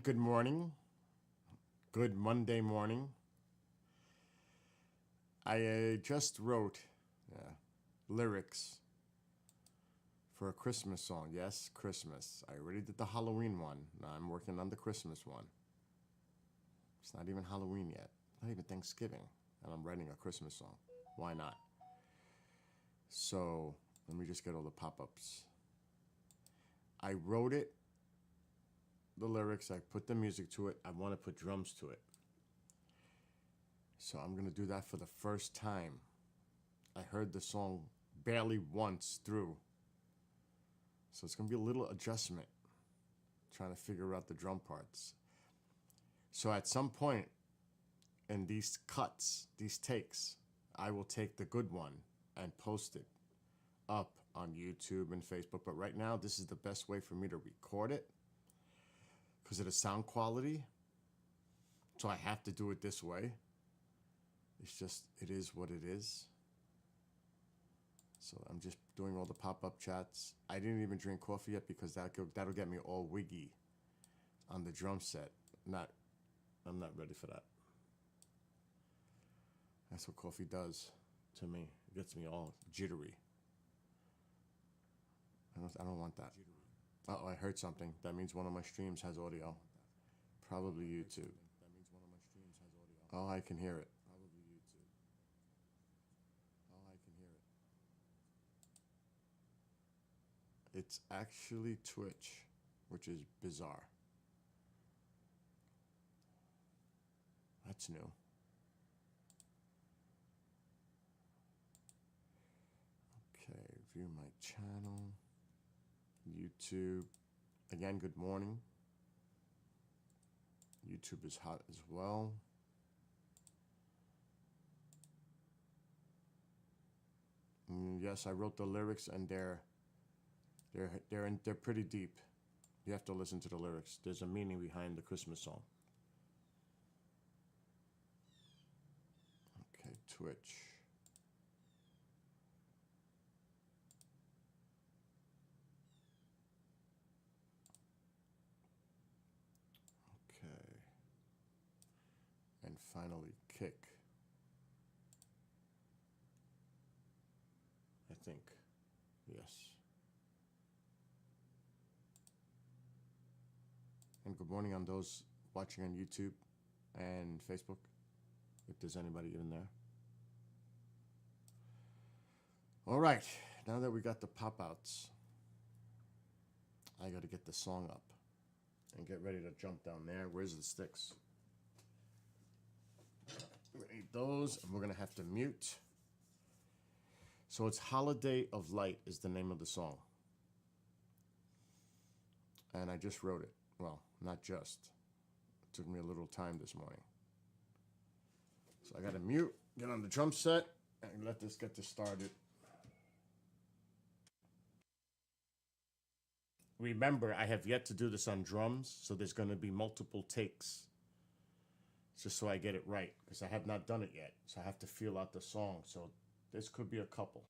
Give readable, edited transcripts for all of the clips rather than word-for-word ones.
And good morning. Good Monday morning. I just wrote lyrics for a Christmas song. Yes, Christmas. I already did the Halloween one. Now I'm working on the Christmas one. It's not even Halloween yet. Not even Thanksgiving. And I'm writing a Christmas song. Why not? So let me just get all the pop-ups. I wrote it, the lyrics, I put the music to it. I want to put drums to it. So I'm going to do that for the first time. I heard the song barely once through. So it's going to be a little adjustment, trying to figure out the drum parts. So at some point in these cuts, these takes, I will take the good one and post it up on YouTube and Facebook. But right now, this is the best way for me to record it because of the sound quality. So I have to do it this way. It's just, it is what it is. So I'm just doing all the pop-up chats. I didn't even drink coffee yet because that'll get me all wiggy on the drum set. I'm not ready for that. That's what coffee does to me. It gets me all jittery. I don't want that. Uh-oh, I heard something. That means one of my streams has audio. Probably YouTube. Oh, I can hear it. It's actually Twitch, which is bizarre. That's new. Okay, view my channel. YouTube. Again, good morning. YouTube is hot as well. Yes, I wrote the lyrics and they're pretty deep. You have to listen to the lyrics. There's a meaning behind the Christmas song. Okay, Twitch. Okay. And finally, Kick. I think. Yes. And good morning on those watching on YouTube and Facebook, if there's anybody even there. All right, now that we got the pop-outs, I got to get the song up and get ready to jump down there. Where's the sticks? We need those, and we're going to have to mute. So it's Holiday of Light is the name of the song. And I just wrote it. Well, not just. It took me a little time this morning. So I got to mute, get on the drum set, and let this get this started. Remember, I have yet to do this on drums, so there's going to be multiple takes. Just so I get it right, because I have not done it yet. So I have to feel out the song. So this could be a couple.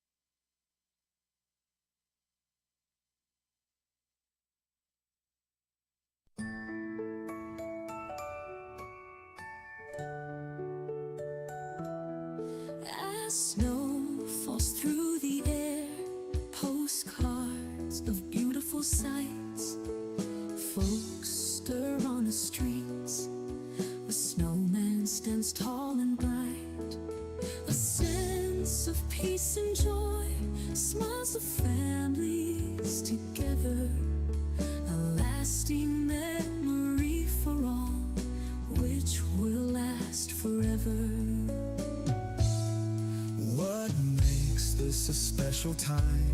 As snow falls through the air, postcards of beautiful sights. Folks stir on the streets, a snowman stands tall and bright. A sense of peace and joy, smiles of families together. A lasting memory for all, which will last forever. What makes this a special time?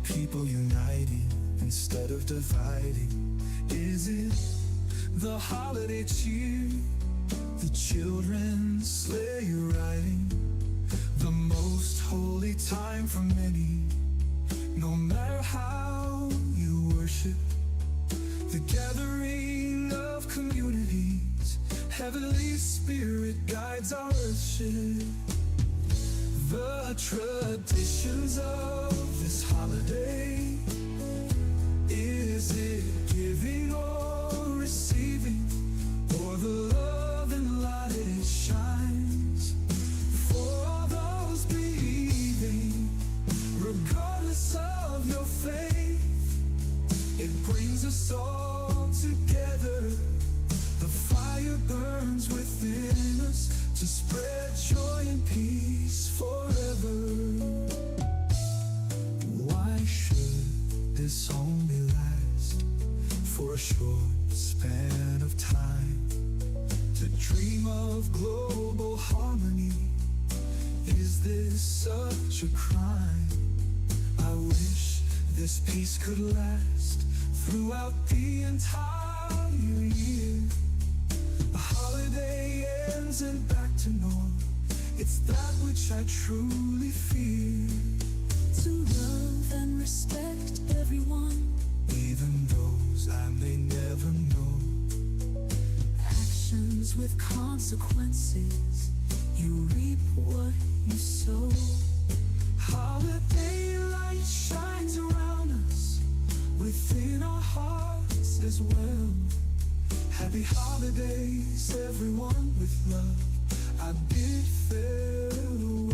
People uniting instead of dividing. Is it the holiday cheer? The children's sleigh riding? The most holy time for many. No matter how you worship, the gathering of communities. Heavenly Spirit guides our worship. The traditions of this holiday, is it giving or receiving? such a crime. I wish this peace could last throughout the entire year. A holiday ends and back to norm. It's that which I truly fear. To love and respect everyone, Even those I may never know. actions with consequences. You reap what you sow. Holiday light shines around us, within our hearts as well. Happy holidays, everyone, with love I bid farewell.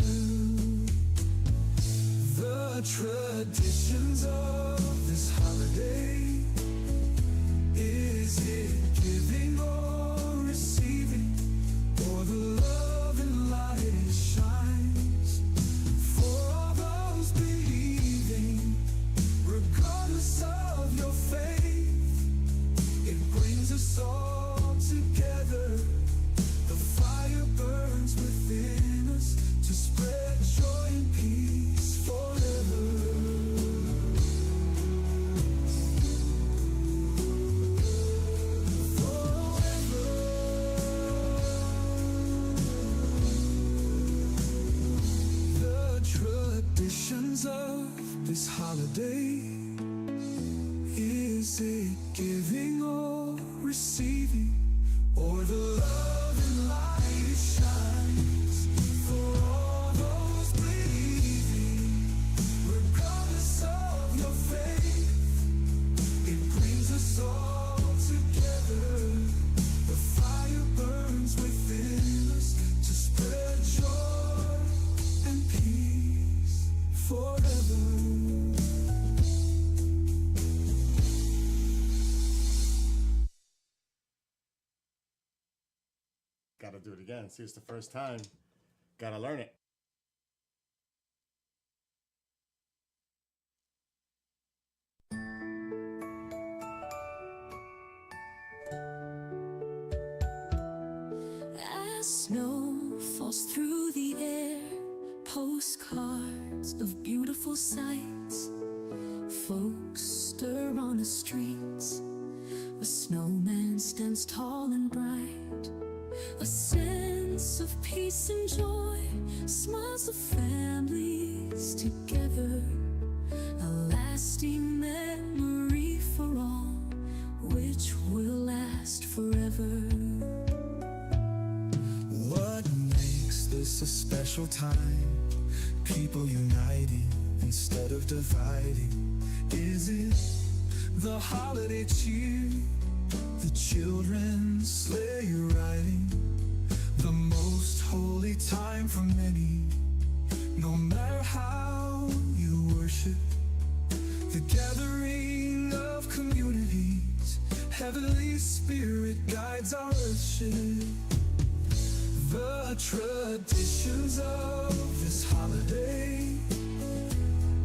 The traditions of this holiday, is it giving or receiving, or the love and light it shines? For all those believing, regardless of your faith, it brings us all together. The fire burns within us to spread joy and peace forever. The traditions of this holiday, is it giving or receiving, or the love and light it shines? For all those believing, regardless of your faith, it brings us all together. The fire burns within us to spread joy and peace forever. Gotta do it again. See, it's the first time. Gotta learn it. As snow falls through the air, postcards of beautiful sights. Folks stir on the streets. A snowman stands tall and bright. A sense of peace and joy, smiles of families together. A lasting memory for all, which will last forever. What makes this a special time? People uniting instead of dividing. Is it the holiday cheer? The children sleigh riding? The most holy time for many. No matter how you worship, the gathering of communities. Heavenly Spirit guides our worship. The traditions of this holiday,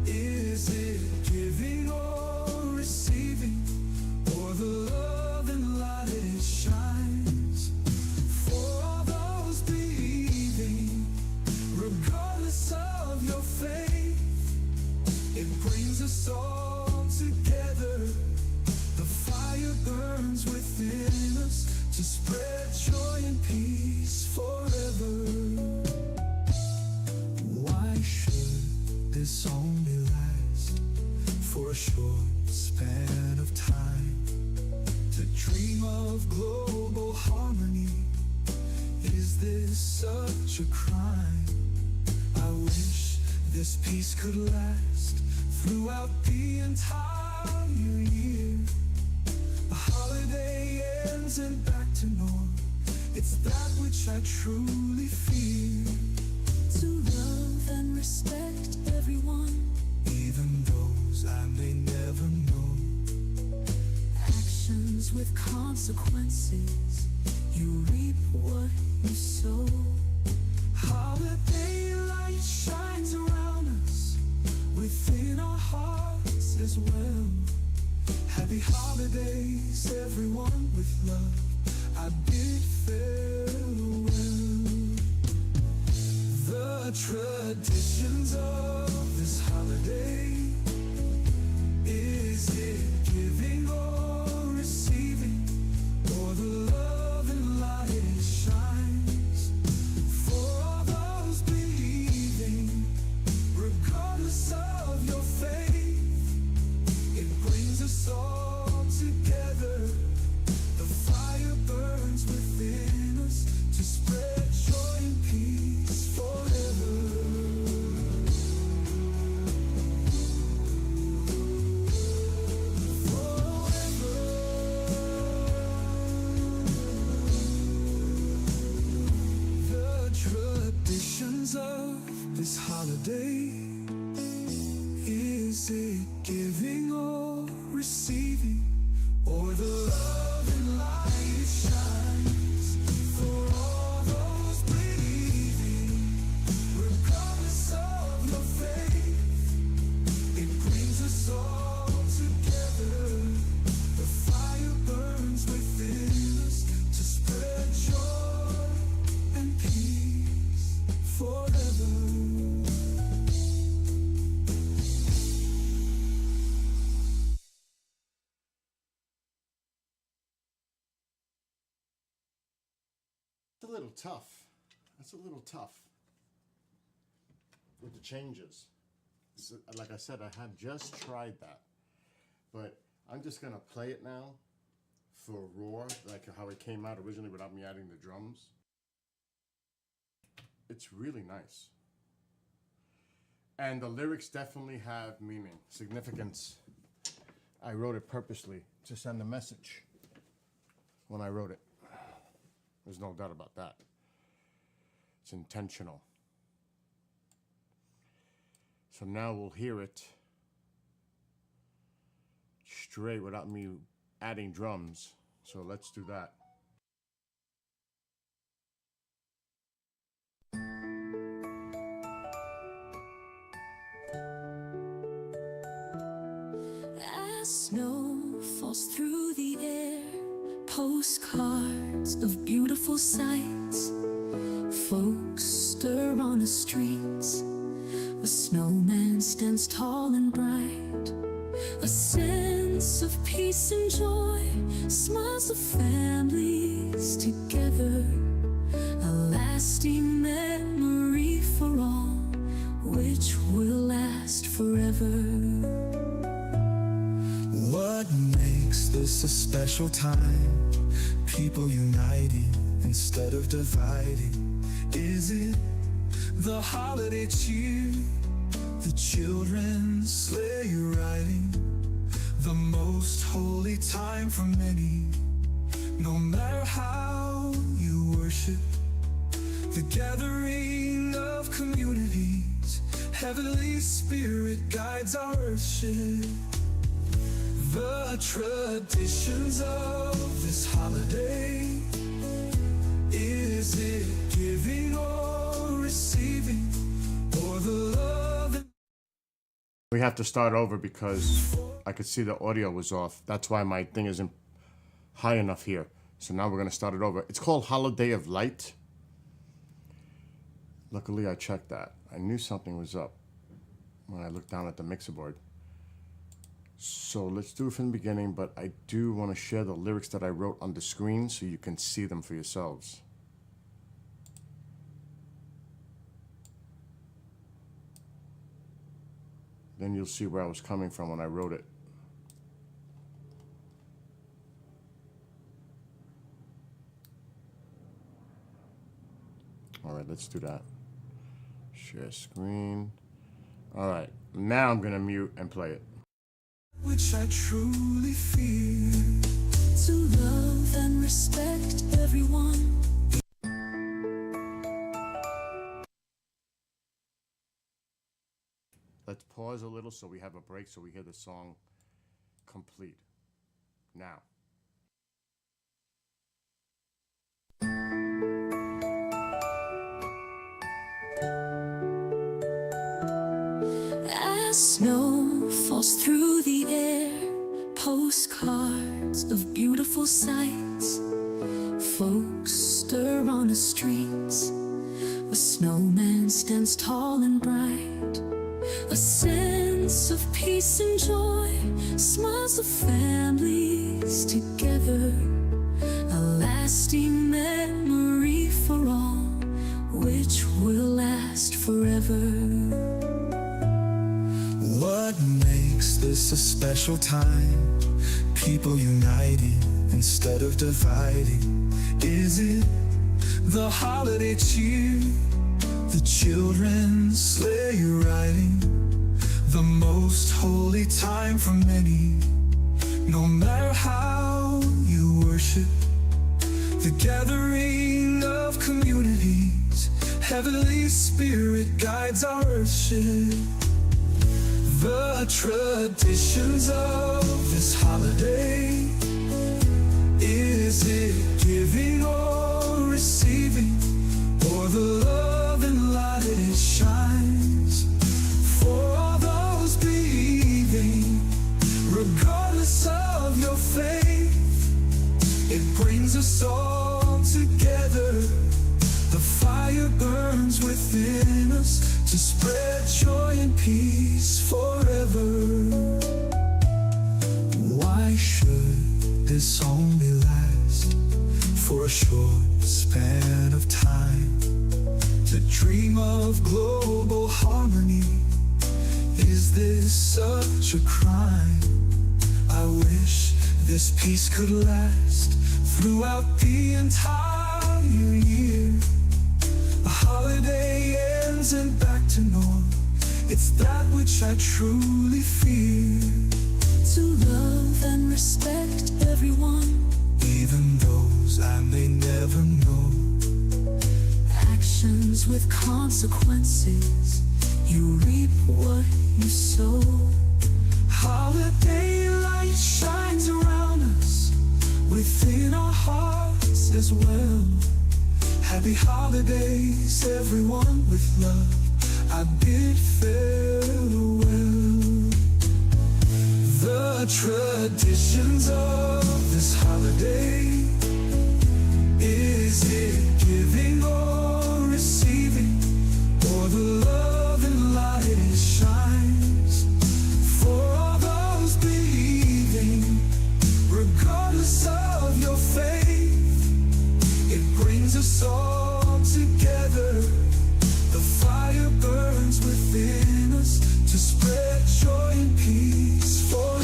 is it giving or receiving, or the love and light it shines? For all those believing, regardless of your faith, it brings us all together. The fire burns within us to spread joy and peace forever. Why should this only last for a short span of time? To dream of global harmony, is this such a crime? I wish this peace could last throughout the entire year. A holiday ends and back to norm. It's that which I truly fear. To love and respect everyone, Even those I may never know. actions with consequences. You reap what you sow. Holiday light shines around us, within our hearts as well. Happy holidays, everyone, with love I bid farewell. The traditions of holiday? Is it giving or receiving? Or the love and light it shines for all those believing? Regardless of your faith, it brings us all together. The fire burns within us to spread joy and peace forever. It's a little tough. That's a little tough with the changes. So, like I said, I had just tried that, but I'm just gonna play it now for raw, like how it came out originally without me adding the drums. It's really nice. And the lyrics definitely have meaning, significance. I wrote it purposely to send a message when I wrote it. There's no doubt about that. It's intentional. So now we'll hear it straight without me adding drums. So let's do that. As snow falls through the air, postcards of beautiful sights, folks stir on the streets. A snowman stands tall and bright. A sense of peace and joy, smiles of families together. A lasting memory for all, which will last forever. What makes this a special time? People uniting instead of dividing. Is it the holiday cheer? The children's sleigh riding? The most holy time for many. No matter how you worship, the gathering of communities. Heavenly Spirit guides our worship. The traditions of this holiday, is it giving or receiving? Or the love? We have to start over because I could see the audio was off. That's why my thing isn't high enough here. So now we're gonna start it over. It's called Holiday of Light. Luckily I checked that. I knew something was up when I looked down at the mixer board. So let's do it from the beginning, but I do want to share the lyrics that I wrote on the screen so you can see them for yourselves. Then you'll see where I was coming from when I wrote it. All right, let's do that. Share screen. All right, now I'm gonna mute and play it. Which I truly feel. To love and respect everyone. Let's pause a little so we have a break so we hear the song complete. Now. As snow falls through the air, postcards of beautiful sights, folks stir on the streets. A snowman stands tall and bright. A sense of peace and joy, smiles of families together. A lasting memory for all, which will last forever. What makes this a special time? People uniting instead of dividing. Is it the holiday cheer? The children's sleigh riding? The most holy time for many. No matter how you worship, the gathering of communities. Heavenly Spirit guides our worship. The traditions of this holiday, is it giving or receiving, or the love and light it shines for all those believing? Regardless of your faith, it brings us all together. The fire burns within us to spread joy and peace forever. Why should this only last for a short span of time? To dream of global harmony, is this such a crime? I wish this peace could last throughout the entire year. The holiday ends and back to norm, it's that which I truly fear. To love and respect everyone, Even those I may never know. actions with consequences, you reap what you sow. Holiday light shines around us, within our hearts as well. Happy holidays, everyone, with love I bid farewell. The traditions of this holiday, is it giving or receiving, or the love and light it shines for all those believing? Regardless of your faith, it brings us all together. The fire burns within us to spread joy and peace forever.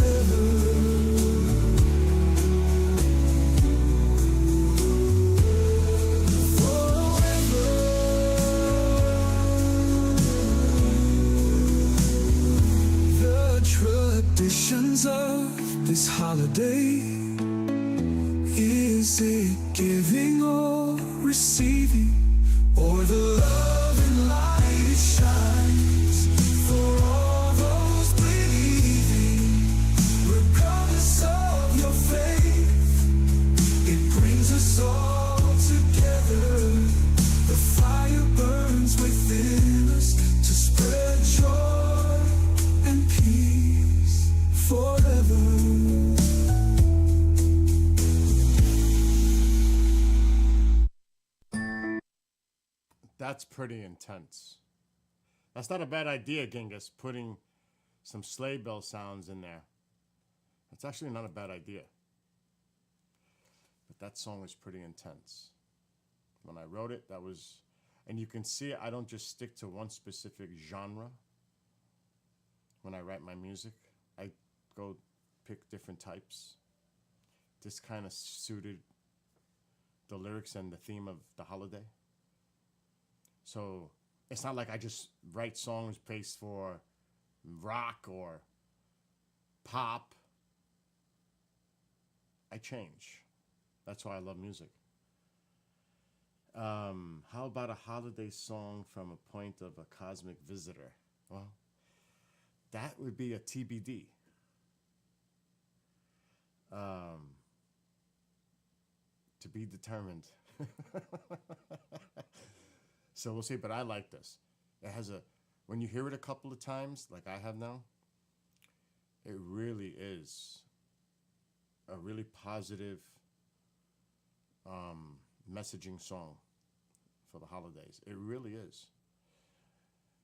The traditions of this holiday, is it giving or receiving, or the love and light it shines for all those believing? Regardless of your faith, it brings us all together. The fire burns within us to spread joy and peace forever. That's pretty intense. That's not a bad idea, Genghis, putting some sleigh bell sounds in there. That's actually not a bad idea. But that song is pretty intense. When I wrote it, that was, and you can see I don't just stick to one specific genre. When I write my music, I go pick different types. This kind of suited the lyrics and the theme of the holiday. So it's not like I just write songs based for rock or pop. I change. That's why I love music. How about a holiday song from a point of a cosmic visitor? Well, that would be a TBD. To be determined. So we'll see, but I like this. It has a, when you hear it a couple of times, like I have now, it really is a really positive messaging song for the holidays. It really is.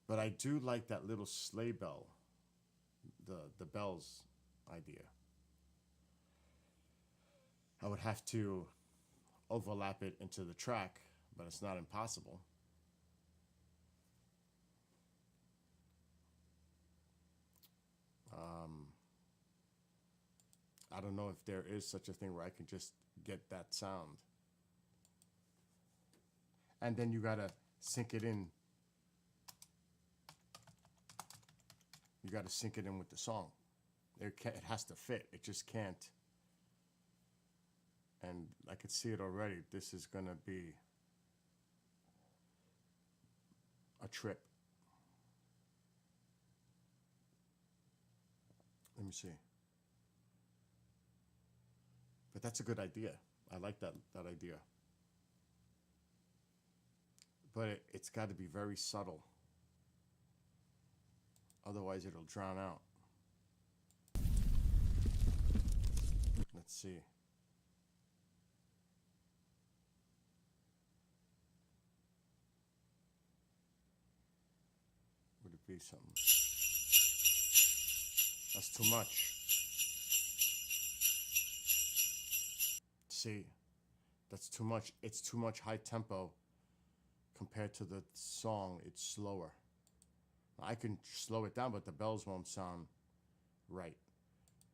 But I do like that little sleigh bell, the bells idea. I would have to overlap it into the track, but it's not impossible. I don't know if there is such a thing where I can just get that sound. And then you gotta sync it in. You gotta sync it in with the song. It has to fit. It just can't. And I could see it already. This is gonna be a trip. Let me see. But that's a good idea. I like that idea. But it's got to be very subtle. Otherwise, it'll drown out. Let's see. Would it be something? That's too much. See, that's too much. It's too much high tempo compared to the song. It's slower. I can slow it down, but the bells won't sound right.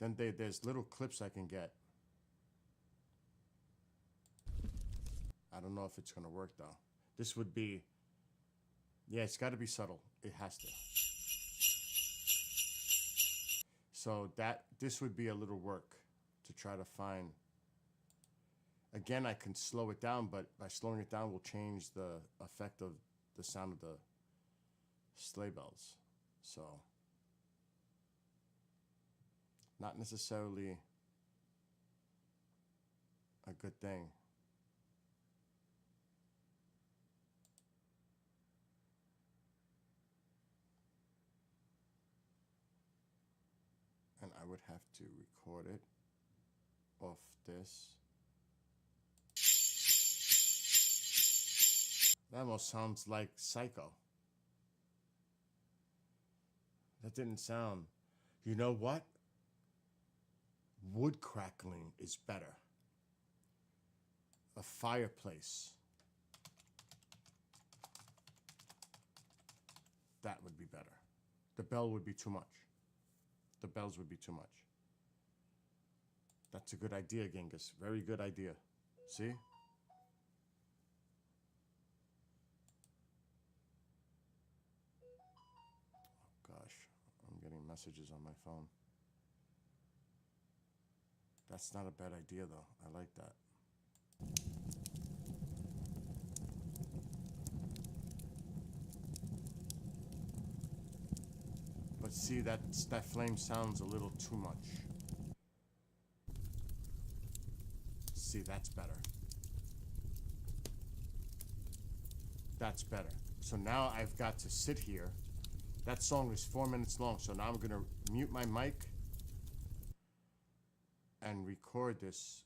Then there's little clips I can get. I don't know if it's going to work, though. This would be... Yeah, it's got to be subtle. It has to. So this would be a little work to try to find... Again, I can slow it down, but by slowing it down will change the effect of the sound of the sleigh bells. So, not necessarily a good thing. And I would have to record it off this. That almost sounds like Psycho. That didn't sound... You know what? Wood crackling is better. A fireplace. That would be better. The bell would be too much. The bells would be too much. That's a good idea, Genghis. Very good idea. See? Messages on my phone. That's not a bad idea, though. I like that. But see, that flame sounds a little too much. See, that's better. That's better. So now I've got to sit here. That song is 4 minutes long, so now I'm going to mute my mic and record this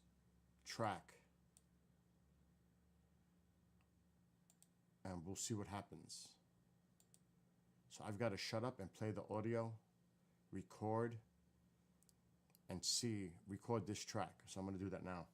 track. And we'll see what happens. So I've got to shut up and play the audio, record, and record this track. So I'm going to do that now.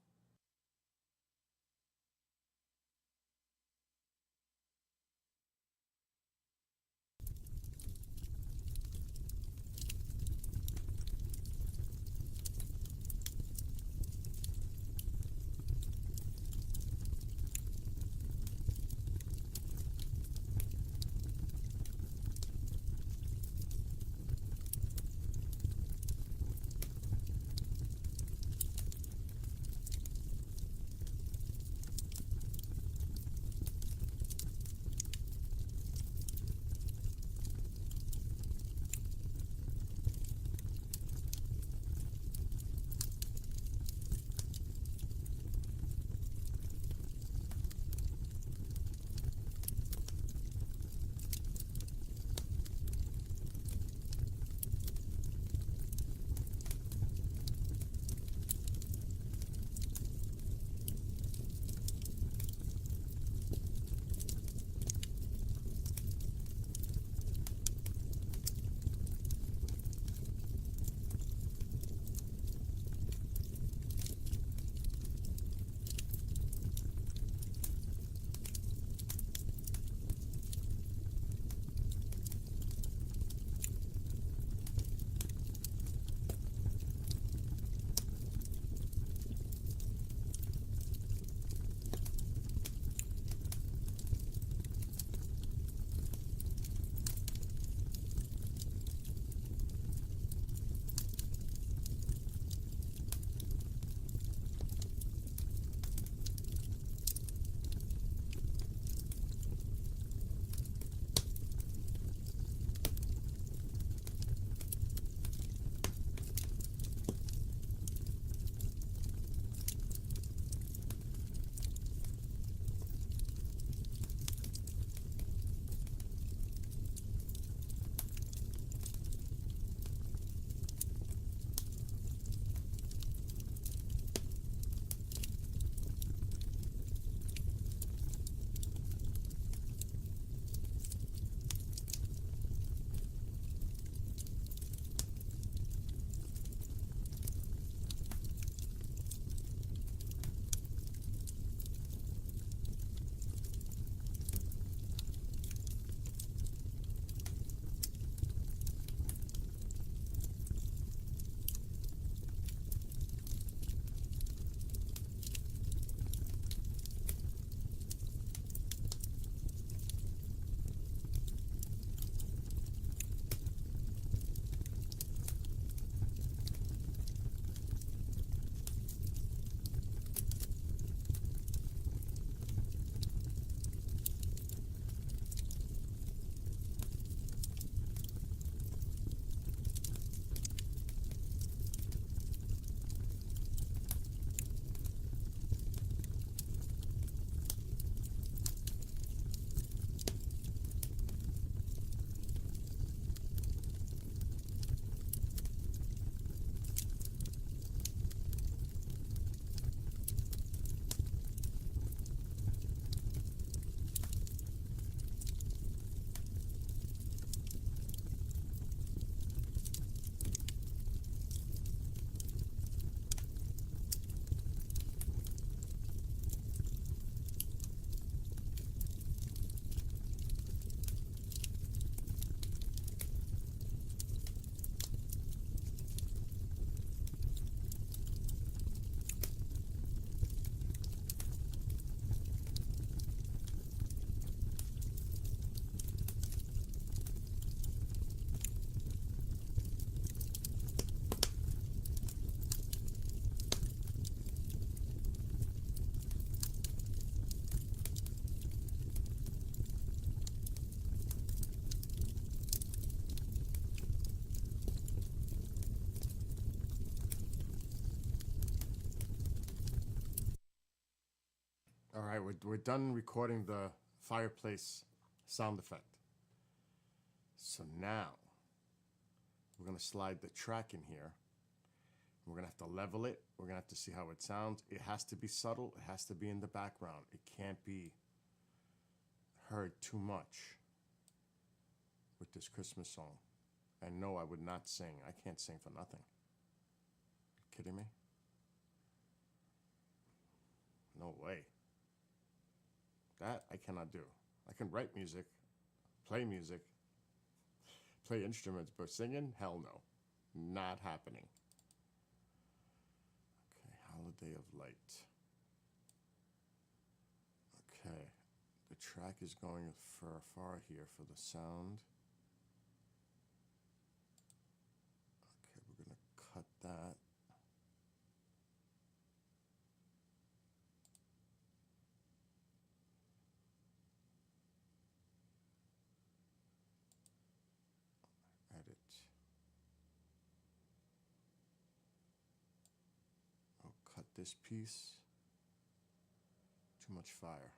we're done recording the fireplace sound effect. So now we're gonna slide the track in here. We're gonna have to level it. We're gonna have to see how it sounds. It has to be subtle. It has to be in the background. It can't be heard too much with this Christmas song. And no, I would not sing. I can't sing for nothing. You kidding me? No way. That I cannot do. I can write music, play instruments, but singing? Hell no. Not happening. Okay, Holiday of Light. Okay, the track is going far here for the sound. Okay, we're gonna cut that. Edit. I'll cut this piece. Too much fire.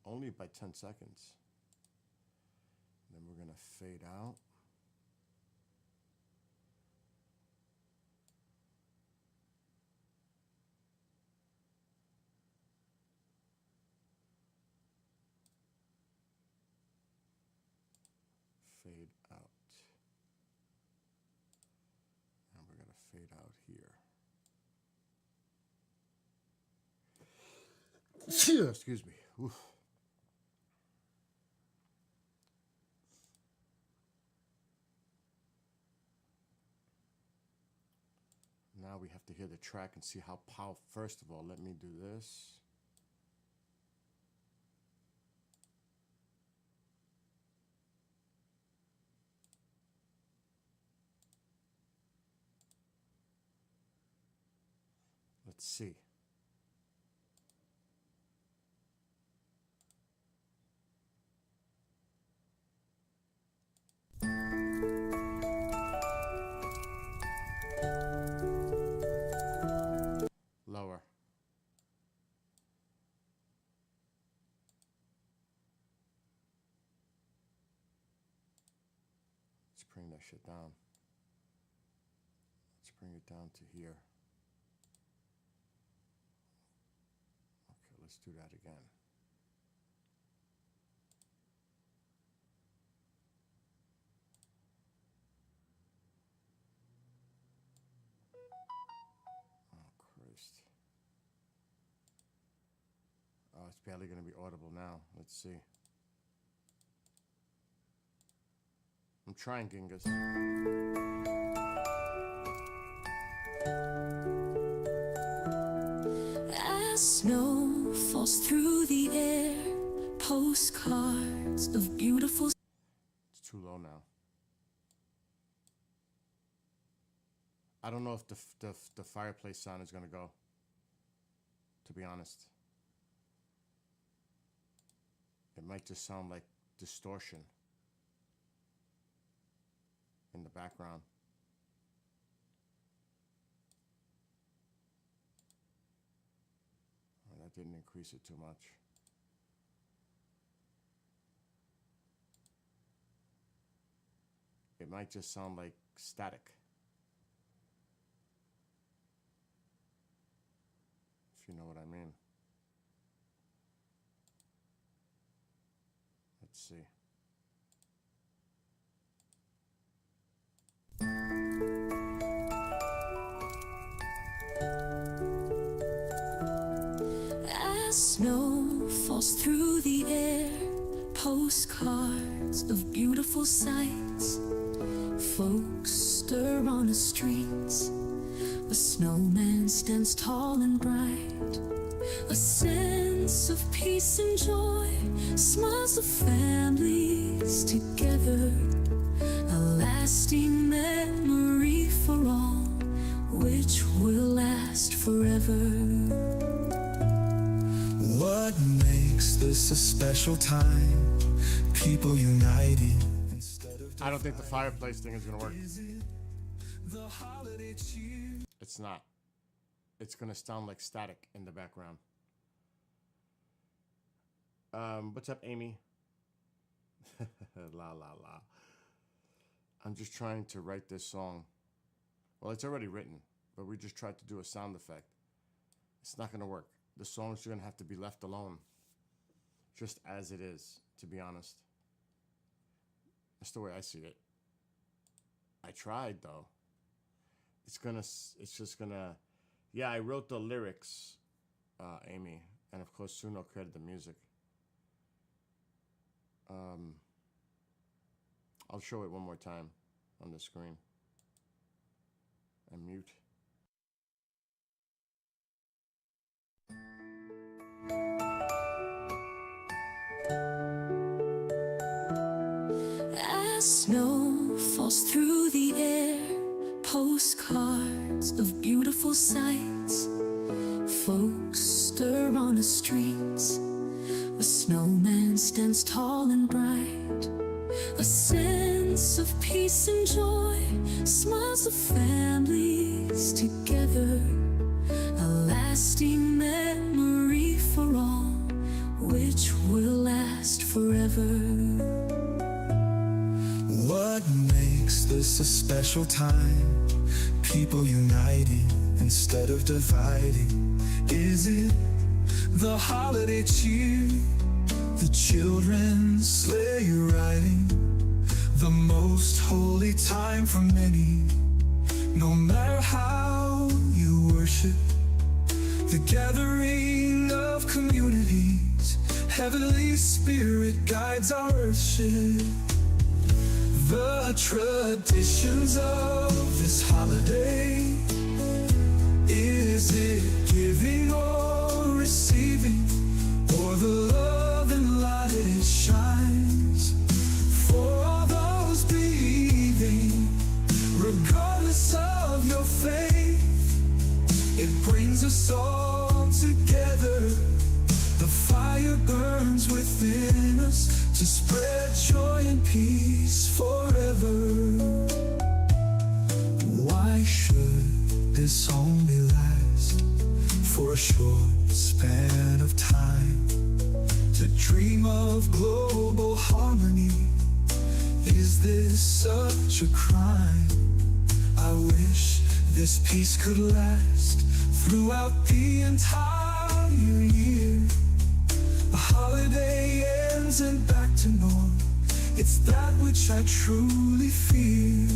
Only by 10 seconds. Then we're gonna fade out. Fade out. And we're gonna fade out here. Excuse me. Oof. Now we have to hear the track and see how powerful. First of all, let me do this. Let's see. Lower. Let's bring that shit down. Let's bring it down to here. Okay, let's do that again. Oh, Christ. Oh, it's barely going to be audible now. Let's see. I'm trying, Genghis. As snow falls through the air, postcards of beautiful. It's too low now. I don't know if the fireplace sound is going to go, to be honest. It might just sound like distortion in the background. Oh, that didn't increase it too much. It might just sound like static. If you know what I mean. Let's see. As snow falls through the air, postcards of beautiful sights. Folks stir on the streets. A snowman stands tall and bright. A sense of peace and joy. Smiles of families together. A lasting memory for all, which will last forever. What makes this a special time? People united instead of I don't think the fireplace thing is going to work. the holiday cheer. It's not. It's going to sound like static in the background. What's up, Amy? La la la. I'm just trying to write this song. Well, it's already written, but we just tried to do a sound effect. It's not going to work. The song's going to have to be left alone, just as it is, to be honest. That's the way I see it. I tried, though. It's just gonna, yeah, I wrote the lyrics, Amy, and of course Suno created the music. I'll show it one more time on the screen and mute. As snow falls through the air, postcards of beautiful sights. Folks stir on the streets. A snowman stands tall and bright. A sense of peace and joy. Smiles of families together. A lasting memory for all, which will last forever. What makes this a special time? People uniting instead of dividing. Is it the holiday cheer? The children's sleigh riding? The most holy time for many. No matter how you worship, the gathering of communities. Heavenly Spirit guides our worship. The traditions of this holiday, is it giving or receiving, or the love and light it shines for all those believing? Regardless of your faith, it brings us all together. The fire burns within us to spread joy and peace forever. Why should this only last for a short span of time? To dream of global harmony, is this such a crime? I wish this peace could last throughout the entire year. A holiday ends and back to norm. It's that which I truly fear.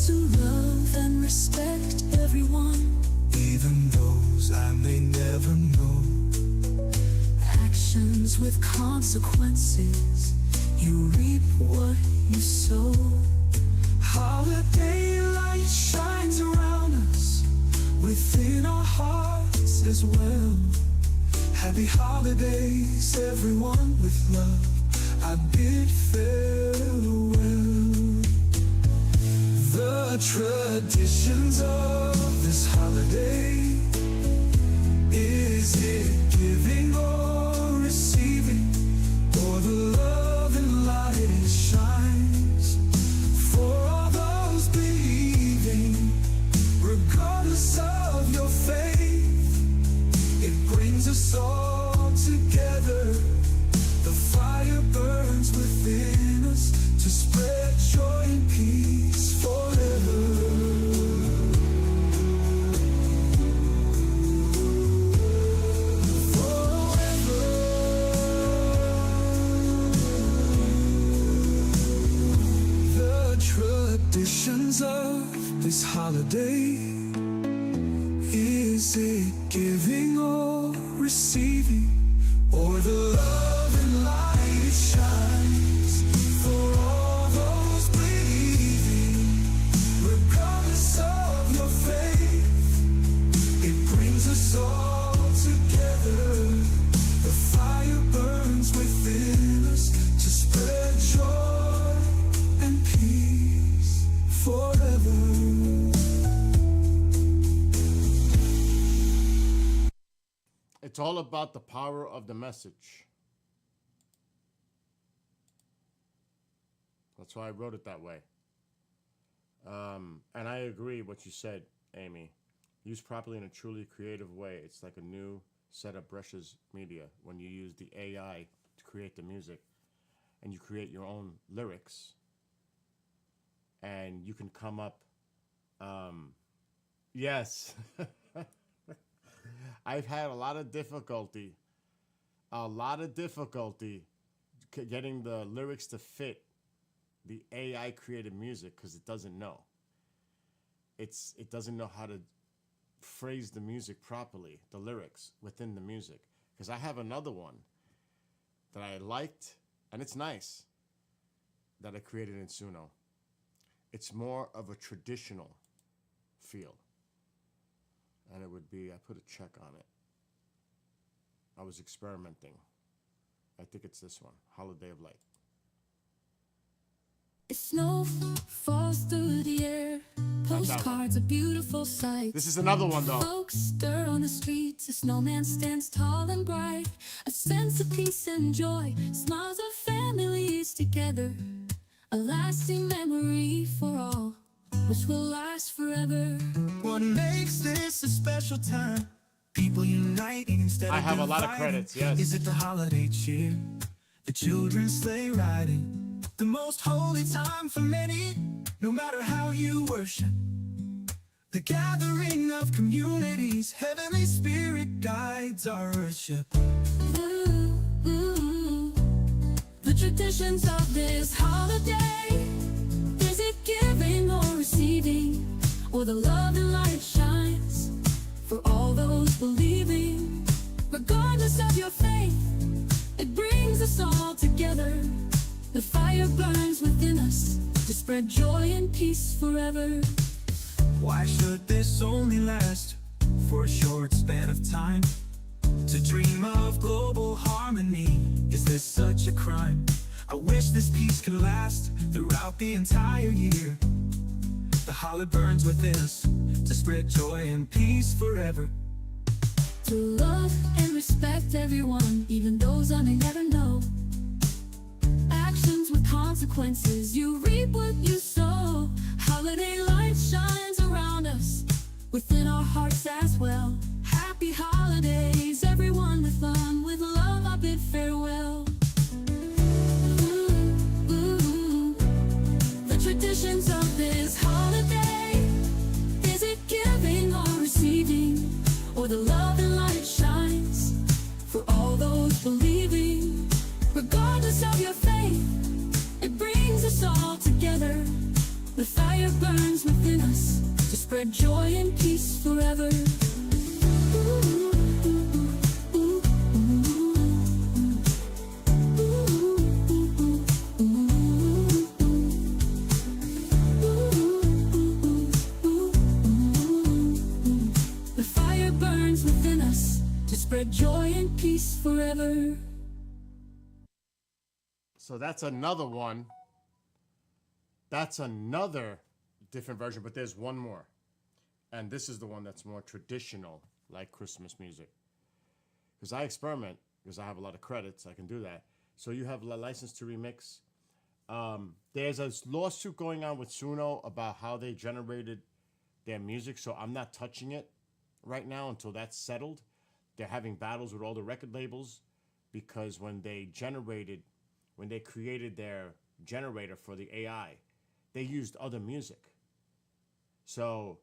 To love and respect everyone, Even those I may never know. actions with consequences. You reap what you sow. Holiday light shines around us, within our hearts as well. Happy holidays, everyone, with love I bid farewell. The traditions of this holiday, is it giving or receiving, or the love and light it shines for all those believing? Regardless of your faith, it brings us all together. The fire burns within us to spread joy and peace forever. Forever. The traditions of this holiday, is it giving or receiving, or the love and light it shines for all those believing? Regardless of your faith, it brings us all together. The fire burns within us to spread joy and peace forever. It's all about the power of the message. That's why I wrote it that way. And I agree what you said, Amy. Used properly in a truly creative way, it's like a new set of brushes media when you use the AI create the music, and you create your own lyrics, and you can come up. Yes, I've had a lot of difficulty getting the lyrics to fit the AI created music because it doesn't know. It doesn't know how to phrase the music properly, the lyrics within the music. Because I have another one that I liked, and it's nice, that I created in Suno. It's more of a traditional feel. And it would be, I put a check on it. I was experimenting. I think it's this one, Holiday of Light. Snow falls through the air. Postcards, a beautiful sight. This is another one, though. Folks stir on the streets. A snowman stands tall and bright. A sense of peace and joy. Smiles of families together. A lasting memory for all, which will last forever. What makes this a special time? People uniting instead of I have a lot of dividing. credits, yes. Is it the holiday cheer? The children's sleigh riding? The most holy time for many, no matter how you worship. The gathering of communities, heavenly spirit guides our worship. Ooh, ooh. The traditions of this holiday. Is it giving or receiving? Or the love and light shines for all those believing. Regardless of your faith, it brings us all together. The fire burns within us to spread joy and peace forever. Why should this only last for a short span of time? To dream of global harmony, is this such a crime? I wish this peace could last throughout the entire year. The holly burns within us to spread joy and peace forever. To love and respect everyone, even those I may never know. Actions with consequences, you reap what you sow. Holiday light shines around us, within our hearts as well. Happy holidays, everyone, with fun, with love I bid farewell. Ooh, ooh. The traditions of this holiday. Is it giving or receiving? Or the love and light shines for all those believing. Regardless of your faith, it brings us all together. The fire burns within us to spread joy and peace forever. Ooh, ooh, ooh, the fire burns within us to spread joy and peace forever. So that's another one. That's another different version, but there's one more. And this is the one that's more traditional, like Christmas music. Because I experiment, because I have a lot of credits, I can do that. So you have a license to remix. There's a lawsuit going on with Suno about how they generated their music, so I'm not touching it right now until that's settled. They're having battles with all the record labels because when they created their generator for the AI, they used other music. So,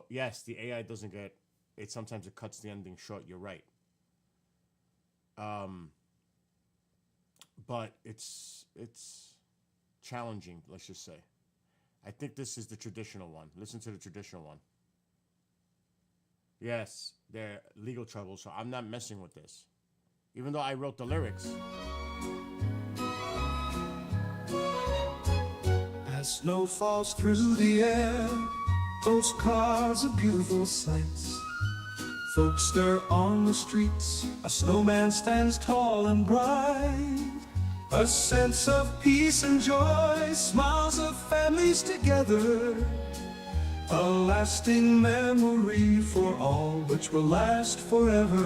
yes, the AI doesn't get it. Sometimes it cuts the ending short. You're right. But it's challenging. Let's just say. I think this is the traditional one. Listen to the traditional one. Yes, they're legal trouble, so I'm not messing with this, even though I wrote the lyrics. As snow falls through the air, postcards of beautiful sights. Folks stir on the streets, a snowman stands tall and bright. A sense of peace and joy, smiles of families together. A lasting memory for all, which will last forever.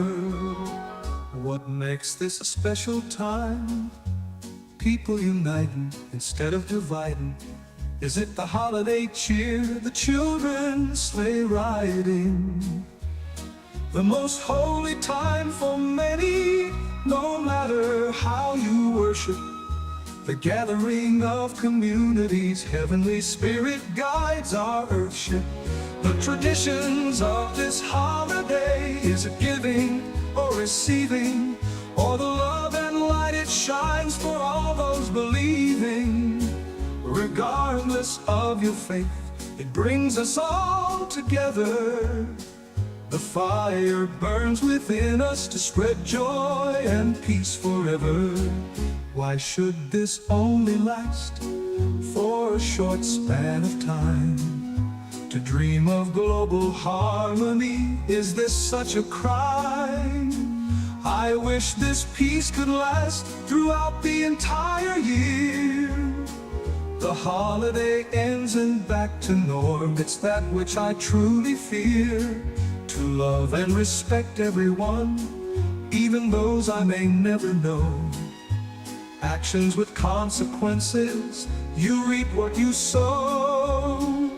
What makes this a special time? People uniting instead of dividing. Is it the holiday cheer, the children sleigh riding? The most holy time for many, no matter worship, the gathering of communities. Heavenly Spirit guides our earthship. The traditions of this holiday, is it giving or receiving, or the love and light it shines for all those believing? Regardless of your faith, it brings us all together. The fire burns within us to spread joy and peace forever. Why should this only last for a short span of time? To dream of global harmony, is this such a crime? I wish this peace could last throughout the entire year. The holiday ends and back to norm, it's that which I truly fear. To love and respect everyone, even those I may never know. Actions with consequences, you reap what you sow.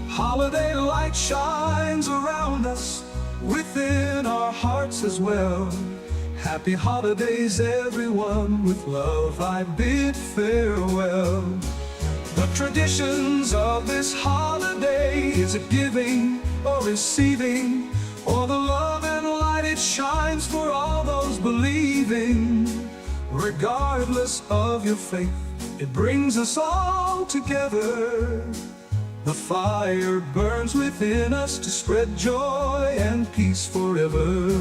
Holiday light shines around us, within our hearts as well. Happy holidays everyone, with love I bid farewell. The traditions of this holiday, is it giving or receiving, or the love and light it shines for all those believing? Regardless of your faith, it brings us all together. The fire burns within us to spread joy and peace forever.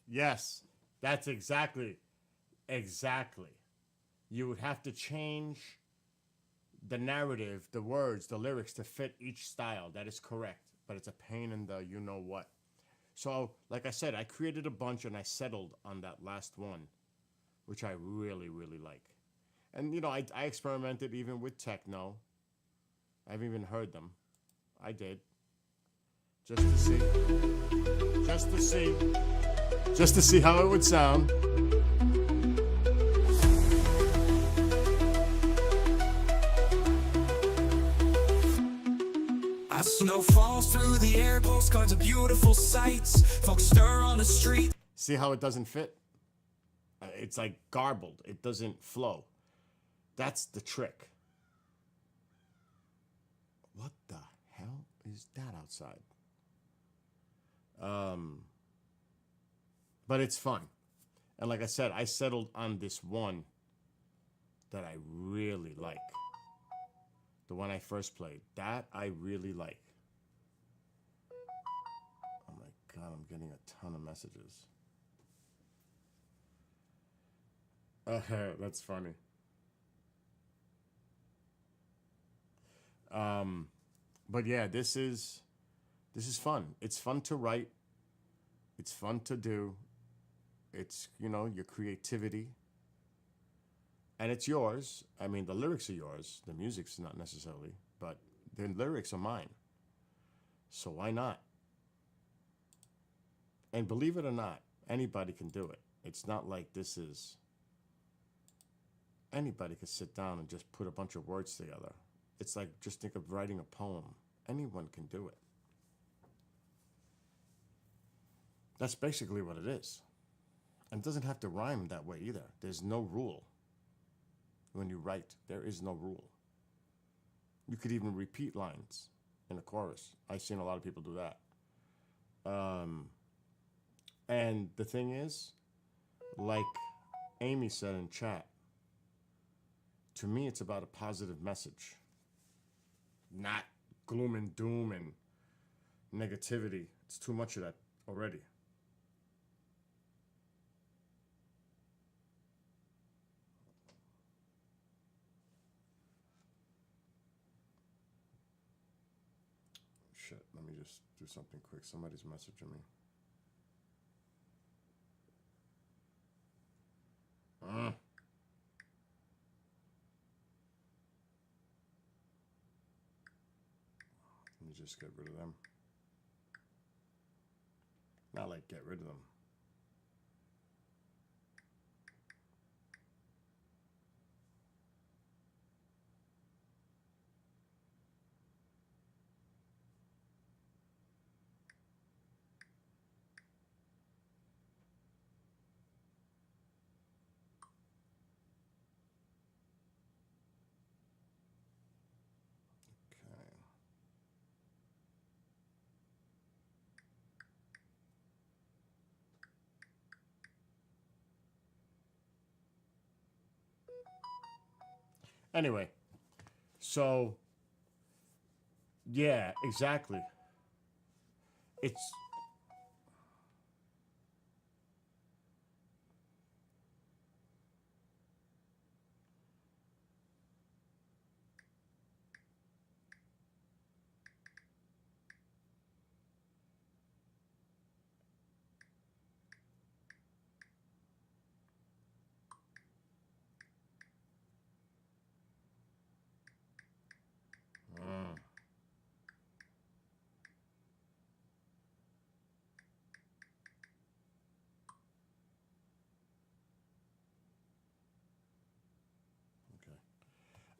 Yes, that's exactly. You would have to change the narrative, the words, the lyrics to fit each style. That is correct. But it's a pain in the you-know-what. So, like I said, I created a bunch and I settled on that last one, which I really, really like. And, you know, I experimented even with techno. I've even heard them. I did. Just to see how it would sound. As snow falls through the air, postcards of beautiful sights. Folks stir on the street. See how it doesn't fit? It's like garbled. It doesn't flow. That's the trick. What the hell is that outside? But it's fun. And like I said, I settled on this one that I really like. The one I first played. That I really like. Oh my God, I'm getting a ton of messages. That's funny. But yeah, this is fun. It's fun to write. It's fun to do. It's, you know, your creativity. And it's yours. I mean, the lyrics are yours. The music's not necessarily, but the lyrics are mine. So why not? And believe it or not, anybody can do it. It's not like this is... Anybody could sit down and just put a bunch of words together. It's like, just think of writing a poem. Anyone can do it. That's basically what it is. And it doesn't have to rhyme that way either. There's no rule. When you write, there is no rule. You could even repeat lines in a chorus. I've seen a lot of people do that. And the thing is, like Amy said in chat, to me it's about a positive message. Not gloom and doom and negativity. It's too much of that already. Shit, let me just do something quick. Somebody's messaging me. Let me just get rid of them. Not like get rid of them. Anyway, so yeah, exactly. It's okay.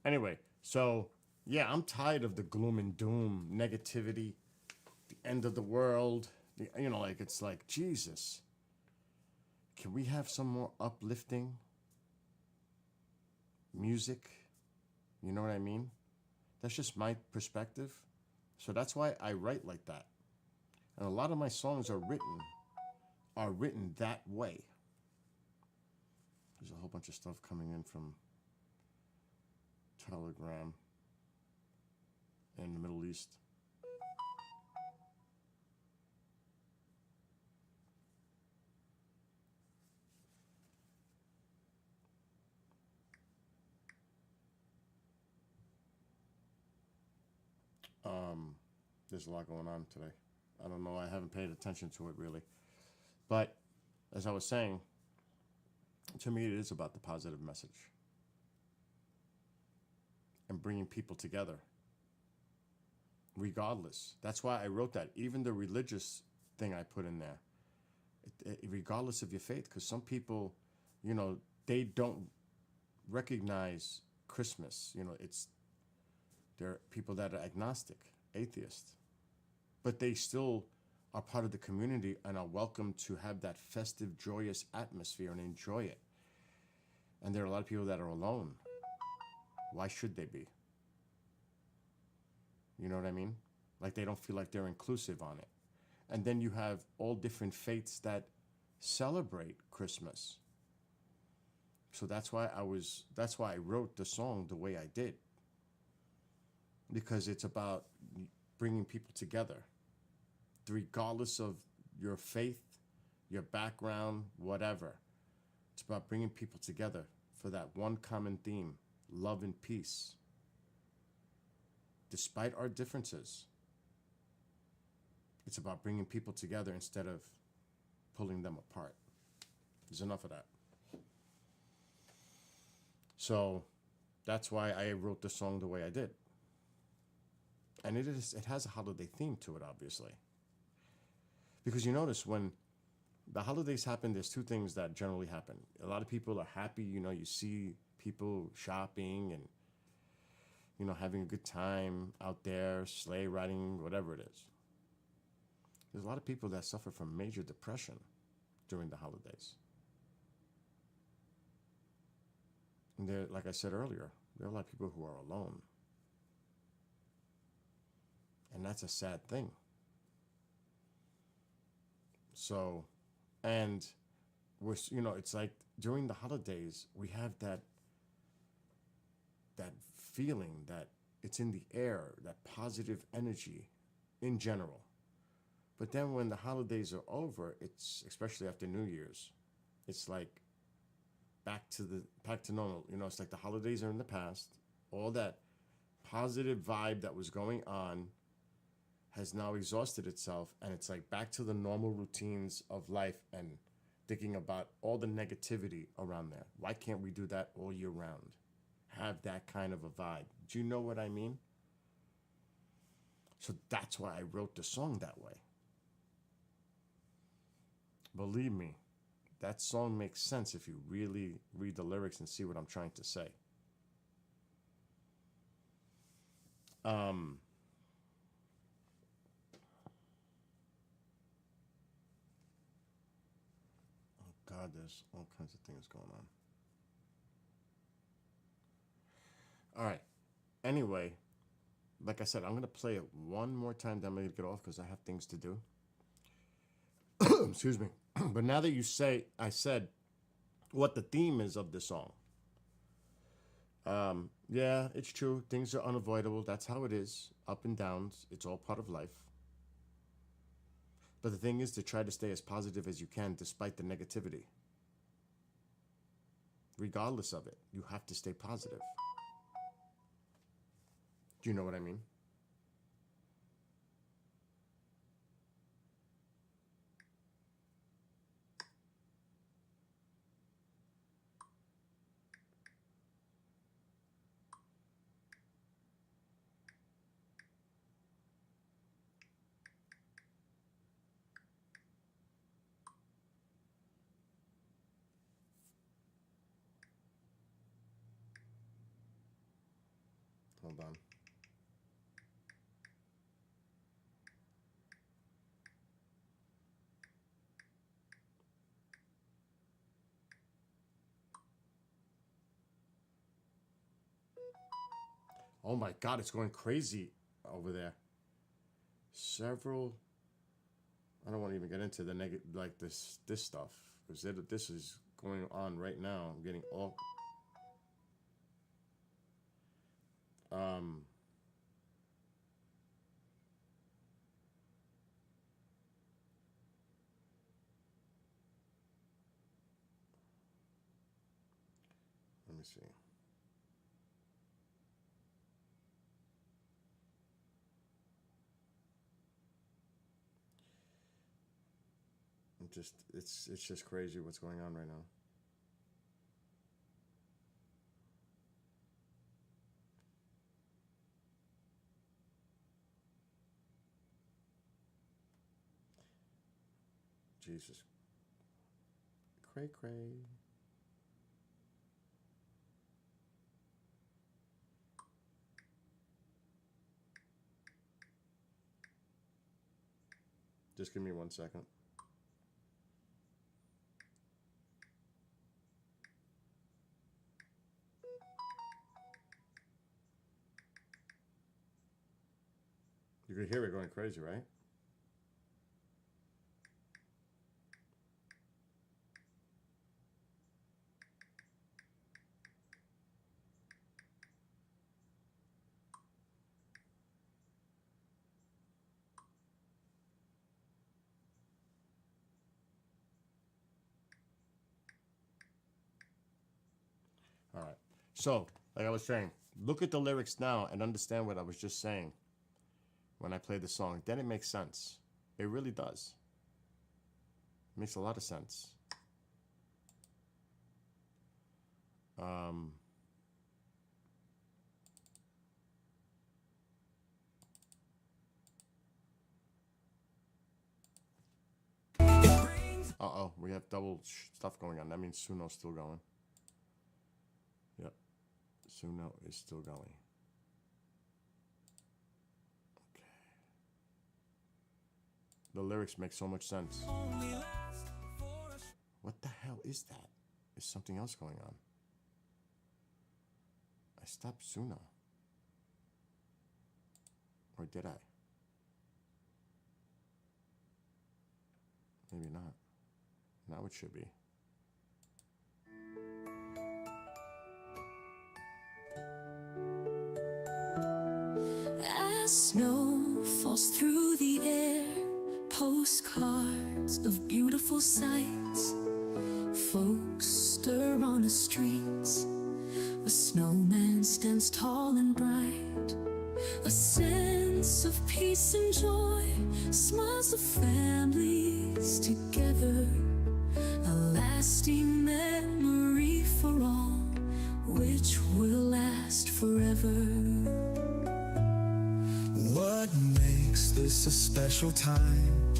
Anyway, so yeah, I'm tired of the gloom and doom, negativity, the end of the world. Like it's like Jesus. Can we have some more uplifting music? You know what I mean? That's just my perspective. So that's why I write like that. And a lot of my songs are written that way. There's a whole bunch of stuff coming in from Telegram in the Middle East. There's a lot going on today. I don't know. I haven't paid attention to it really. But as I was saying, to me, it is about the positive message and bringing people together, regardless. That's why I wrote that. Even the religious thing I put in there, regardless of your faith, because some people, they don't recognize Christmas. There are people that are agnostic, atheist, but they still are part of the community and are welcome to have that festive, joyous atmosphere and enjoy it. And there are a lot of people that are alone. Why should they be? You know what I mean? Like they don't feel like they're inclusive on it. And then you have all different faiths that celebrate Christmas. So that's why I wrote the song the way I did. Because it's about bringing people together, regardless of your faith, your background, whatever. It's about bringing people together for that one common theme, love and peace. Despite our differences, it's about bringing people together instead of pulling them apart. There's enough of that. So that's why I wrote the song the way I did. And it has a holiday theme to it, obviously. Because you notice when the holidays happen, there's two things that generally happen. A lot of people are happy, you see people shopping and, having a good time out there, sleigh riding, whatever it is. There's a lot of people that suffer from major depression during the holidays. And there, like I said earlier, there are a lot of people who are alone. And that's a sad thing. So, and it's like during the holidays, we have that feeling that it's in the air, that positive energy in general. But then when the holidays are over, it's especially after New Year's, it's like back to normal. It's like the holidays are in the past. All that positive vibe that was going on has now exhausted itself, and it's like back to the normal routines of life and thinking about all the negativity around there. Why can't we do that all year round? Have that kind of a vibe. Do you know what I mean? So that's why I wrote the song that way. Believe me, that song makes sense if you really read the lyrics and see what I'm trying to say. God, there's all kinds of things going on. All right. Anyway, like I said, I'm going to play it one more time, then I'm going to get off because I have things to do. Excuse me. But now that I said what the theme is of the song, Yeah, it's true. Things are unavoidable. That's how it is. Up and downs. It's all part of life. But the thing is to try to stay as positive as you can despite the negativity. Regardless of it, you have to stay positive. Do you know what I mean? Hold on. Oh my God, it's going crazy over there. Several. I don't want to even get into the like this stuff because this is going on right now. I'm getting all. Let me see. It's just crazy what's going on right now. Jesus. Cray cray. Just give me 1 second. You can hear it going crazy, right? All right. So, like I was saying, look at the lyrics now and understand what I was just saying when I played the song. Then it makes sense. It really does. It makes a lot of sense. Uh-oh, we have double stuff going on. That means Suno's still going. Yep. Suno is still going. Okay. The lyrics make so much sense. What the hell is that? Is something else going on? I stopped Suno. Or did I? Maybe not. Now it should be. As snow falls through the air, postcards of beautiful sights. Folks stir on the streets. A snowman stands tall and bright. A sense of peace and joy. Smiles of families together. A lasting memory for all, which will last forever. What makes this a special time?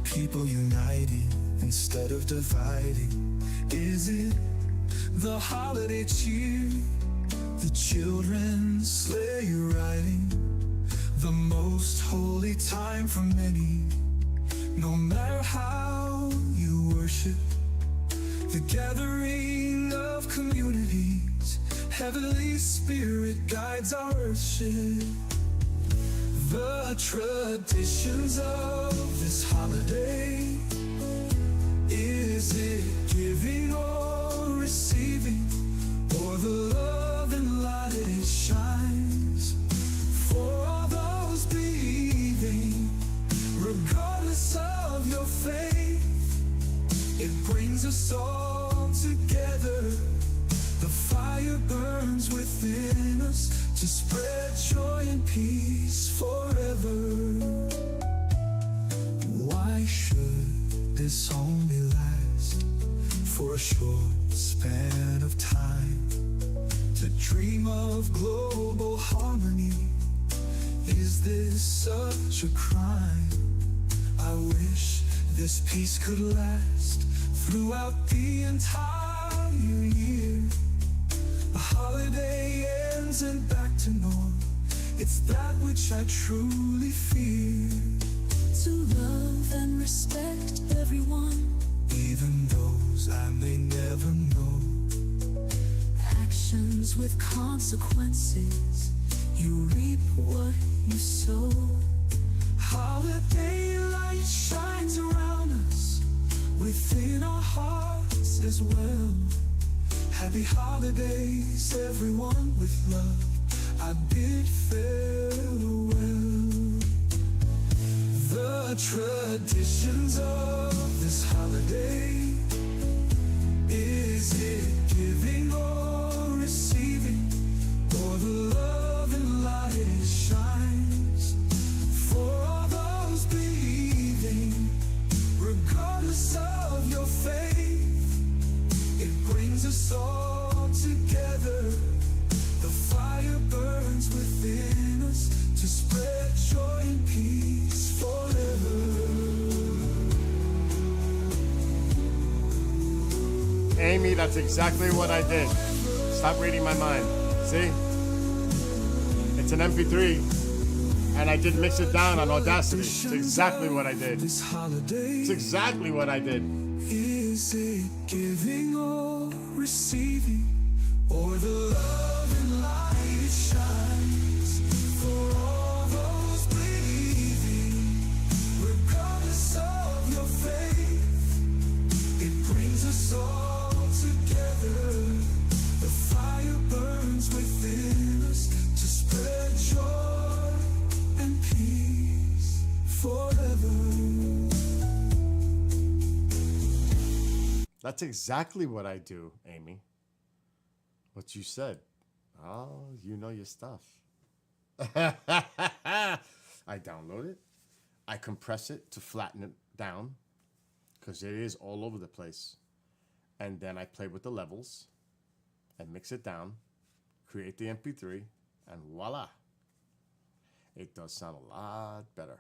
People uniting instead of dividing. Is it the holiday cheer? The children's sleigh riding? The most holy time for many. No matter how you worship, the gathering of communities. Heavenly Spirit guides our worship. The traditions of this holiday. Is it giving or receiving? Or the love and light it us all together. The fire burns within us to spread joy and peace forever. Why should this only last for a short span of time? To dream of global harmony, is this such a crime? I wish this peace could last throughout the entire year. The holiday ends and back to norm. It's that which I truly fear. To love and respect everyone, Even those I may never know. actions with consequences. You reap what you sow. Holiday light shines around us, within our hearts as well. Happy holidays, everyone, with love I bid farewell. The traditions of this holiday, is it giving or receiving, or the love and light it shines? For all those believing, regardless of your faith, it brings us all together. The fire burns within us to spread joy and peace forever. Amy, that's exactly what I did. Stop reading my mind. See? It's an MP3, and I did mix it down on Audacity. It's exactly what I did. This holiday, It's exactly what I did. is it giving or receiving, or the love and light it shines? For all those believing, regardless of your faith, it brings us all together. The fire burns within us to spread joy and peace forever. That's exactly what I do, Amy. What you said. Oh, you know your stuff. I download it. I compress it to flatten it down because it is all over the place. And then I play with the levels and mix it down, create the MP3, and voila. It does sound a lot better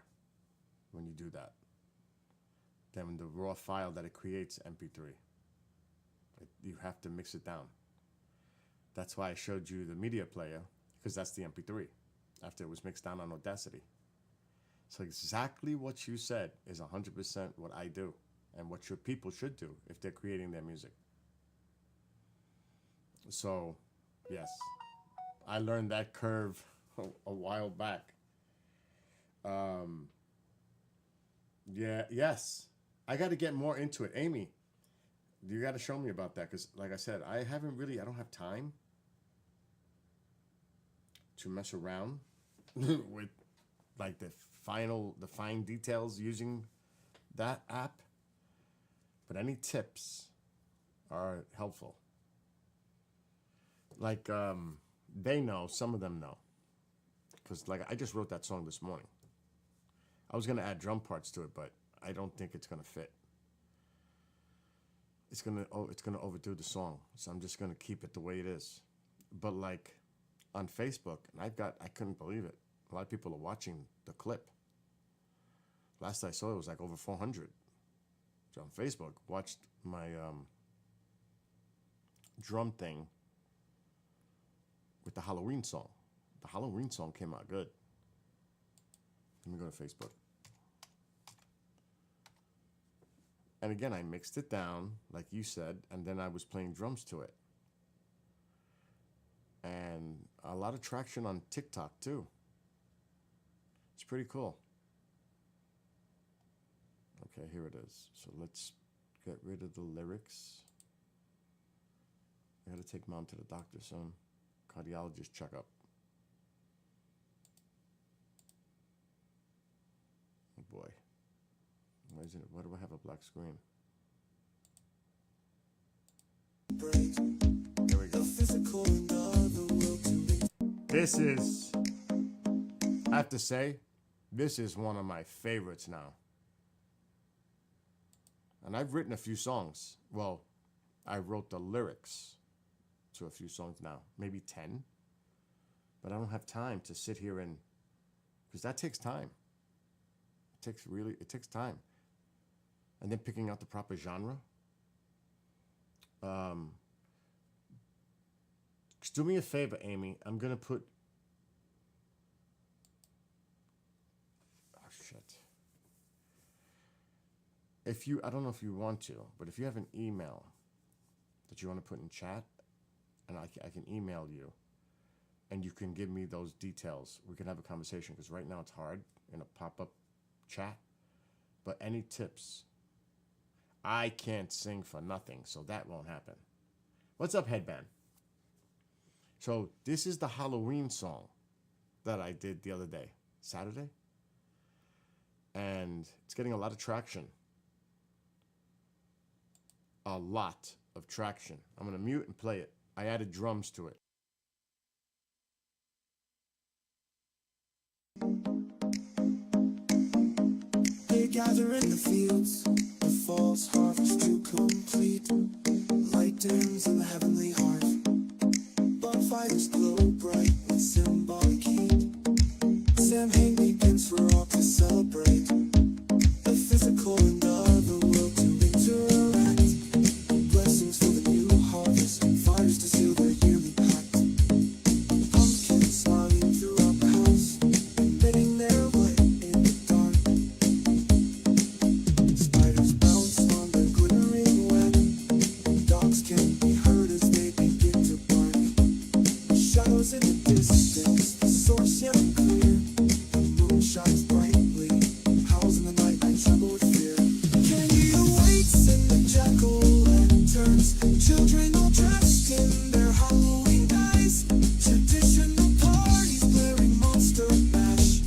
when you do that than the raw file that it creates MP3. You have to mix it down. That's why I showed you the media player, because that's the MP3 after it was mixed down on Audacity. So exactly what you said is 100% what I do and what your people should do if they're creating their music. So, yes, I learned that curve a while back. Yeah, yes, I got to get more into it. Amy, you got to show me about that because, like I said, I don't have time to mess around with like the fine details using that app. But any tips are helpful. Like they know, some of them know, because like I just wrote that song this morning. I was gonna add drum parts to it, but I don't think it's gonna fit. It's gonna overdo the song, so I'm just gonna keep it the way it is. But like on Facebook, and I couldn't believe it. A lot of people are watching the clip. Last I saw, it was like over 400. So on Facebook, watched my drum thing with the Halloween song. The Halloween song came out good. Let me go to Facebook. And again, I mixed it down, like you said, and then I was playing drums to it. And a lot of traction on TikTok, too. It's pretty cool. Okay, here it is. So let's get rid of the lyrics. I gotta take Mom to the doctor soon. Cardiologist checkup. Oh boy. Why do I have a black screen? physical and otherworldly. This is, I have to say, this is one of my favorites now. And I've written a few songs. Well, I wrote the lyrics to a few songs now, maybe 10. But I don't have time to sit here and, because that takes time. It takes time. And then picking out the proper genre. Just do me a favor, Amy. I'm gonna put, oh shit. If you, I don't know if you want to, but if you have an email that you want to put in chat, and I can email you, and you can give me those details. We can have a conversation, because right now it's hard in a pop-up chat. But any tips? I can't sing for nothing, so that won't happen. What's up, Headband? So this is the Halloween song that I did the other day, Saturday. And it's getting a lot of traction. A lot of traction. I'm going to mute and play it. I added drums to it. They gather in the fields, the fall's harvest to complete. Light dims in the heavenly heart. Bonfires glow bright with symbolic heat. Samhain begins for all to celebrate. The physical and otherworld to interact. Blessings for the new harvest, fires to seal their yearly pact. Pumpkins smiling throughout the house, emitting their light in the dark. Spiders bounce on the glittering web. Dogs can be heard as they begin to bark. Shadows in the distance, the source yet clear. The moon shines brightly, howls in the night, I tremble with fear. Candy awaits in the jack-o'-lanterns. Children all dressed in their Halloween guise. Traditional parties blaring Monster Mash.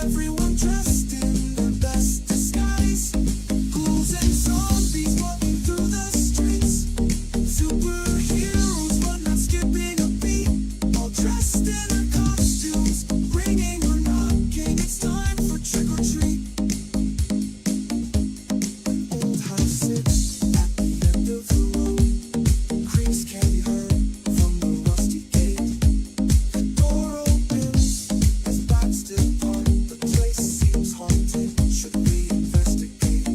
Everyone dressed in their best disguise. Ghouls and zombies walking through the streets. Superheroes but not skipping a beat. All dressed in their costumes, ringing or knocking. It's time for trick or treat. Old house sits at the end of the road. Creaks can be heard from the rusty gate. The door opens as bats depart. The place seems haunted. Should we investigate?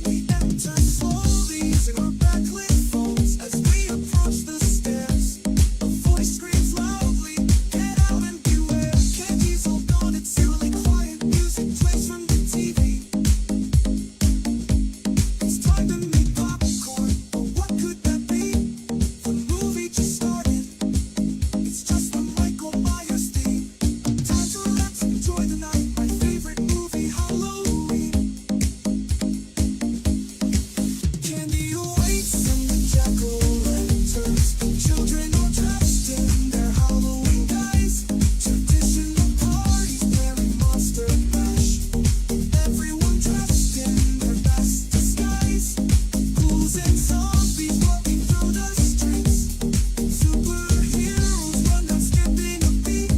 We enter slowly using our backlit phones. As we approach the stairs, a voice screams loudly, "Get out and beware!" Candy's all gone, it's eerily quiet. Music plays from the TV. It's time to make popcorn, but what could that be? The movie just started. It's just the Michael Myers theme. Time to relax, enjoy the night. My favorite movie, Halloween. Candy awaits in the jack-o'-lanterns. Children all dressed in their Halloween guise. Traditional parties blaring Monster Mash. Everyone dressed in their best disguise. Ghouls and zombies walking through the streets. Superheroes but not skipping a beat.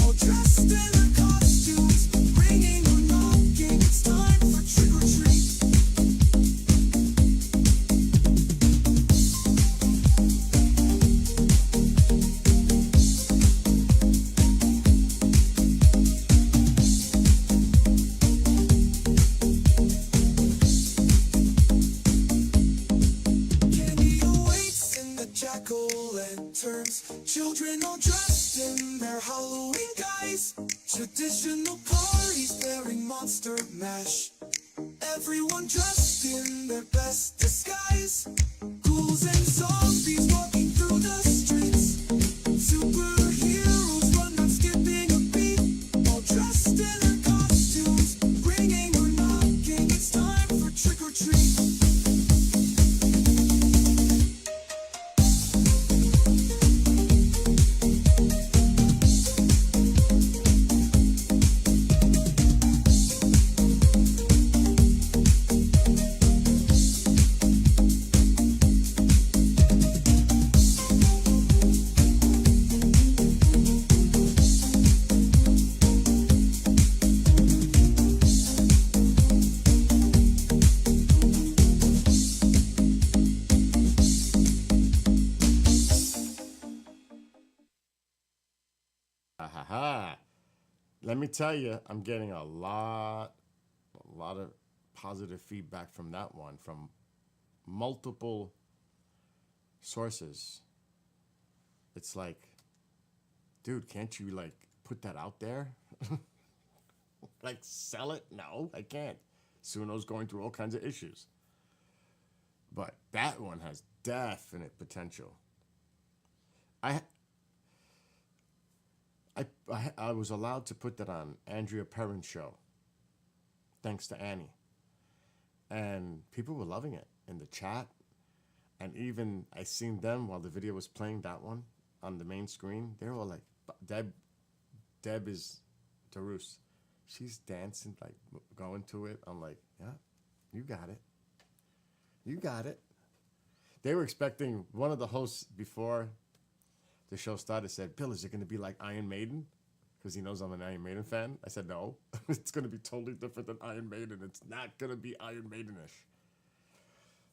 All dressed in their costumes, ringing or knocking. It's time for trick or treat. Candy awaits in the jack-o'-lanterns. Children all dressed in their Halloween guise. Traditional parties blaring Monster Mash. Everyone dressed in their best disguise. Ghouls and zombies walking through the streets. Superheroes but not skipping a beat. All dressed in their costumes, ringing or knocking. It's time for trick or treat. Ha ha. Let me tell you, I'm getting a lot of positive feedback from that one from multiple sources. It's like, dude, can't you like put that out there? Like sell it? No, I can't. Suno's going through all kinds of issues. But that one has definite potential. I was allowed to put that on Andrea Perrin's show, thanks to Annie. And people were loving it in the chat. And even I seen them while the video was playing, that one on the main screen. They were all like, Deb is Darus. She's dancing, like going to it. I'm like, yeah, you got it. You got it. They were expecting, one of the hosts before the show started said, Bill, is it going to be like Iron Maiden? Because he knows I'm an Iron Maiden fan. I said, no, it's going to be totally different than Iron Maiden. It's not going to be Iron Maiden-ish.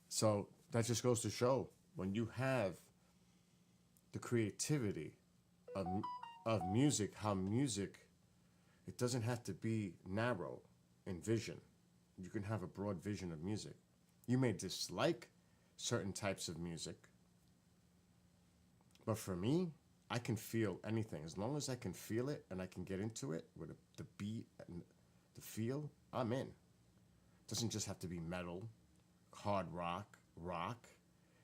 So that just goes to show, when you have the creativity of music, how music, it doesn't have to be narrow in vision. You can have a broad vision of music. You may dislike certain types of music, but for me, I can feel anything. As long as I can feel it and I can get into it with the beat and the feel, I'm in. It doesn't just have to be metal, hard rock, rock.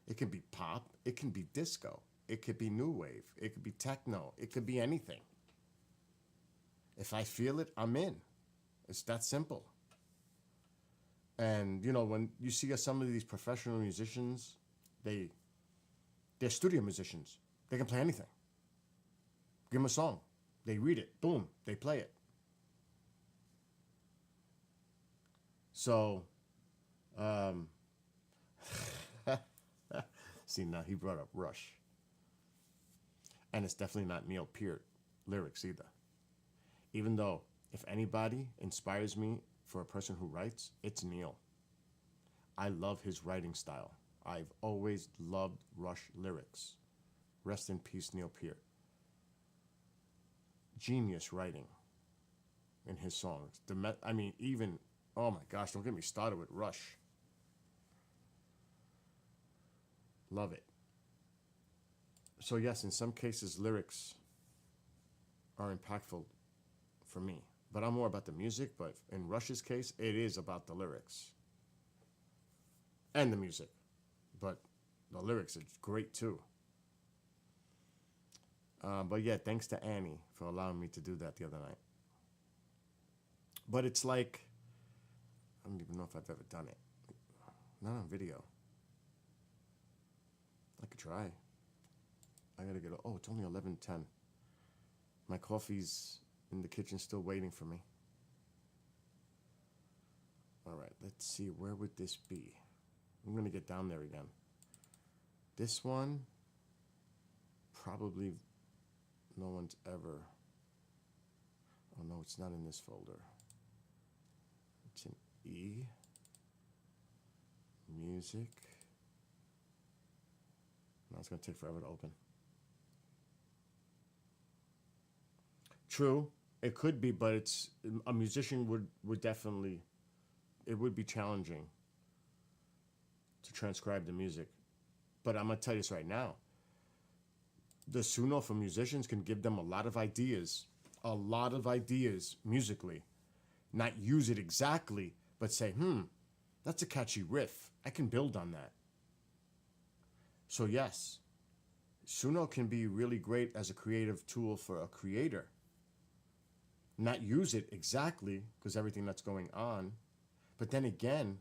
It can be pop. It can be disco. It could be new wave. It could be techno. It could be anything. If I feel it, I'm in. It's that simple. And, you know, when you see some of these professional musicians, they're studio musicians. They can play anything. Give them a song. They read it. Boom. They play it. So, see, now he brought up Rush. And it's definitely not Neil Peart lyrics either. Even though, if anybody inspires me for a person who writes, it's Neil. I love his writing style. I've always loved Rush lyrics. Rest in peace, Neil Peart. Genius writing in his songs. Even, oh my gosh, don't get me started with Rush. Love it. So yes, in some cases, lyrics are impactful for me. But I'm more about the music, but in Rush's case, it is about the lyrics. And the music. But the lyrics are great too. But yeah, thanks to Annie for allowing me to do that the other night. But it's like, I don't even know if I've ever done it. Not on video. I could try. I gotta get, oh, it's only 11:10. My coffee's in the kitchen still waiting for me. All right, let's see, where would this be? I'm gonna get down there again. This one, probably no one's ever, oh no, it's not in this folder. It's in E, music. Now it's gonna take forever to open. True, it could be, but it's, a musician would definitely, it would be challenging to transcribe the music. But I'm gonna tell you this right now. The Suno for musicians can give them a lot of ideas musically. Not use it exactly, but say, that's a catchy riff. I can build on that. So yes, Suno can be really great as a creative tool for a creator. Not use it exactly, because everything that's going on. But then again,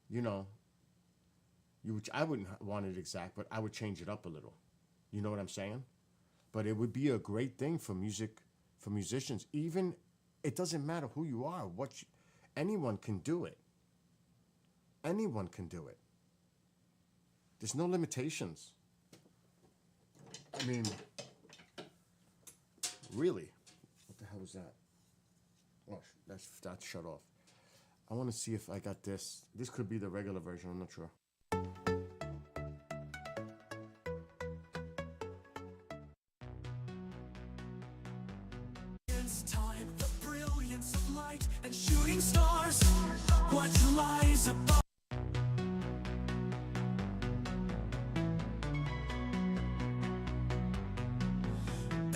you know, I wouldn't want it exact, but I would change it up a little. You know what I'm saying? But it would be a great thing for music, for musicians. Even, it doesn't matter who you are, anyone can do it. Anyone can do it. There's no limitations. I mean, really. What the hell was that? Oh, that's shut off. I want to see if I got this. This could be the regular version, I'm not sure.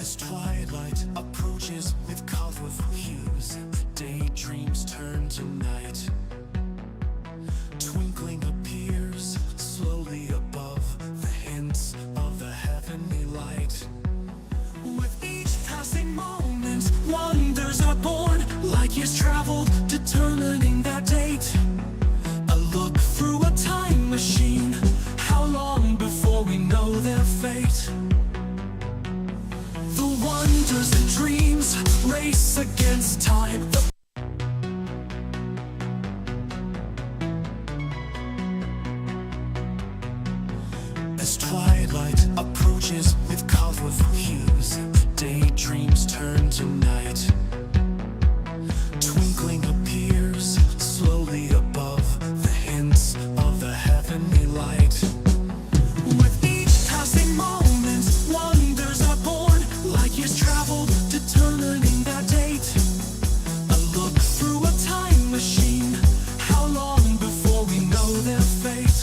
As twilight approaches with colorful hues, daydreams turn to night. Twinkling appears slowly above the hints of the heavenly light. With each passing moment, wonders are born, like years traveled, determining that date. A look through a time machine, how long before we know their fate? The wonders and dreams race against time. As twilight approaches with colorful hues, daydreams turn to night. Twinkling appears slowly above the hints of the heavenly light. With each passing moment, wonders are born, like years traveled, determining that date. A look through a time machine, how long before we know their fate?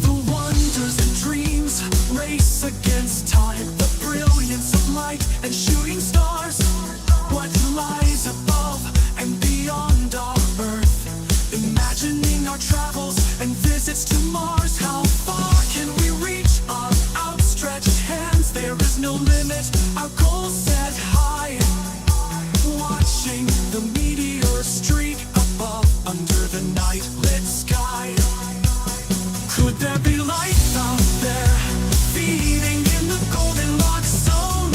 The wonders and dreams race against time, the brilliance of light and shooting stars. What lies above and beyond our earth, imagining our travels and visits to Mars. How far can we reach our outstretched hands? There is no limit, our goals set high. Watching the meteor streak above under the night lit sky. Could there be life out there, feeding in the Goldilocks zone?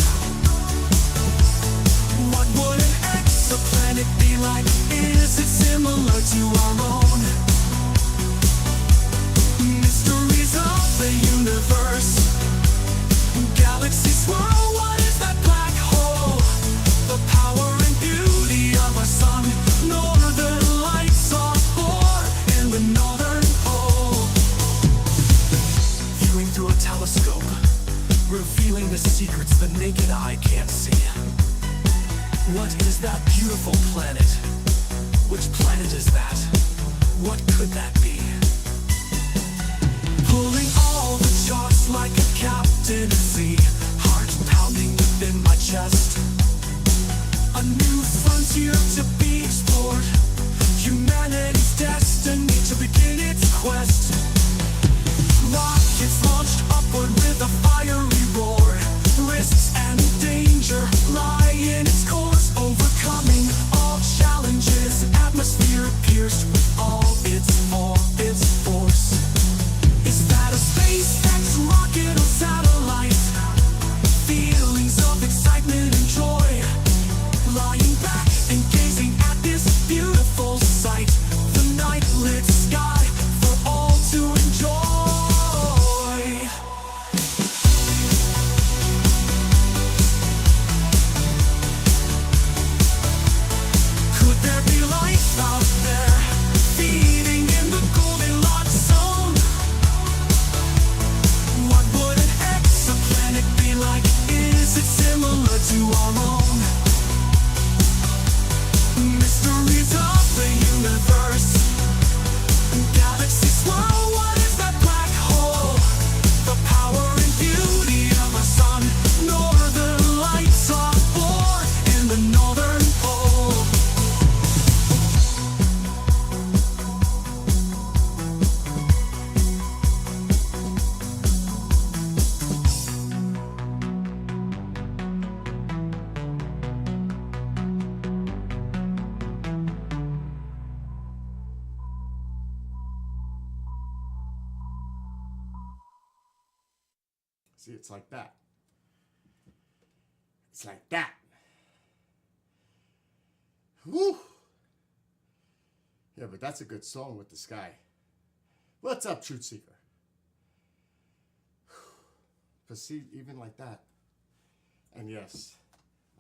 What would an exoplanet be like? Is it similar to our own? Mysteries of the universe, galaxies swirl, what is that black hole? The power and beauty of our sun, northern lights are born in the northern pole. Viewing through a telescope, revealing the secrets the naked eye can't see. What is that beautiful planet? Which planet is that? What could that be? Pulling all the charts like a captain at sea, heart pounding within my chest. A new frontier to be explored, humanity's destiny to begin its quest. Rockets launched upward with a fiery roar, risks and danger lie in its course, overcoming all challenges, atmosphere pierced with all its force. Is that a SpaceX rocket or satellite? Feelings of excitement and joy, lying back and gazing at this beautiful sight, the night lit sky for all to enjoy. Could there be life out there, feeding in the Goldilocks zone? What would an exoplanet be like? Is it similar to our own? Mysteries of the universe, galaxies swirl, what is that black hole? The power and beauty of our sun, northern lights are born in the northern pole. See, it's like that. It's like that. Whew. Yeah, but that's a good song with the sky. What's up, Truth Seeker? But see, even like that. And yes,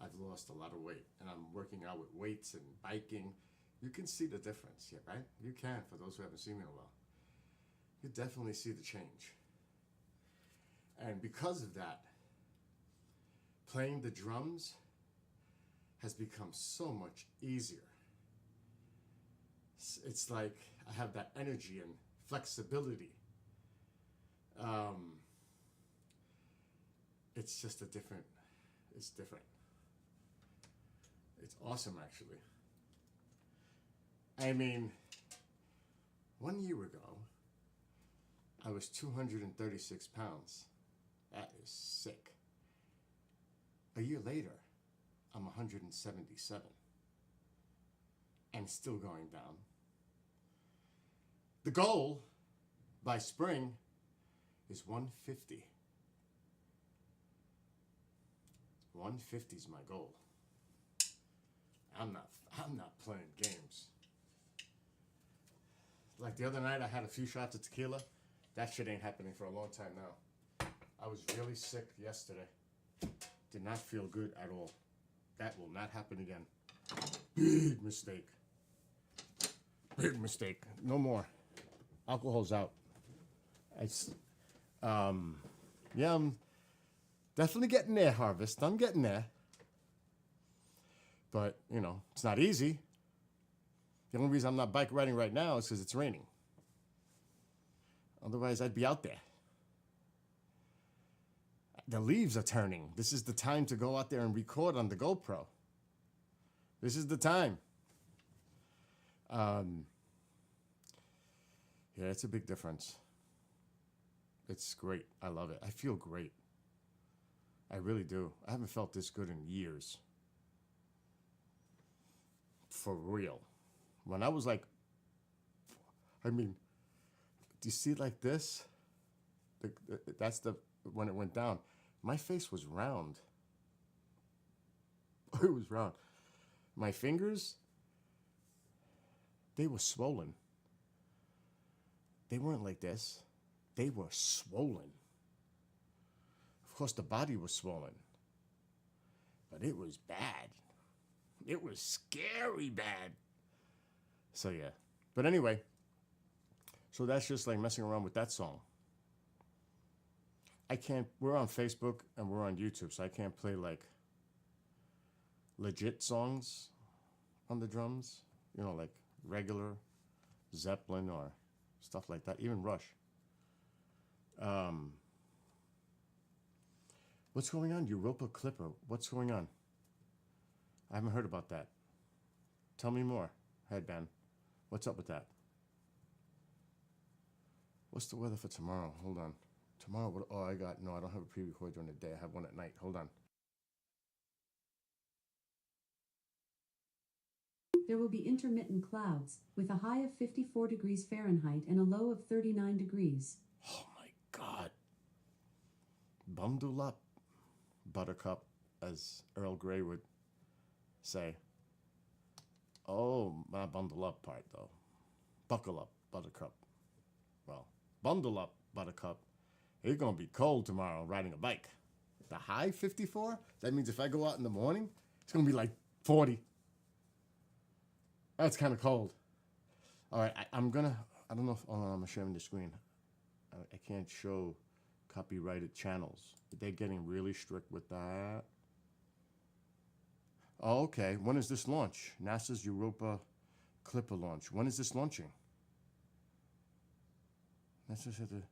I've lost a lot of weight. And I'm working out with weights and biking. You can see the difference, yeah, right? You can, for those who haven't seen me in a while. You definitely see the change. And because of that, playing the drums has become so much easier. It's like I have that energy and flexibility. it's just a different, it's different. It's awesome, actually. I mean, 1 year ago, I was 236 pounds. That is sick. A year later, I'm 177 and still going down. The goal by spring is 150. 150 is my goal. I'm not playing games. Like the other night, I had a few shots of tequila. That shit ain't happening for a long time now. I was really sick yesterday. Did not feel good at all. That will not happen again. Big mistake. Big mistake. No more. Alcohol's out. Yeah, I'm definitely getting there, Harvest. I'm getting there. But, you know, it's not easy. The only reason I'm not bike riding right now is because it's raining. Otherwise, I'd be out there. The leaves are turning. This is the time to go out there and record on the GoPro. This is the time. Yeah, it's a big difference. It's great. I love it. I feel great. I really do. I haven't felt this good in years. For real. When I was like, I mean, do you see like this? That's when it went down. My face was round. It was round. My fingers, they were swollen. They weren't like this. They were swollen. Of course, the body was swollen. But it was bad. It was scary bad. So, yeah. But anyway, so that's just like messing around with that song. We're on Facebook and we're on YouTube, so I can't play like legit songs on the drums. You know, like regular Zeppelin or stuff like that, even Rush. What's going on? Europa Clipper. What's going on? I haven't heard about that. Tell me more, Headband. What's up with that? What's the weather for tomorrow? Hold on. Tomorrow, I don't have a pre-record during the day. I have one at night. Hold on. There will be intermittent clouds, with a high of 54 degrees Fahrenheit and a low of 39 degrees. Oh my God. Bundle up, Buttercup, as Earl Grey would say. Oh, not bundle up part, though. Buckle up, Buttercup. Well, bundle up, Buttercup. It's going to be cold tomorrow riding a bike. The high 54? That means if I go out in the morning, it's going to be like 40. That's kind of cold. All right, I don't know if, I'm sharing the screen. I can't show copyrighted channels. They're getting really strict with that. Oh, okay. When is this launch? NASA's Europa Clipper launch. When is this launching? NASA said to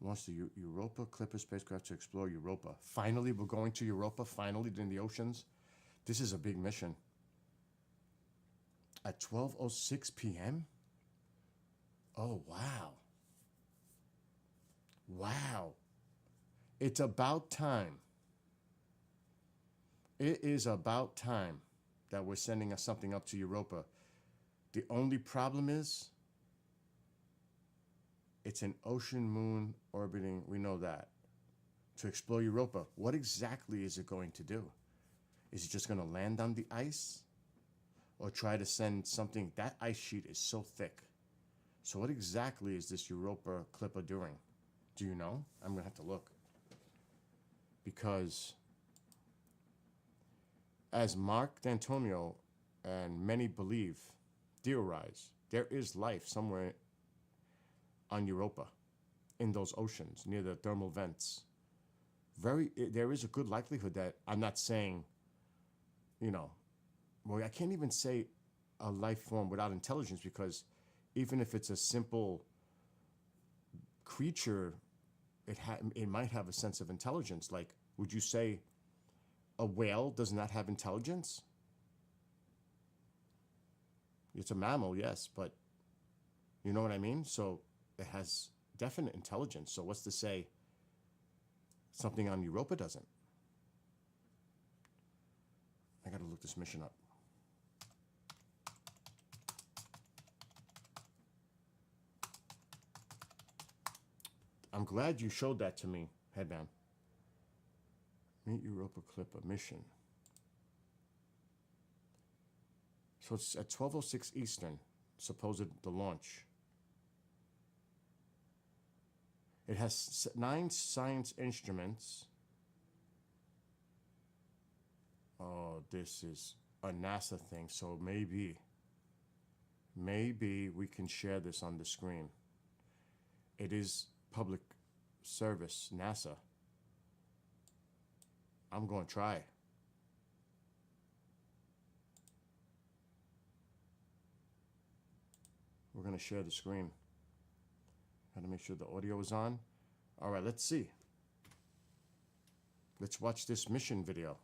launch the Europa Clipper spacecraft to explore Europa. Finally, we're going to Europa. Finally, in the oceans. This is a big mission. At 12:06 p.m.? Oh, wow. Wow. It's about time. It is about time that we're sending us something up to Europa. The only problem is it's an ocean moon orbiting, we know that, to explore Europa. What exactly is it going to do? Is it just going to land on the ice? Or try to send something? That ice sheet is so thick. So what exactly is this Europa Clipper doing? Do you know? I'm going to have to look. Because as Mark D'Antonio and many believe, theorize, there is life somewhere on Europa, in those oceans, near the thermal vents. There is a good likelihood that, I'm not saying, well, I can't even say a life form without intelligence, because even if it's a simple creature, it might have a sense of intelligence. Like would you say a whale does not have intelligence? It's a mammal, yes, but you know what I mean? So it has definite intelligence. So what's to say something on Europa doesn't? I gotta look this mission up. I'm glad you showed that to me, Headband. Meet Europa Clipper mission. So it's at 12:06 Eastern, supposed the launch. It has 9 science instruments. Oh, this is a NASA thing, so maybe we can share this on the screen. It is public service, NASA. I'm going to try. We're going to share the screen. Got to make sure the audio is on. All right, let's see. Let's watch this mission video.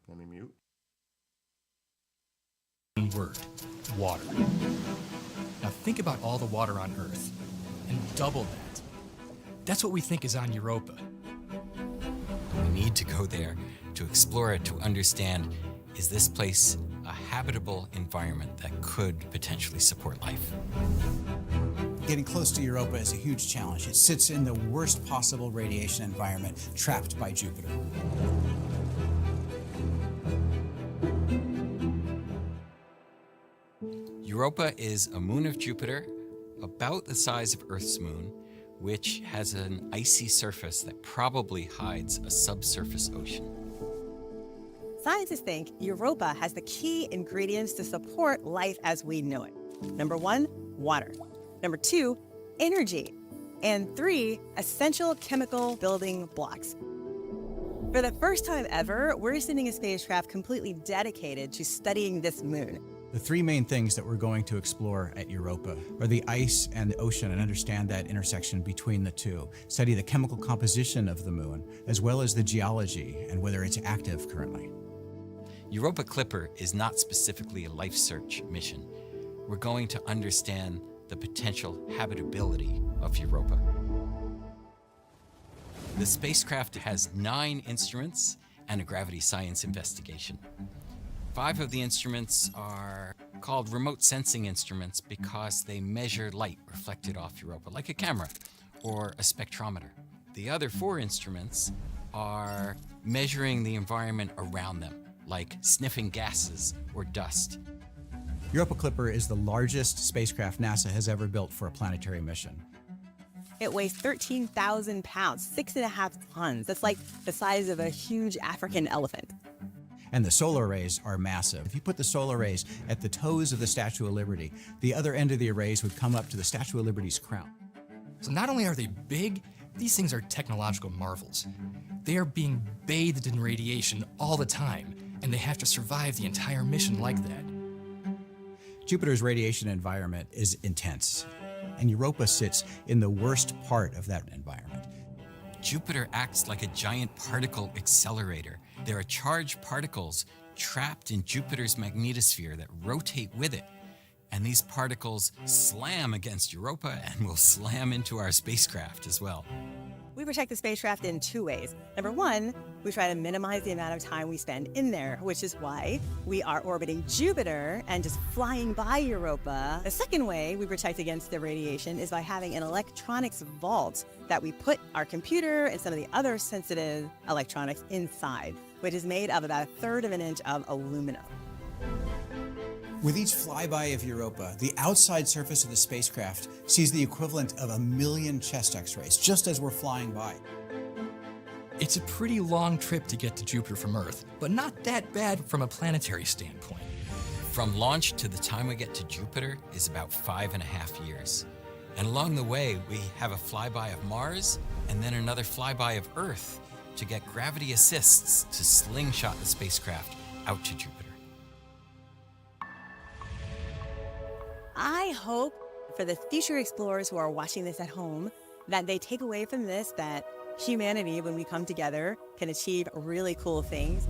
Let me mute. One word, water. Now think about all the water on Earth and double that. That's what we think is on Europa. We need to go there to explore it, to understand, is this place a habitable environment that could potentially support life? Getting close to Europa is a huge challenge. It sits in the worst possible radiation environment, trapped by Jupiter. Europa is a moon of Jupiter, about the size of Earth's moon, which has an icy surface that probably hides a subsurface ocean. Scientists think Europa has the key ingredients to support life as we know it. Number 1, water. Number 2, energy. And 3, essential chemical building blocks. For the first time ever, we're sending a spacecraft completely dedicated to studying this moon. The 3 main things that we're going to explore at Europa are the ice and the ocean and understand that intersection between the two, study the chemical composition of the moon, as well as the geology and whether it's active currently. Europa Clipper is not specifically a life search mission. We're going to understand the potential habitability of Europa. The spacecraft has 9 instruments and a gravity science investigation. 5 of the instruments are called remote sensing instruments because they measure light reflected off Europa, like a camera or a spectrometer. The other 4 instruments are measuring the environment around them, like sniffing gases or dust. Europa Clipper is the largest spacecraft NASA has ever built for a planetary mission. It weighs 13,000 pounds, 6.5 tons. That's like the size of a huge African elephant. And the solar arrays are massive. If you put the solar arrays at the toes of the Statue of Liberty, the other end of the arrays would come up to the Statue of Liberty's crown. So not only are they big, these things are technological marvels. They are being bathed in radiation all the time, and they have to survive the entire mission like that. Jupiter's radiation environment is intense, and Europa sits in the worst part of that environment. Jupiter acts like a giant particle accelerator. There are charged particles trapped in Jupiter's magnetosphere that rotate with it. And these particles slam against Europa and will slam into our spacecraft as well. We protect the spacecraft in 2 ways. Number 1, we try to minimize the amount of time we spend in there, which is why we are orbiting Jupiter and just flying by Europa. The second way we protect against the radiation is by having an electronics vault that we put our computer and some of the other sensitive electronics inside, which is made of about 1/3 of an inch of aluminum. With each flyby of Europa, the outside surface of the spacecraft sees the equivalent of 1 million chest X-rays, just as we're flying by. It's a pretty long trip to get to Jupiter from Earth, but not that bad from a planetary standpoint. From launch to the time we get to Jupiter is about 5.5 years. And along the way, we have a flyby of Mars and then another flyby of Earth to get gravity assists to slingshot the spacecraft out to Jupiter. I hope for the future explorers who are watching this at home that they take away from this that humanity, when we come together, can achieve really cool things.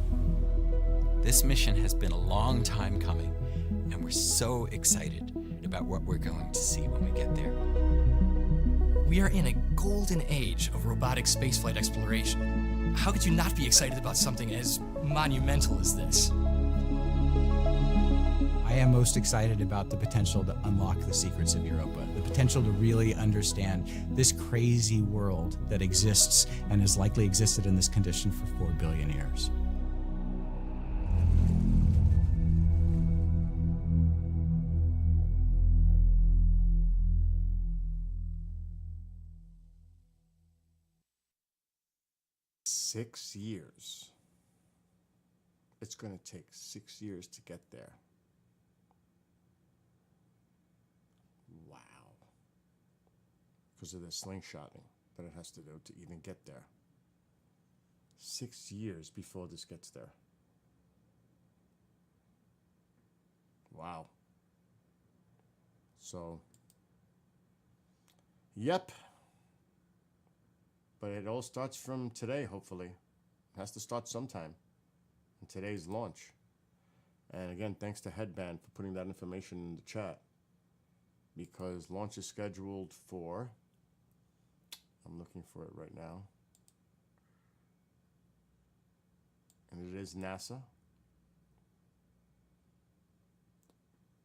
This mission has been a long time coming, and we're so excited about what we're going to see when we get there. We are in a golden age of robotic spaceflight exploration. How could you not be excited about something as monumental as this? I am most excited about the potential to unlock the secrets of Europa, the potential to really understand this crazy world that exists and has likely existed in this condition for 4 billion years. Six years. It's going to take 6 years to get there. Wow. Because of the slingshotting that it has to do to even get there. 6 years before this gets there. Wow. So, yep. But it all starts from today, hopefully. It has to start sometime. And today's launch. And again, thanks to Headband for putting that information in the chat. Because launch is scheduled for... I'm looking for it right now. And it is NASA.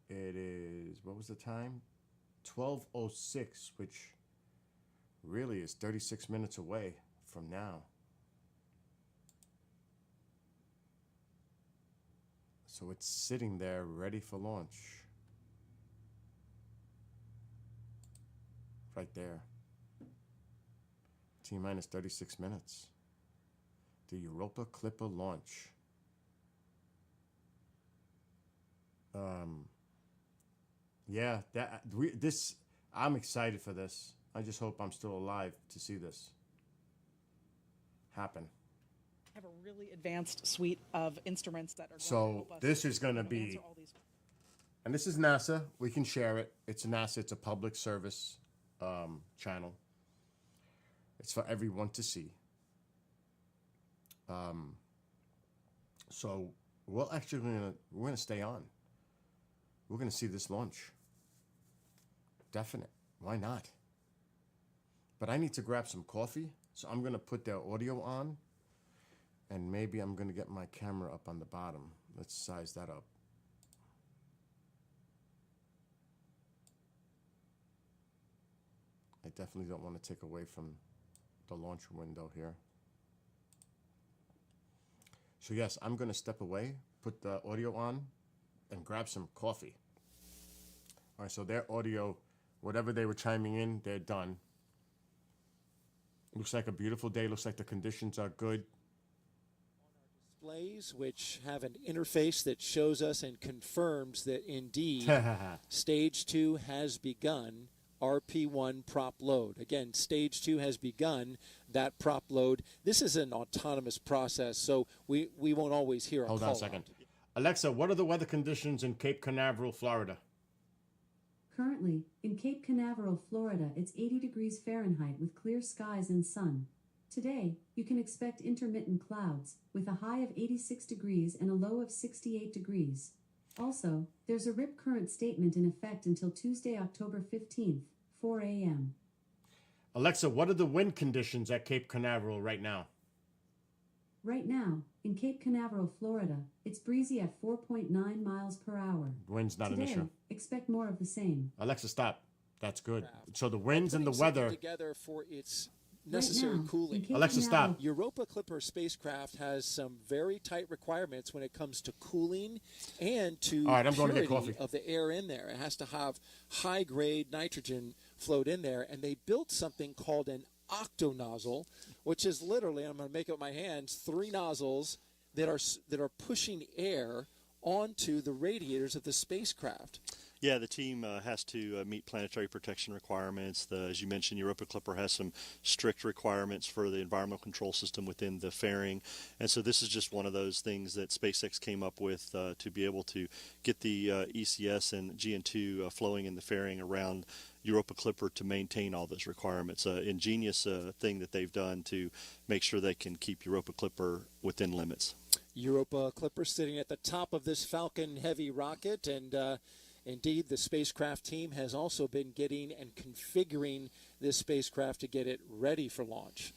It is... What was the time? 12:06, which... really is 36 minutes away from now. So it's sitting there ready for launch. Right there. T-minus 36 minutes. The Europa Clipper launch. Yeah, I'm excited for this. I just hope I'm still alive to see this happen. Have a really advanced suite of instruments that are going to So help us this is going to be, answer all these. and this is NASA. We can share it. It's NASA. It's a public service channel. It's for everyone to see. So we're gonna stay on. We're gonna see this launch. Definite. Why not? But I need to grab some coffee, so I'm gonna put their audio on, and maybe I'm gonna get my camera up on the bottom. Let's size that up. I definitely don't want to take away from the launch window here. So yes, I'm gonna step away, put the audio on, and grab some coffee. All right, so their audio, whatever they were chiming in, they're done. Looks like a beautiful day. Looks like the conditions are good. Displays, which have an interface that shows us and confirms that indeed Stage 2 has begun RP1 prop load. Again, Stage 2 has begun that prop load. This is an autonomous process, so we won't always hear a call. Hold on a second. Alexa, what are the weather conditions in Cape Canaveral, Florida? Currently, in Cape Canaveral, Florida, it's 80 degrees Fahrenheit with clear skies and sun. Today, you can expect intermittent clouds, with a high of 86 degrees and a low of 68 degrees. Also, there's a rip current statement in effect until Tuesday, October 15th, 4 a.m. Alexa, what are the wind conditions at Cape Canaveral right now? Right now, in Cape Canaveral, Florida, it's breezy at 4.9 miles per hour. Wind's not Today, an issue. Expect more of the same. Alexa, stop. That's good. So the winds and the weather. Together for its necessary Right now, cooling. in Cape Alexa, Canaveral, stop. Europa Clipper spacecraft has some very tight requirements when it comes to cooling and to All right, I'm going to get purity coffee. of the air in there. It has to have high-grade nitrogen flowed in there, and they built something called an octonozzle, which is literally, I'm going to make it with my hands, 3 nozzles that are pushing air onto the radiators of the spacecraft. Yeah, the team has to meet planetary protection requirements. As you mentioned, Europa Clipper has some strict requirements for the environmental control system within the fairing. And so this is just one of those things that SpaceX came up with to be able to get the ECS and GN2 flowing in the fairing around Europa Clipper to maintain all those requirements. Ingenious thing that they've done to make sure they can keep Europa Clipper within limits. Europa Clipper sitting at the top of this Falcon Heavy rocket, and indeed, the spacecraft team has also been getting and configuring this spacecraft to get it ready for launch.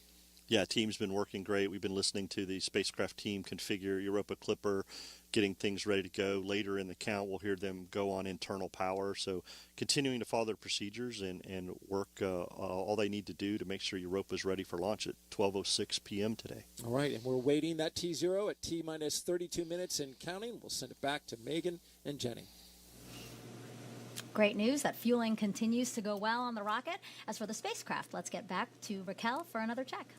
Yeah, team's been working great. We've been listening to the spacecraft team configure Europa Clipper, getting things ready to go. Later in the count, we'll hear them go on internal power. So continuing to follow their procedures and work all they need to do to make sure Europa is ready for launch at 12:06 p.m. today. All right, and we're waiting that T0 at T-minus 32 minutes and counting. We'll send it back to Megan and Jenny. Great news that fueling continues to go well on the rocket. As for the spacecraft, let's get back to Raquel for another check.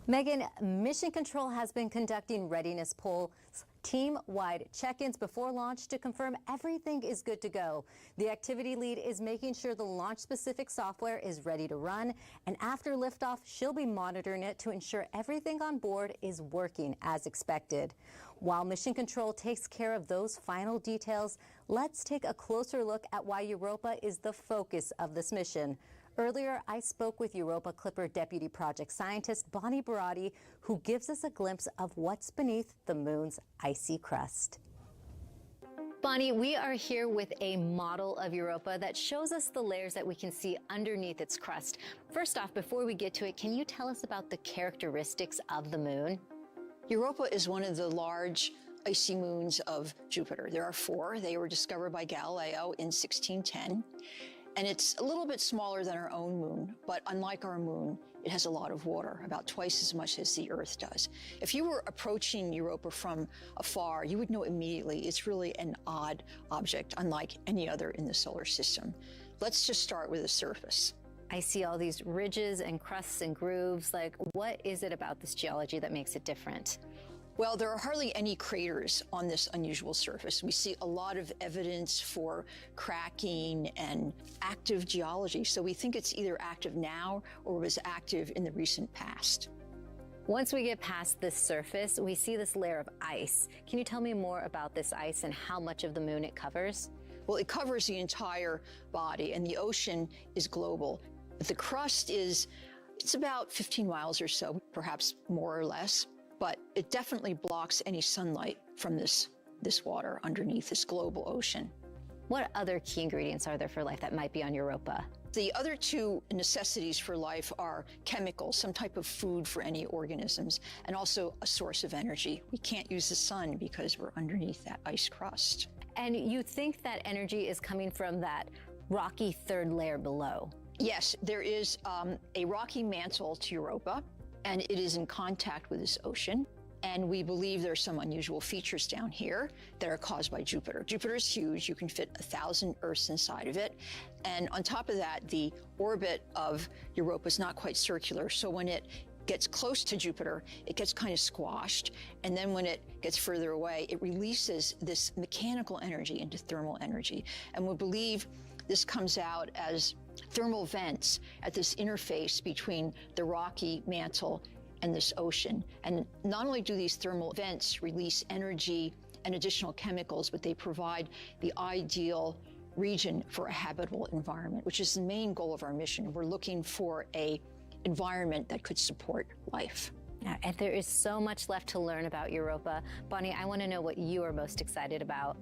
Megan, Mission Control has been conducting readiness polls, team-wide check-ins before launch to confirm everything is good to go. The activity lead is making sure the launch-specific software is ready to run, and after liftoff, she'll be monitoring it to ensure everything on board is working as expected. While Mission Control takes care of those final details, let's take a closer look at why Europa is the focus of this mission. Earlier, I spoke with Europa Clipper Deputy Project Scientist Bonnie Barati, who gives us a glimpse of what's beneath the moon's icy crust. Bonnie, we are here with a model of Europa that shows us the layers that we can see underneath its crust. First off, before we get to it, can you tell us about the characteristics of the moon? Europa is one of the large icy moons of Jupiter. There are 4. They were discovered by Galileo in 1610. And it's a little bit smaller than our own moon, but unlike our moon, it has a lot of water, about twice as much as the Earth does. If you were approaching Europa from afar, you would know immediately it's really an odd object, unlike any other in the solar system. Let's just start with the surface. I see all these ridges and crusts and grooves. Like, what is it about this geology that makes it different? Well, there are hardly any craters on this unusual surface. We see a lot of evidence for cracking and active geology, so we think it's either active now or was active in the recent past. Once we get past this surface, we see this layer of ice. Can you tell me more about this ice and how much of the moon it covers? Well, it covers the entire body, and the ocean is global. But the crust it's about 15 miles or so, perhaps more or less. But it definitely blocks any sunlight from this water underneath this global ocean. What other key ingredients are there for life that might be on Europa? The other 2 necessities for life are chemicals, some type of food for any organisms, and also a source of energy. We can't use the sun because we're underneath that ice crust. And you think that energy is coming from that rocky 3rd layer below? Yes, there is a rocky mantle to Europa, and it is in contact with this ocean. And we believe there are some unusual features down here that are caused by Jupiter. Jupiter is huge. You can fit 1,000 Earths inside of it. And on top of that, the orbit of Europa is not quite circular. So when it gets close to Jupiter, it gets kind of squashed. And then when it gets further away, it releases this mechanical energy into thermal energy. And we believe this comes out as thermal vents at this interface between the rocky mantle and this ocean. And not only do these thermal vents release energy and additional chemicals, but they provide the ideal region for a habitable environment, which is the main goal of our mission. We're looking for an environment that could support life. Yeah, and there is so much left to learn about Europa. Bonnie, I want to know what you are most excited about.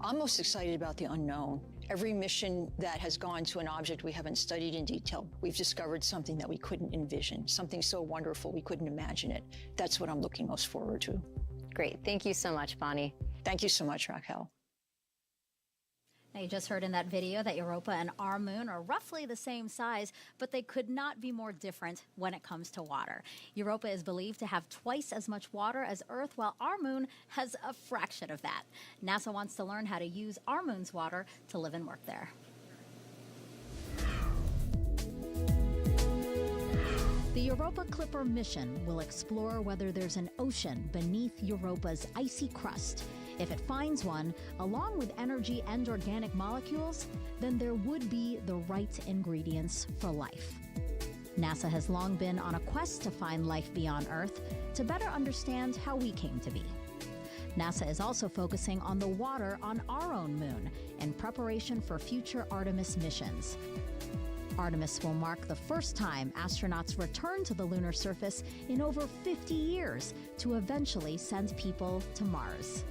I'm most excited about the unknown. Every mission that has gone to an object we haven't studied in detail, we've discovered something that we couldn't envision, something so wonderful we couldn't imagine it. That's what I'm looking most forward to. Great. Thank you so much, Bonnie. Thank you so much, Raquel. Now, you just heard in that video that Europa and our moon are roughly the same size, but they could not be more different when it comes to water. Europa is believed to have twice as much water as Earth, while our moon has a fraction of that. NASA wants to learn how to use our moon's water to live and work there. The Europa Clipper mission will explore whether there's an ocean beneath Europa's icy crust. If it finds one, along with energy and organic molecules, then there would be the right ingredients for life. NASA has long been on a quest to find life beyond Earth to better understand how we came to be. NASA is also focusing on the water on our own moon in preparation for future Artemis missions. Artemis will mark the first time astronauts return to the lunar surface in over 50 years to eventually send people to Mars.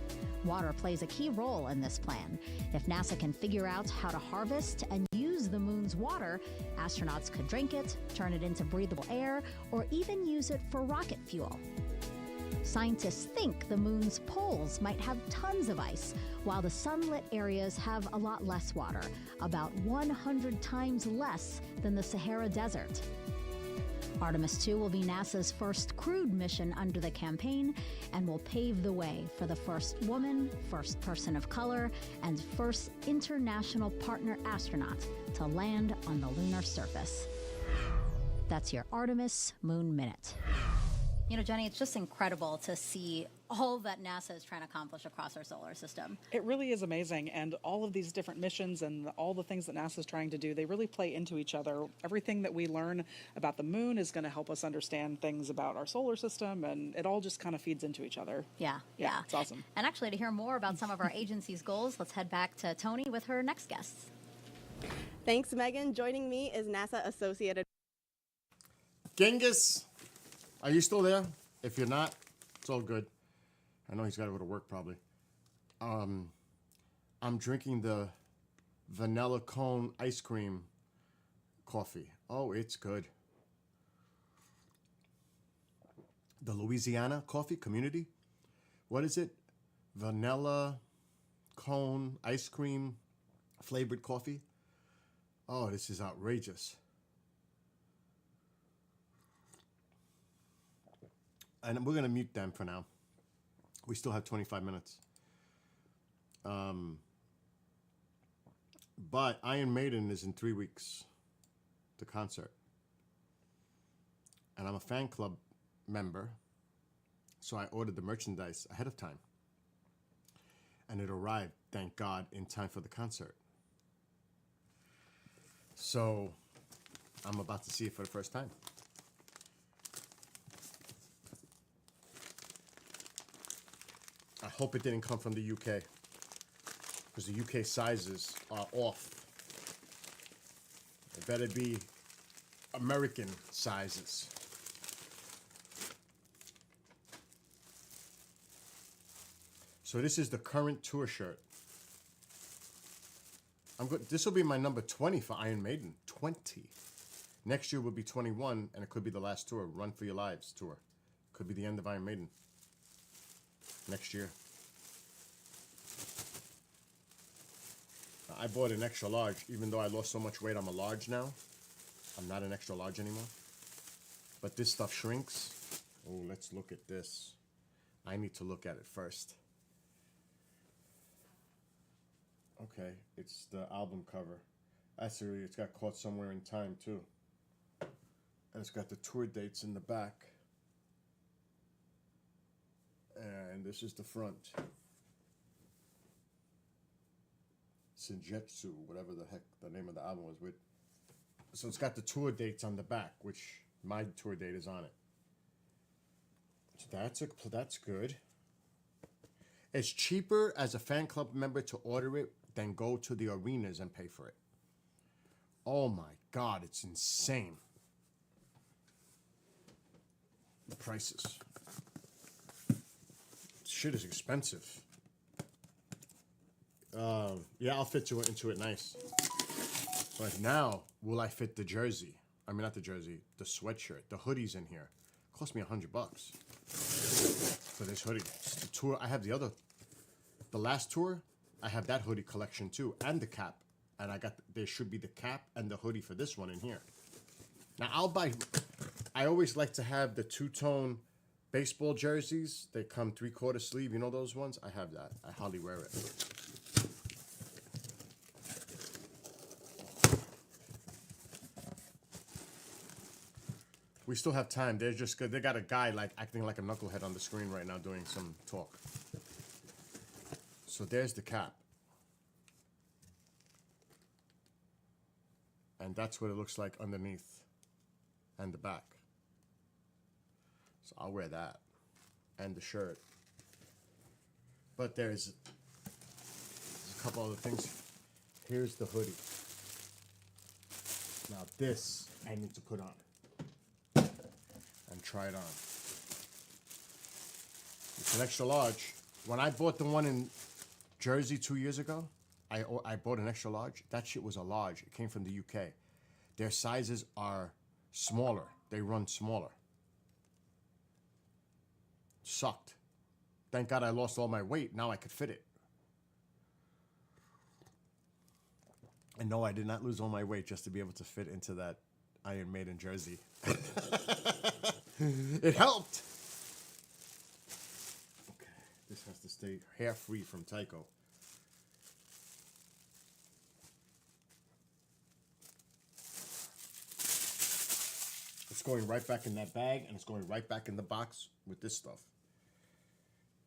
Water plays a key role in this plan. If NASA can figure out how to harvest and use the moon's water, astronauts could drink it, turn it into breathable air, or even use it for rocket fuel. Scientists think the moon's poles might have tons of ice, while the sunlit areas have a lot less water, about 100 times less than the Sahara Desert. Artemis II will be NASA's first crewed mission under the campaign and will pave the way for the first woman, first person of color, and first international partner astronaut to land on the lunar surface. That's your Artemis Moon Minute. You know, Jenny, it's just incredible to see all that NASA is trying to accomplish across our solar system. It really is amazing, and all of these different missions and all the things that NASA is trying to do, they really play into each other. Everything that we learn about the moon is going to help us understand things about our solar system, and it all just kind of feeds into each other. Yeah. It's awesome. And actually, to hear more about some of our agency's goals, let's head back to Tony with her next guests. Thanks, Megan. Joining me is NASA Associated. Genghis, are you still there? If you're not, it's all good. I know he's got to go to work probably. I'm drinking the vanilla cone ice cream coffee. Oh, it's good. The Louisiana Coffee Community. What is it? Vanilla cone ice cream flavored coffee. Oh, this is outrageous. And we're going to mute them for now. We still have 25 minutes. But Iron Maiden is in 3 weeks, the concert. And I'm a fan club member, so I ordered the merchandise ahead of time. And it arrived, thank God, in time for the concert. So I'm about to see it for the first time. I hope it didn't come from the UK, because the UK sizes are off. It better be American sizes. So this is the current tour shirt. This will be my number 20 for Iron Maiden. 20. Next year will be 21, and it could be the last tour, Run for Your Lives tour. Could be the end of Iron Maiden. Next year. I bought an extra large, even though I lost so much weight, I'm a large now. I'm not an extra large anymore. But this stuff shrinks. Oh, let's look at this. I need to look at it first. Okay, it's the album cover. Actually, it's got caught somewhere in time too. And it's got the tour dates in the back. And this is the front. Senjutsu, whatever the heck the name of the album was with. So it's got the tour dates on the back, which my tour date is on it. So that's good. It's cheaper as a fan club member to order it than go to the arenas and pay for it. Oh my God, it's insane. The prices. Shit is expensive. Yeah, I'll fit into it nice. But now, will I fit the jersey? I mean, not the jersey, the sweatshirt. The hoodie's in here. It cost me $100 for this hoodie. The tour, I have the last tour, I have that hoodie collection too, and the cap. And there should be the cap and the hoodie for this one in here. Now, I always like to have the two-tone baseball jerseys. They come 3/4 sleeve. You know those ones? I have that. I hardly wear it. We still have time. They're just good. They got a guy acting like a knucklehead on the screen right now doing some talk. So there's the cap. And that's what it looks like underneath and the back. So I'll wear that and the shirt. But there's a couple other things. Here's the hoodie. Now this I need to put on and try it on. It's an extra large. When I bought the one in Jersey 2 years ago, I bought an extra large. That shit was a large. It came from the UK. Their sizes are smaller. They run smaller. Sucked. Thank God I lost all my weight. Now I could fit it. And no, I did not lose all my weight just to be able to fit into that Iron Maiden jersey. It helped. Okay, this has to stay hair free from Tycho. It's going right back in that bag, and it's going right back in the box with this stuff.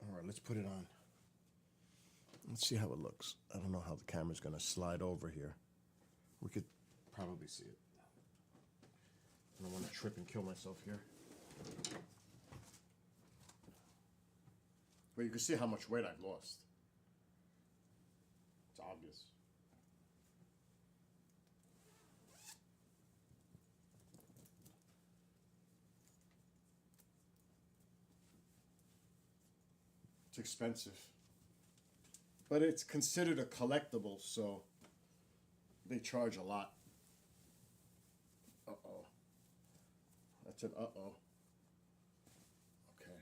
All right, let's put it on. Let's see how it looks. I don't know how the camera's gonna slide over here. We could probably see it. I don't want to trip and kill myself here. But you can see how much weight I've lost. It's obvious. It's expensive. But it's considered a collectible, so they charge a lot. Uh-oh. That's an uh-oh. Okay.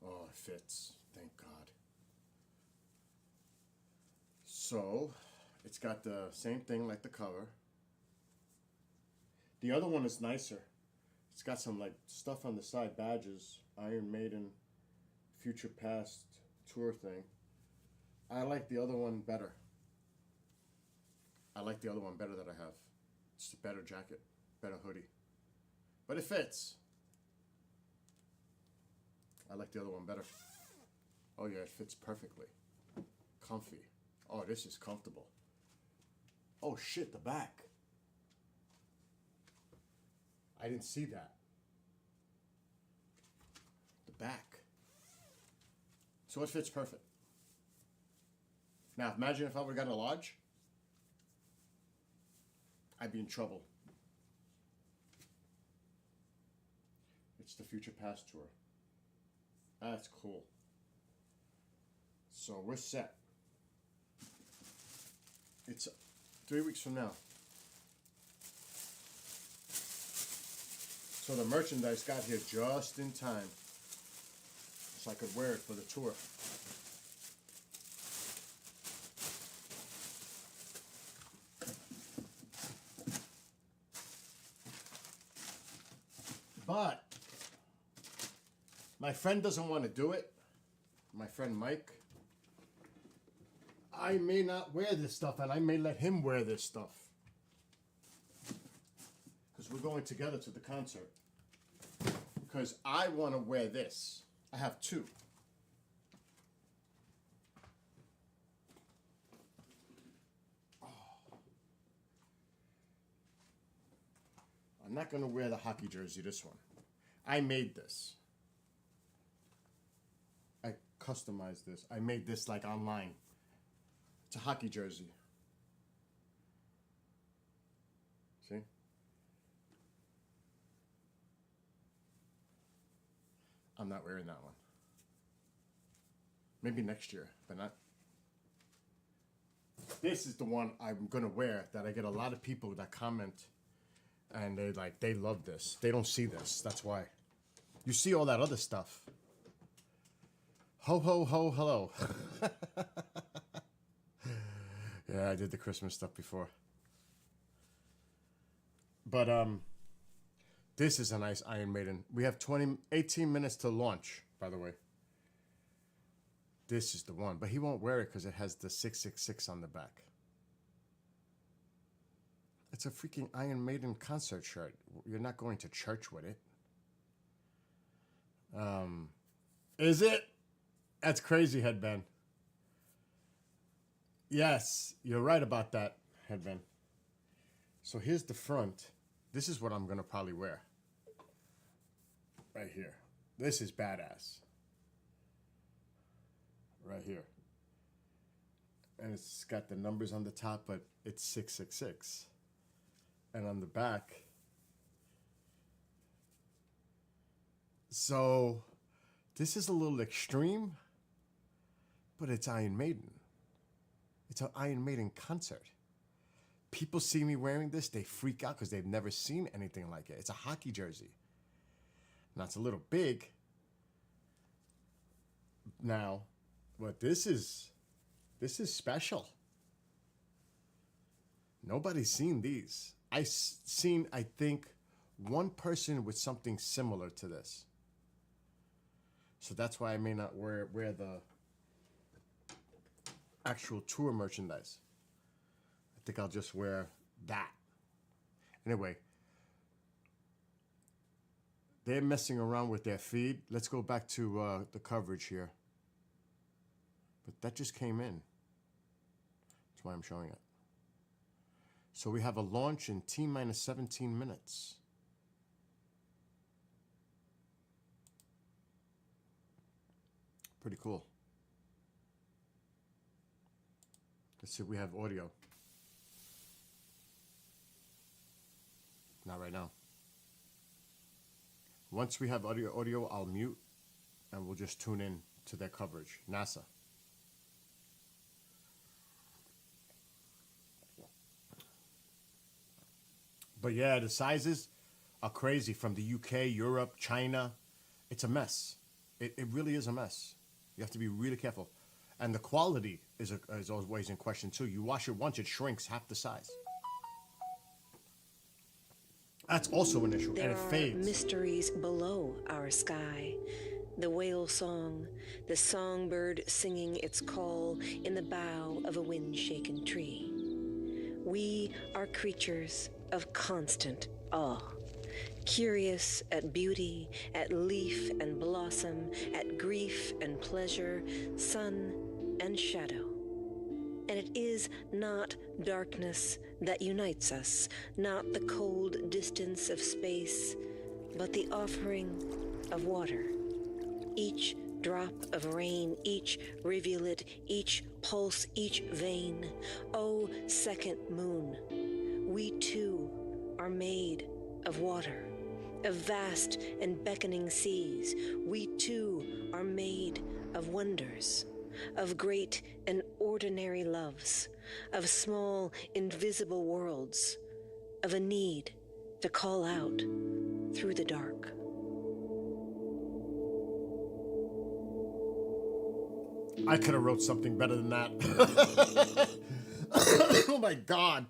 Oh, it fits. Thank God. So, it's got the same thing like the cover. The other one is nicer. It's got some like stuff on the side, badges, Iron Maiden, Future Past tour thing. I like the other one better. I like the other one better that I have. It's a better jacket, better hoodie. But it fits. I like the other one better. Oh yeah, it fits perfectly. Comfy. Oh, this is comfortable. Oh shit, the back. I didn't see that. The back. So it fits perfect. Now, imagine if I would have gotten a large. I'd be in trouble. It's the Future Past tour. That's cool. So we're set. It's 3 weeks from now. So the merchandise got here just in time, so I could wear it for the tour. But my friend doesn't want to do it. My friend Mike. I may not wear this stuff, and I may let him wear this stuff. Because we're going together to the concert. Because I want to wear this. I have two. Oh. I'm not going to wear the hockey jersey, this one. I made this. I customized this. I made this like online. It's a hockey jersey. See? I'm not wearing that one. Maybe next year, but not. This is the one I'm gonna wear that I get a lot of people that comment and they love this. They don't see this. That's why. You see all that other stuff. Ho, ho, ho, hello. Yeah, I did the Christmas stuff before. But this is a nice Iron Maiden. We have 18 minutes to launch, by the way. This is the one, but he won't wear it because it has the 666 on the back. It's a freaking Iron Maiden concert shirt. You're not going to church with it. Is it? That's crazy, headband. Yes, you're right about that, Headman. So here's the front. This is what I'm gonna probably wear. Right here. This is badass. Right here. And it's got the numbers on the top, but it's 666. And on the back. So this is a little extreme, but it's Iron Maiden. It's an Iron Maiden concert. People see me wearing this, they freak out because they've never seen anything like it. It's a hockey jersey. Now it's a little big now, but this is special. Nobody's seen these. I've seen, I think, one person with something similar to this. So that's why I may not wear the actual tour merchandise. I think I'll just wear that. Anyway, they're messing around with their feed. Let's go back to the coverage here. But that just came in. That's why I'm showing it. So we have a launch in T-minus 17 minutes. Pretty cool. Let's see if we have audio. Not right now. Once we have audio, I'll mute and we'll just tune in to their coverage. NASA. But yeah, the sizes are crazy from the UK, Europe, China. It's a mess. It really is a mess. You have to be really careful. And the quality is always in question too. You wash it once, it shrinks half the size. That's also an issue, and it fades. There are mysteries below our sky. The whale song, the songbird singing its call in the bough of a wind-shaken tree. We are creatures of constant awe, curious at beauty, at leaf and blossom, at grief and pleasure, sun and shadow. And it is not darkness that unites us, not the cold distance of space, but the offering of water. Each drop of rain, each rivulet, each pulse, each vein. Oh, second moon, we too are made of water, of vast and beckoning seas. We too are made of wonders, of great and ordinary loves, of small invisible worlds, of a need to call out through the dark. I could have wrote something better than that. Oh my God.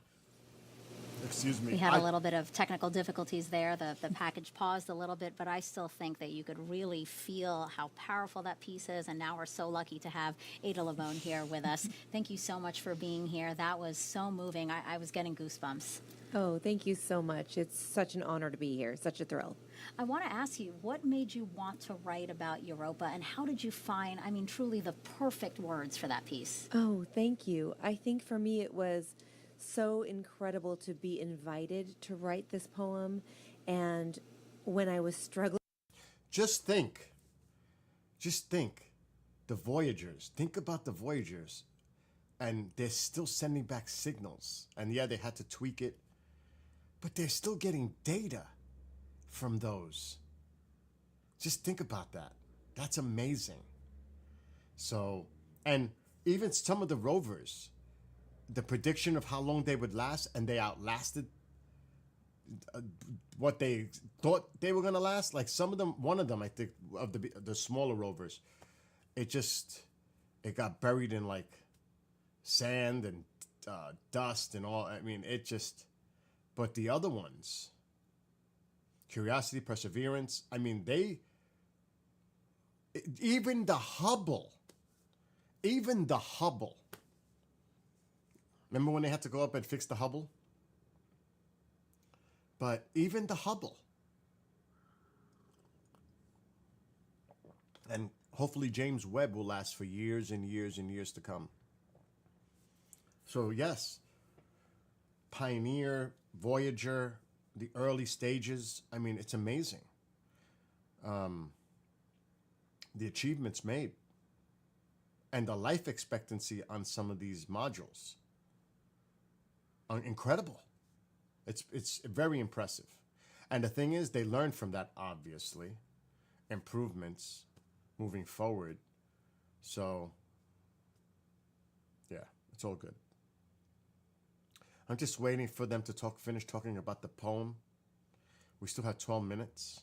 Excuse me. We had a little bit of technical difficulties there. The package paused a little bit, but I still think that you could really feel how powerful that piece is. And now we're so lucky to have Ada Lavone here with us. Thank you so much for being here. That was so moving. I was getting goosebumps. Oh, thank you so much. It's such an honor to be here. Such a thrill. I want to ask you, what made you want to write about Europa, and how did you find, I mean, truly the perfect words for that piece? Oh, thank you. I think for me it was so incredible to be invited to write this poem. And when I was struggling... Just think. The Voyagers. Think about the Voyagers. And they're still sending back signals. And yeah, they had to tweak it. But they're still getting data from those. Just think about that. That's amazing. So, and even some of the rovers, the prediction of how long they would last, and they outlasted what they thought they were going to last. Like some of them, one of them, I think, of the smaller rovers, it got buried in like sand and dust and all. I mean, but the other ones, Curiosity, Perseverance, I mean, even the Hubble, remember when they had to go up and fix the Hubble? But even the Hubble, and hopefully James Webb will last for years and years and years to come. So yes, Pioneer, Voyager, the early stages. I mean, it's amazing. The achievements made and the life expectancy on some of these modules are incredible. It's very impressive. And the thing is, they learned from that, obviously. Improvements moving forward. So, yeah, it's all good. I'm just waiting for them to finish talking about the poem. We still have 12 minutes.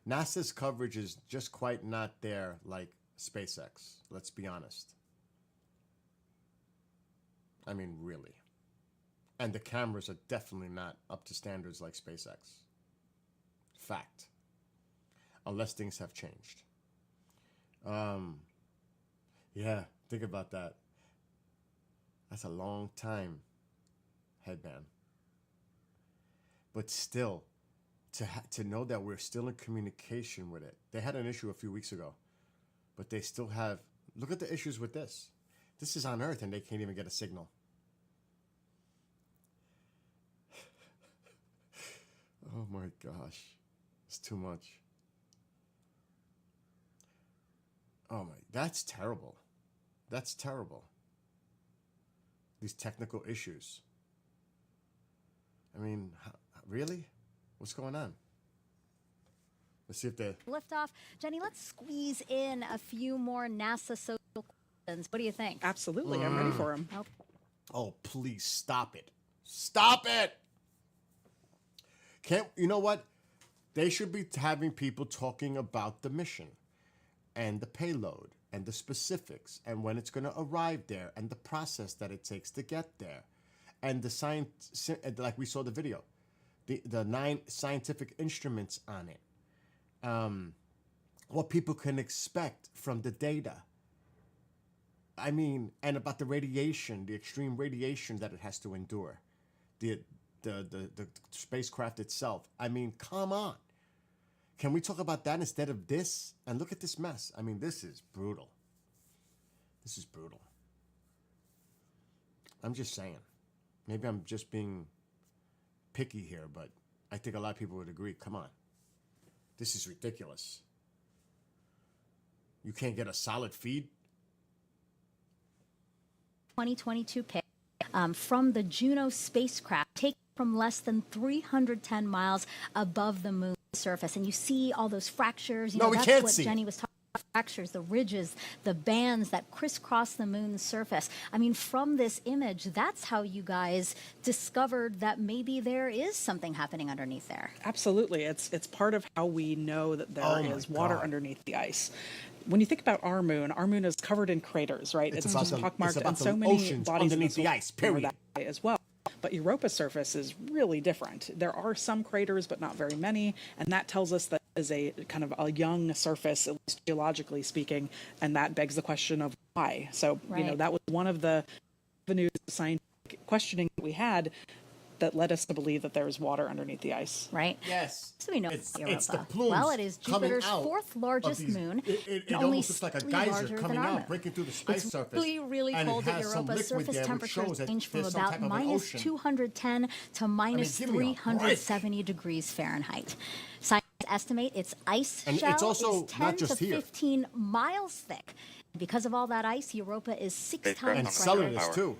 NASA's coverage is just quite not there like SpaceX, let's be honest. I mean, really. And the cameras are definitely not up to standards like SpaceX. Fact. Unless things have changed. Yeah, think about that. That's a long time, headband. But still, to know that we're still in communication with it. They had an issue a few weeks ago, but they still have. Look at the issues with this. This is on Earth, and they can't even get a signal. Oh my gosh, it's too much. Oh my, that's terrible. That's terrible. These technical issues. I mean, really? What's going on? Let's see if they Liftoff. Jenny, let's squeeze in a few more NASA social questions. What do you think? Absolutely. I'm ready for them. Oh, please stop it. Stop it. You know what? They should be having people talking about the mission and the payload and the specifics and when it's going to arrive there and the process that it takes to get there and the science, like we saw the video, the 9 scientific instruments on it, what people can expect from the data. I mean, and about the radiation, the extreme radiation that it has to endure, the spacecraft itself. I mean, come on. Can we talk about that instead of this? And look at this mess. I mean, this is brutal. This is brutal. I'm just saying. Maybe I'm just being picky here, but I think a lot of people would agree. Come on. This is ridiculous. You can't get a solid feed? 2022 pic from the Juno spacecraft, taken from less than 310 miles above the moon's surface. And you see all those fractures. No, we that's can't what see. Jenny was talking about. Fractures, the ridges, the bands that crisscross the moon's surface. I mean, from this image, that's how you guys discovered that maybe there is something happening underneath there. Absolutely. It's part of how we know that there is water underneath the ice. When you think about our moon is covered in craters, right? It's just pockmarked, and so many oceans bodies underneath the ice, period. That way as well. But Europa's surface is really different. There are some craters, but not very many, and that tells us that is a kind of a young surface, at least geologically speaking, and that begs the question of why. So, that was one of the avenues of scientific questioning that we had that led us to believe that there is water underneath the ice. Right? Yes. So we know it's Europa. the plumes Well, it is Jupiter's coming out 4th largest of these- moon. It only almost looks like a slightly geyser larger coming than our out, moon. breaking through the ice It's surface. really, really and cold it at has some Europa. liquid Surface there, which temperatures shows that range from there's some about type of an minus ocean. 210 to minus give me a break. 370 degrees Fahrenheit. Scientists estimate its ice And shell it's also is 10 not just to here. 15 miles thick. Because of all that ice, Europa is 6 times And brighter cellular too.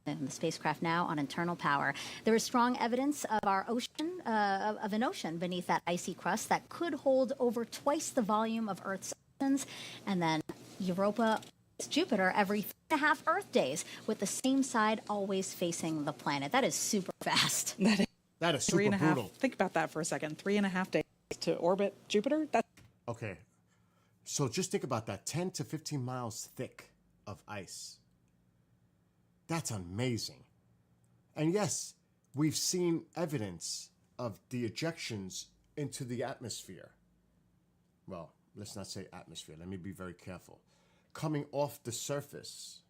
than the spacecraft now on internal power. There is strong evidence of our ocean, of an ocean beneath that icy crust that could hold over twice the volume of Earth's oceans. And then Europa orbits Jupiter every 3.5 Earth days, with the same side always facing the planet. That is super fast. That is super brutal. Think about that for a second. 3.5 days to orbit Jupiter. That's Okay. So just think about that. 10 to 15 miles thick of ice. That's amazing. And yes, we've seen evidence of the ejections into the atmosphere. Well, let's not say atmosphere. Let me be very careful. Coming off the surface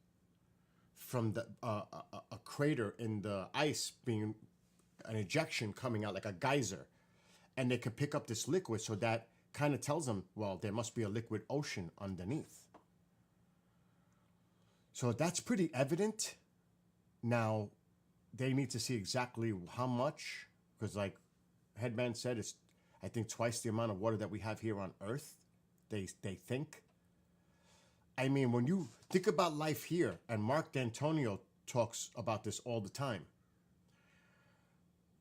from the a crater in the ice, being an ejection coming out like a geyser. And they could pick up this liquid, so that kind of tells them, well, there must be a liquid ocean underneath. So that's pretty evident. Now, they need to see exactly how much, because like Headman said, it's, I think, twice the amount of water that we have here on Earth. They think. I mean, when you think about life here, and Mark D'Antonio talks about this all the time,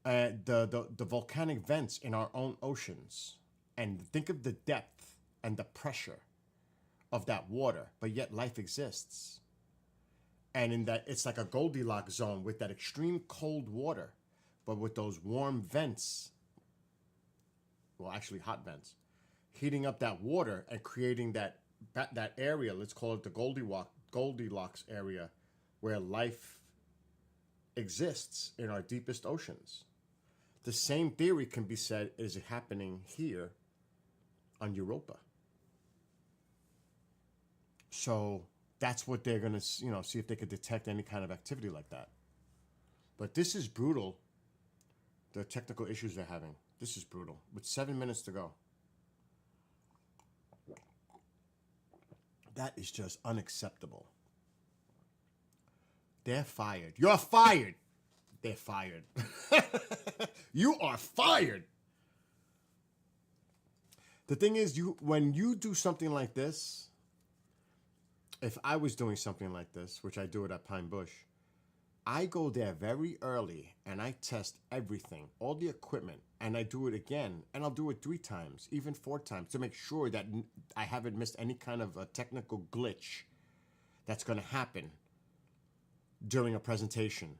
the volcanic vents in our own oceans, and think of the depth and the pressure of that water, but yet life exists. And in that, it's like a Goldilocks zone with that extreme cold water, but with those warm vents, well, actually hot vents, heating up that water and creating that area, let's call it the Goldilocks area, where life exists in our deepest oceans. The same theory can be said is happening here on Europa. So that's what they're going to, see if they could detect any kind of activity like that. But this is brutal, the technical issues they're having. This is brutal, with 7 minutes to go. That is just unacceptable. They're fired. You're fired. They're fired. You are fired. The thing is, when you do something like this, if I was doing something like this, which I do it at Pine Bush, I go there very early and I test everything, all the equipment, and I do it again, and I'll do it 3 times, even 4 times, to make sure that I haven't missed any kind of a technical glitch that's going to happen during a presentation.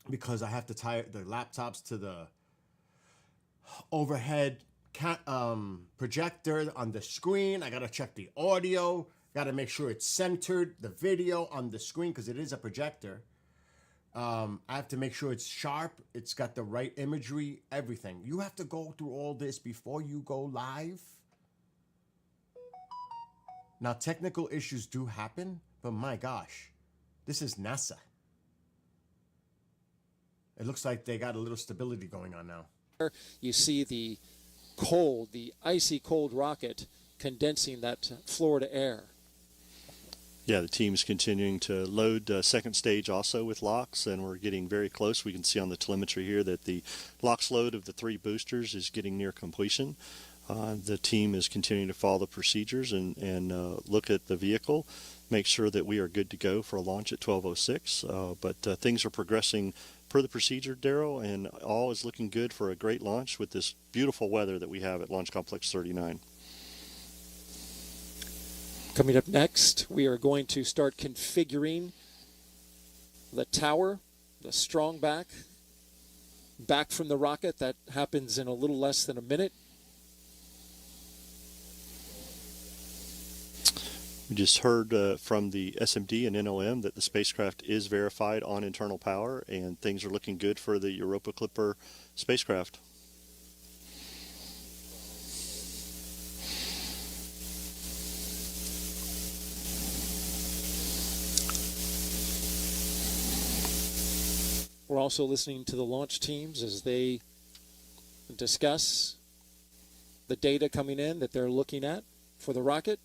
Because I have to tie the laptops to the overhead projector on the screen. I got to check the audio. Got to make sure it's centered, the video on the screen, because it is a projector. I have to make sure it's sharp. It's got the right imagery, everything. You have to go through all this before you go live. Now, technical issues do happen, but my gosh, this is NASA. It looks like they got a little stability going on now. You see the cold, the icy cold rocket condensing that Florida air. Yeah, the team's continuing to load second stage also with LOX, and we're getting very close. We can see on the telemetry here that the LOX load of the 3 boosters is getting near completion. The team is continuing to follow the procedures and look at the vehicle, make sure that we are good to go for a launch at 12:06. But things are progressing per the procedure, Daryl, and all is looking good for a great launch with this beautiful weather that we have at Launch Complex 39. Coming up next, we are going to start configuring the tower, the strong back from the rocket. That happens in a little less than a minute. We just heard from the SMD and NOM that the spacecraft is verified on internal power, and things are looking good for the Europa Clipper spacecraft. We're also listening to the launch teams as they discuss the data coming in that they're looking at for the rocket.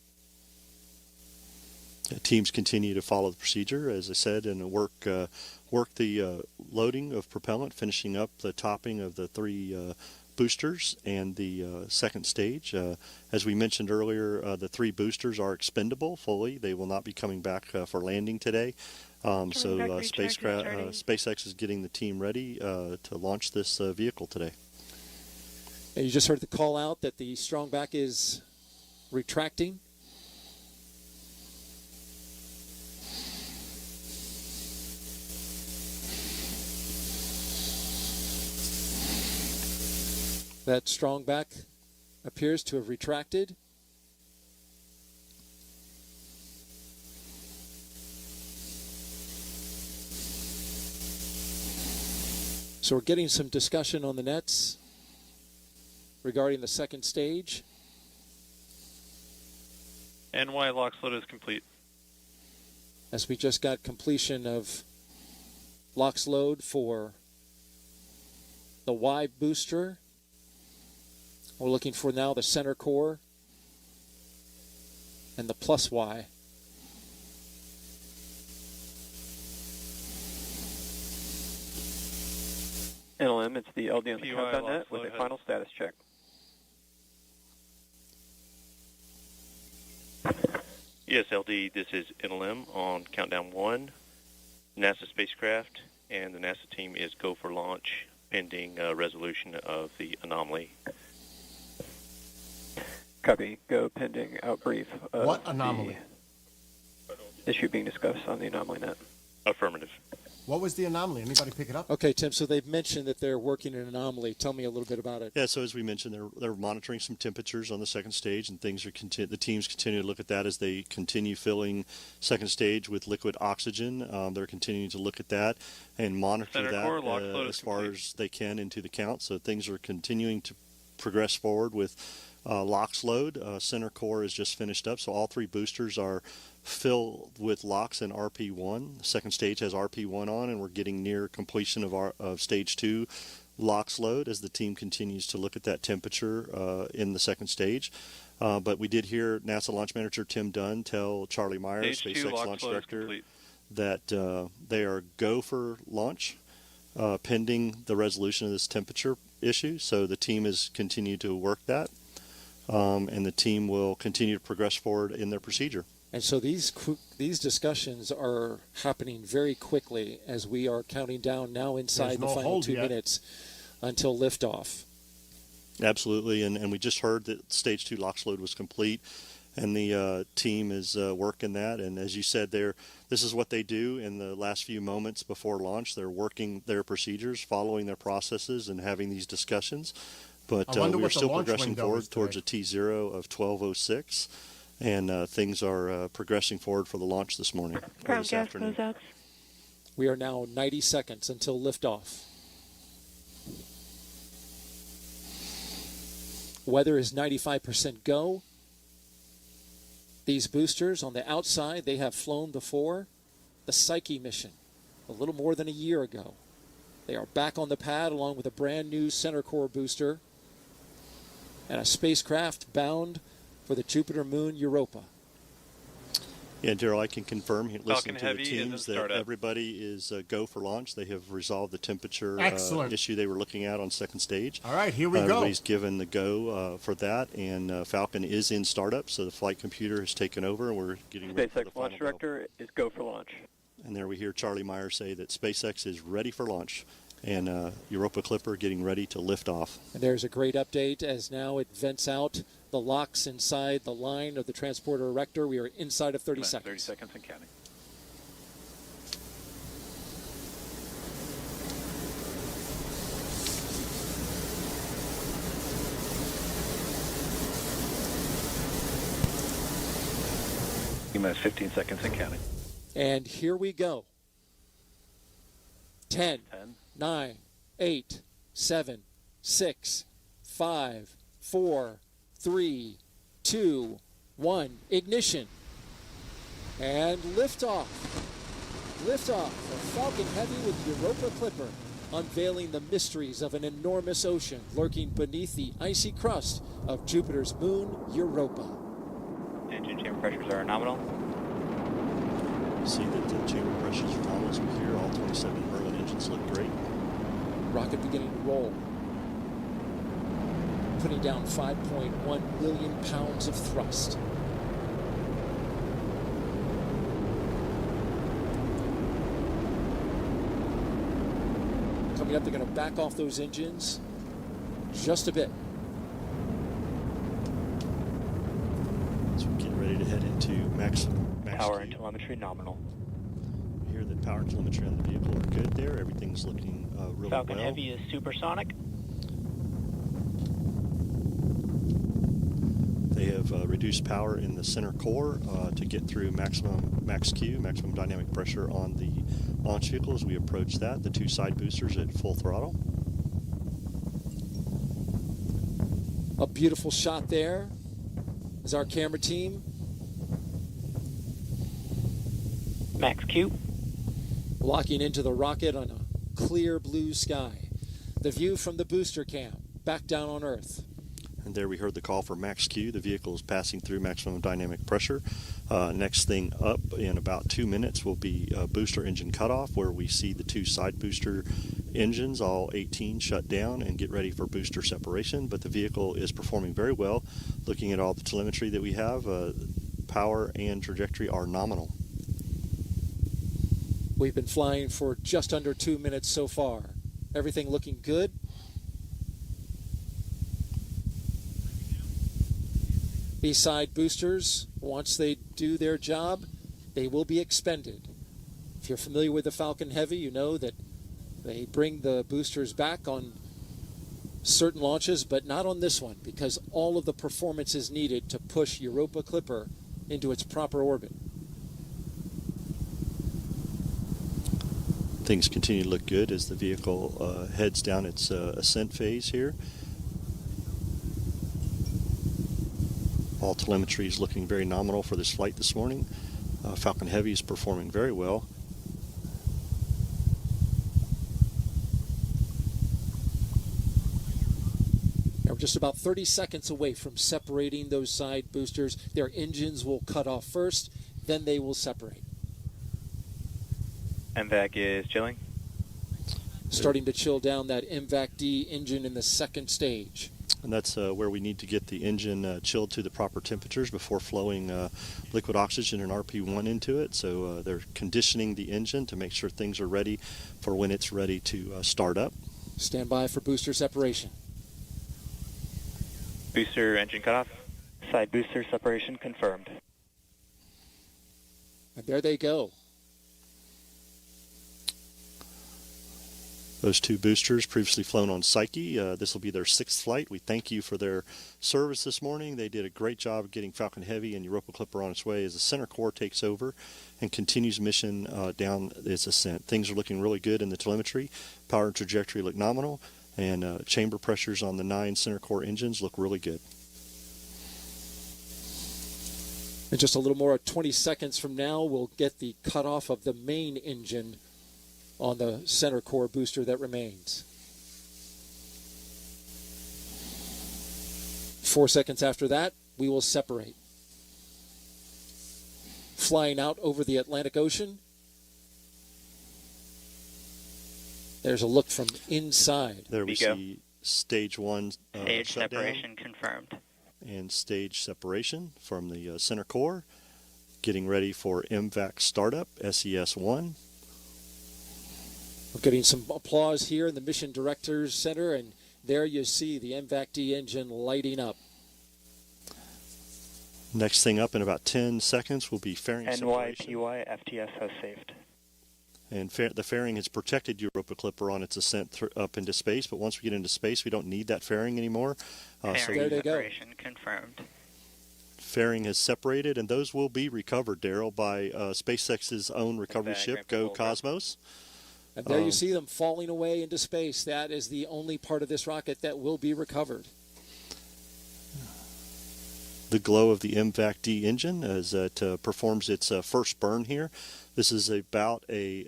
Teams continue to follow the procedure, as I said, and work the loading of propellant, finishing up the topping of the 3 boosters and the second stage. As we mentioned earlier, the 3 boosters are expendable fully. They will not be coming back for landing today. SpaceX is getting the team ready to launch this vehicle today. And you just heard the call out that the strong back is retracting. That strong back appears to have retracted. So we're getting some discussion on the nets regarding the second stage. NY LOX load is complete. As we just got completion of LOX load for the Y booster. We're looking for now the center core and the plus Y. NLM, it's the LD on the countdown.net with a final status check. Yes, LD, this is NLM on Countdown 1, NASA spacecraft, and the NASA team is go for launch pending resolution of the anomaly. Copy. Go pending outbrief. What anomaly? Issue being discussed on the anomaly net. Affirmative. What was the anomaly? Anybody pick it up? Okay, Tim, so they've mentioned that they're working an anomaly. Tell me a little bit about it. Yeah, so as we mentioned, they're monitoring some temperatures on the second stage, and things are the teams continue to look at that as they continue filling second stage with liquid oxygen. They're continuing to look at that and monitor Center that core, lock float as far as they can into the count. So things are continuing to progress forward with LOX load. Center core is just finished up, so all three boosters are filled with LOX and RP1. The second stage has RP1 on, and we're getting near completion of stage 2 LOX load as the team continues to look at that temperature in the second stage. But we did hear NASA launch manager Tim Dunn tell Charlie Meyer, Stage 2 SpaceX LOX launch load is director, complete. that they are go for launch pending the resolution of this temperature issue. So the team has continued to work that, and the team will continue to progress forward in their procedure. And so these discussions are happening very quickly as we are counting down now inside the final 2 minutes until liftoff. Absolutely, and we just heard that stage 2 LOX load was complete, and the team is working that. And as you said, this is what they do in the last few moments before launch. They're working their procedures, following their processes, and having these discussions. But we're still progressing forward towards a T0 of 12:06. And things are progressing forward for the launch this morning, or this afternoon. We are now 90 seconds until liftoff. Weather is 95% go. These boosters on the outside, they have flown before. The Psyche mission, a little more than a year ago. They are back on the pad along with a brand new center core booster and a spacecraft bound for the Jupiter moon Europa. Yeah, Daryl, I can confirm, listening to the Heavy teams, that startup. everybody is go for launch. They have resolved the temperature Excellent. issue they were looking at on second stage. All right, here we go. Everybody's given the go for that, and Falcon is in startup, so the flight computer has taken over, and we're getting ready for the SpaceX final launch director is go for launch. And there we hear Charlie Meyer say that SpaceX is ready for launch, and Europa Clipper getting ready to lift off. And there's a great update as now it vents out the LOX inside the line of the transporter erector. We are inside of 30 seconds. 30 seconds and counting. Minus 15 seconds and counting. And here we go. 10, 9, 8, 7, 6, 5, 4, 3, 2, 1. Ignition. And liftoff. Liftoff of Falcon Heavy with Europa Clipper, unveiling the mysteries of an enormous ocean lurking beneath the icy crust of Jupiter's moon, Europa. Engine chamber pressures are nominal. See that the chamber pressures are nominal as we hear. All 27 Merlin engines look great. Rocket beginning to roll. Putting down 5.1 million pounds of thrust. Coming up, they're going to back off those engines just a bit. So we're getting ready to head into max Power Q. and telemetry nominal. We hear that power and telemetry on the vehicle are good there. Everything's looking really Falcon well. Heavy is supersonic. They have reduced power in the center core to get through max Q, maximum dynamic pressure on the launch vehicle as we approach that. The two side boosters at full throttle. A beautiful shot there as our camera team. Max Q. Locking into the rocket on a clear blue sky. The view from the booster cam back down on Earth. And there we heard the call for max Q. The vehicle is passing through maximum dynamic pressure. Next thing up in about 2 minutes will be booster engine cutoff, where we see the two side booster engines, all 18, shut down and get ready for booster separation, but the vehicle is performing very well. Looking at all the telemetry that we have, power and trajectory are nominal. We've been flying for just under 2 minutes so far. Everything looking good. B-side boosters, once they do their job, they will be expended. If you're familiar with the Falcon Heavy, you know that they bring the boosters back on certain launches, but not on this one, because all of the performance is needed to push Europa Clipper into its proper orbit. Things continue to look good as the vehicle heads down its ascent phase here. All telemetry is looking very nominal for this flight this morning. Falcon Heavy is performing very well. Now we're just about 30 seconds away from separating those side boosters. Their engines will cut off first, then they will separate. MVAC is chilling. Starting to chill down that MVAC-D engine in the second stage. And that's where we need to get the engine chilled to the proper temperatures before flowing liquid oxygen and RP1 into it. So they're conditioning the engine to make sure things are ready for when it's ready to start up. Stand by for booster separation. Booster engine cutoff. Side booster separation confirmed. And there they go. Those two boosters previously flown on Psyche. This will be their 6th flight. We thank you for their service this morning. They did a great job of getting Falcon Heavy and Europa Clipper on its way as the center core takes over and continues mission down its ascent. Things are looking really good in the telemetry. Power and trajectory look nominal, and chamber pressures on the 9 center core engines look really good. In just a little more than 20 seconds from now, we'll get the cutoff of the main engine on the center core booster that remains. 4 seconds after that, we will separate. Flying out over the Atlantic Ocean. There's a look from inside. There we see stage 1 Stage shutdown separation confirmed. and stage separation from the center core. Getting ready for MVAC startup, SES-1. We're getting some applause here in the Mission Directors Center, and there you see the MVAC-D engine lighting up. Next thing up in about 10 seconds will be fairing separation. NYPY FTS has saved. And the fairing has protected Europa Clipper on its ascent up into space, but once we get into space, we don't need that fairing anymore. Fairing there they go. separation confirmed. Fairing has separated, and those will be recovered, Daryl, by SpaceX's own recovery ship, Go Cosmos. And there you see them falling away into space. That is the only part of this rocket that will be recovered. The glow of the MVAC-D engine as it performs its first burn here. This is about a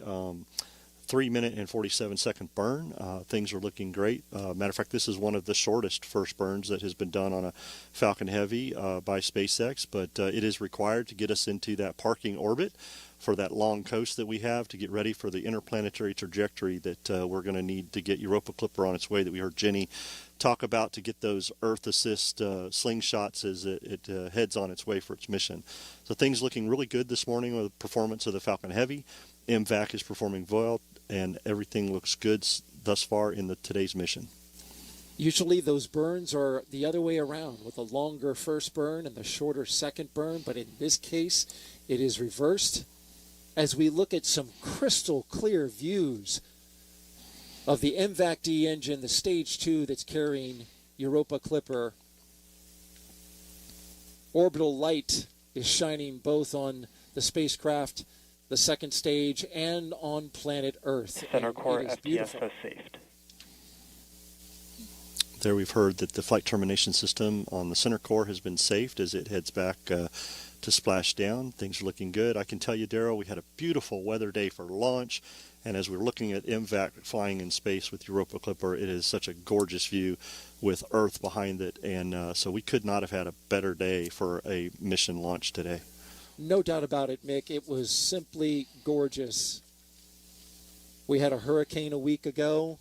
3-minute and 47-second burn. Things are looking great. Matter of fact, this is one of the shortest first burns that has been done on a Falcon Heavy by SpaceX, but it is required to get us into that parking orbit for that long coast that we have to get ready for the interplanetary trajectory that we're going to need to get Europa Clipper on its way that we heard Jenny talk about to get those Earth Assist slingshots as it heads on its way for its mission. So things looking really good this morning with the performance of the Falcon Heavy. MVAC is performing well, and everything looks good thus far in today's mission. Usually those burns are the other way around, with a longer first burn and the shorter second burn, but in this case it is reversed. As we look at some crystal clear views of the MVAC-D engine, the stage 2 that's carrying Europa Clipper. Orbital light is shining both on the spacecraft, the second stage, and on planet Earth. Center core FTS FTS has saved. There we've heard that the flight termination system on the center core has been saved as it heads back to splash down. Things are looking good. I can tell you, Daryl, we had a beautiful weather day for launch, and as we're looking at MVAC flying in space with Europa Clipper, it is such a gorgeous view with Earth behind it, and so we could not have had a better day for a mission launch today. No doubt about it, Mick. It was simply gorgeous We had a hurricane a week ago,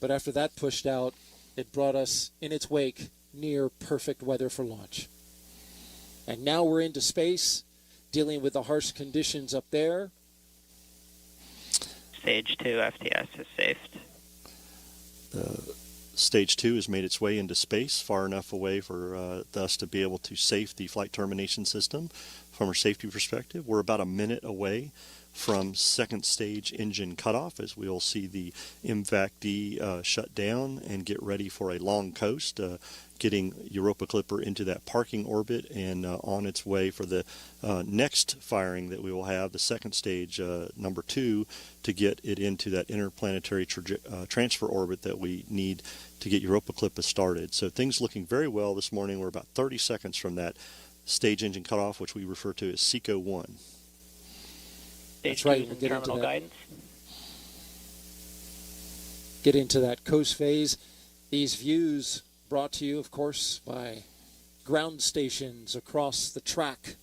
but after that pushed out, it brought us in its wake near perfect weather for launch. And now we're into space, dealing with the harsh conditions up there. Stage 2 FTS is safed. Stage 2 has made its way into space, far enough away for us to be able to safe the flight termination system from a safety perspective. We're about a minute away from second stage engine cutoff, as we'll see the MVAC-D shut down and get ready for a long coast, getting Europa Clipper into that parking orbit and on its way for the next firing that we will have, the second stage, number 2, to get it into that interplanetary transfer orbit that we need to get Europa Clipper started. So things looking very well this morning. We're about 30 seconds from that stage engine cutoff, which we refer to as SECO 1. That's right. We'll get into that. Guidance. Get into that coast phase. These views brought to you, of course, by ground stations across the track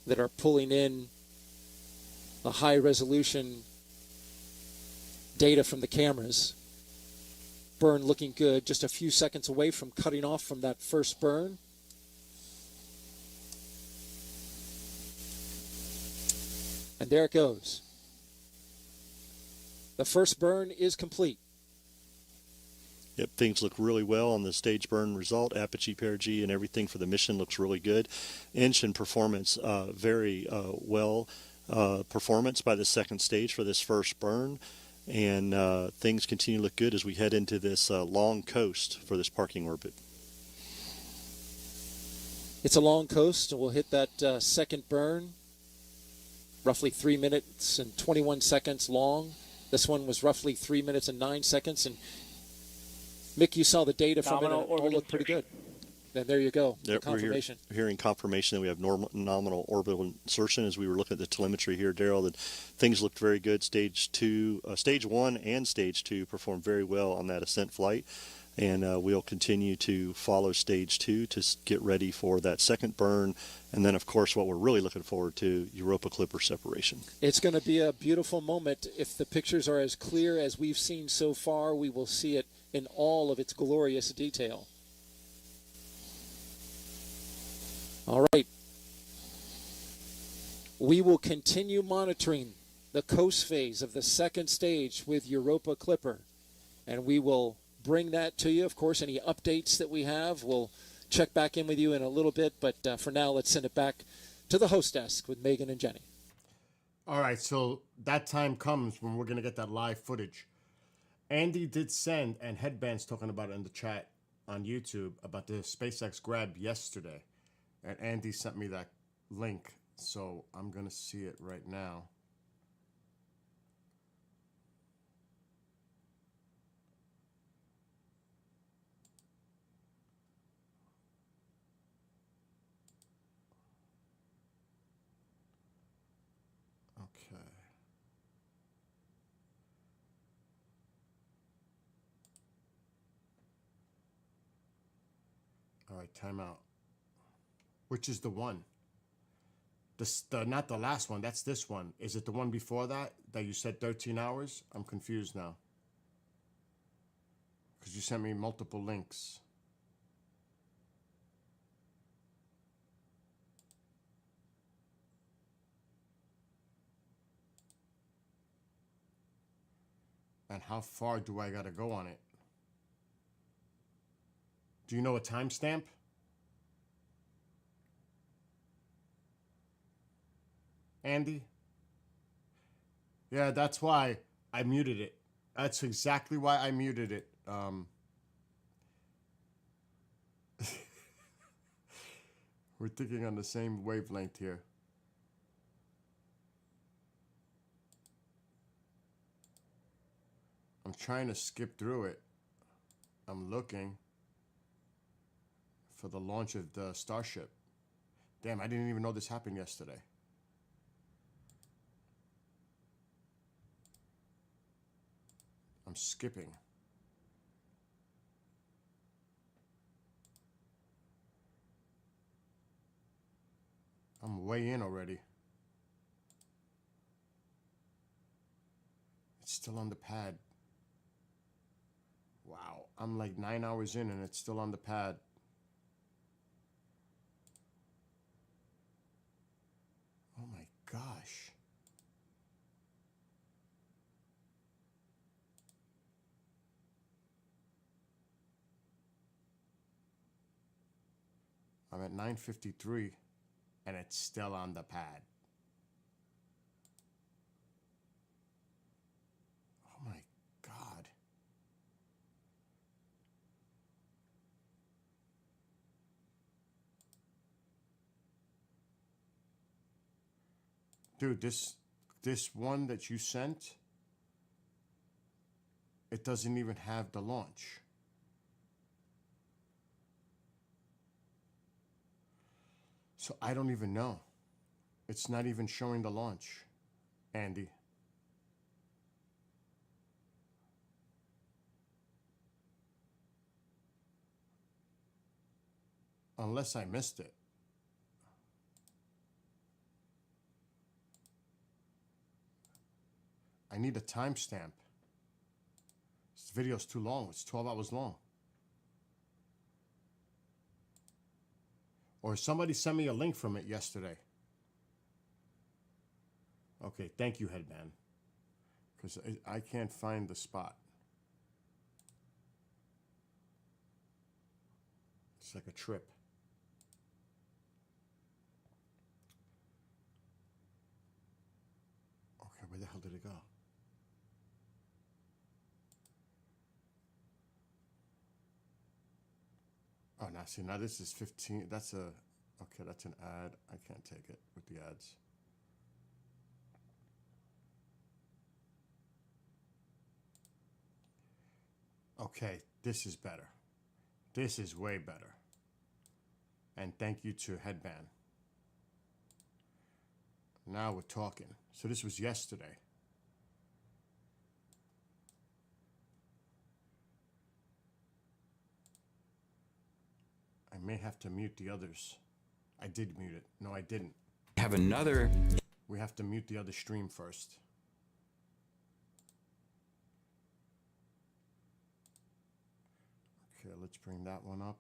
that are pulling in the high-resolution data from the cameras. Burn looking good, just a few seconds away from cutting off from that first burn. And there it goes. The first burn is complete. Yep, things look really well on the stage burn result. Apogee, perigee, and everything for the mission looks really good. Engine performance, very well performance by the second stage for this first burn. And things continue to look good as we head into this long coast for this parking orbit. It's a long coast, and we'll hit that second burn. Roughly 3 minutes and 21 seconds long. This one was roughly 3 minutes and 9 seconds. And Mick, you saw the data from it, and it all looked pretty good. Then there you go, yep, confirmation. We're hearing confirmation that we have nominal orbital insertion. As we were looking at the telemetry here, Daryl, that things looked very good. Stage 1 and Stage 2 performed very well on that ascent flight. And we'll continue to follow Stage 2 to get ready for that second burn. And then, of course, what we're really looking forward to, Europa Clipper separation. It's going to be a beautiful moment. If the pictures are as clear as we've seen so far, we will see it in all of its glorious detail. All right. We will continue monitoring the coast phase of the second stage with Europa Clipper. And we will bring that to you. Of course, any updates that we have, we'll check back in with you in a little bit. But for now, let's send it back to the host desk with Megan and Jenny. All right, so that time comes when we're going to get that live footage. Andy did send, and Headband's talking about it in the chat on YouTube, about the SpaceX grab yesterday. And Andy sent me that link, so I'm going to see it right now. Okay. All right, timeout. Which is the one? Not the last one, that's this one. Is it the one before that you said 13 hours? I'm confused now. Because you sent me multiple links. And how far do I gotta go on it? Do you know a timestamp? Andy? Yeah, that's why I muted it. That's exactly why I muted it. We're thinking on the same wavelength here. I'm trying to skip through it. I'm looking for the launch of the Starship. Damn, I didn't even know this happened yesterday. I'm skipping. I'm way in already. still on the pad. Wow, I'm like 9 hours in and it's still on the pad. Oh my gosh. I'm at 9:53 and it's still on the pad. Oh my God. Dude, this one that you sent, it doesn't even have the launch. So I don't even know. It's not even showing the launch, Andy. Unless I missed it. I need a timestamp. This video's too long. It's 12 hours long. Or somebody sent me a link from it yesterday. Okay, thank you, Headband. Because I can't find the spot. It's like a trip. Okay, where the hell did it go? Oh, now see, now this is 15. That's a, okay, that's an ad. I can't take it with the ads. Okay, this is better. This is way better. And thank you to Headband. Now we're talking. So this was yesterday. I may have to mute the others. I did mute it. No, I didn't. Have another. We have to mute the other stream first. Okay, let's bring that one up.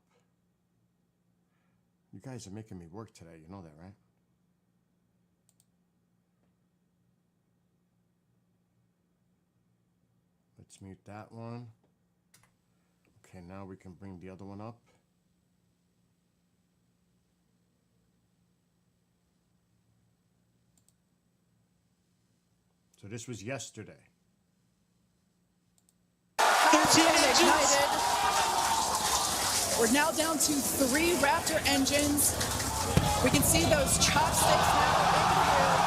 You guys are making me work today. You know that, right? Let's mute that one. Okay, now we can bring the other one up. So this was yesterday. 13 ignited. We're now down to 3 Raptor engines. We can see those chopsticks now in here.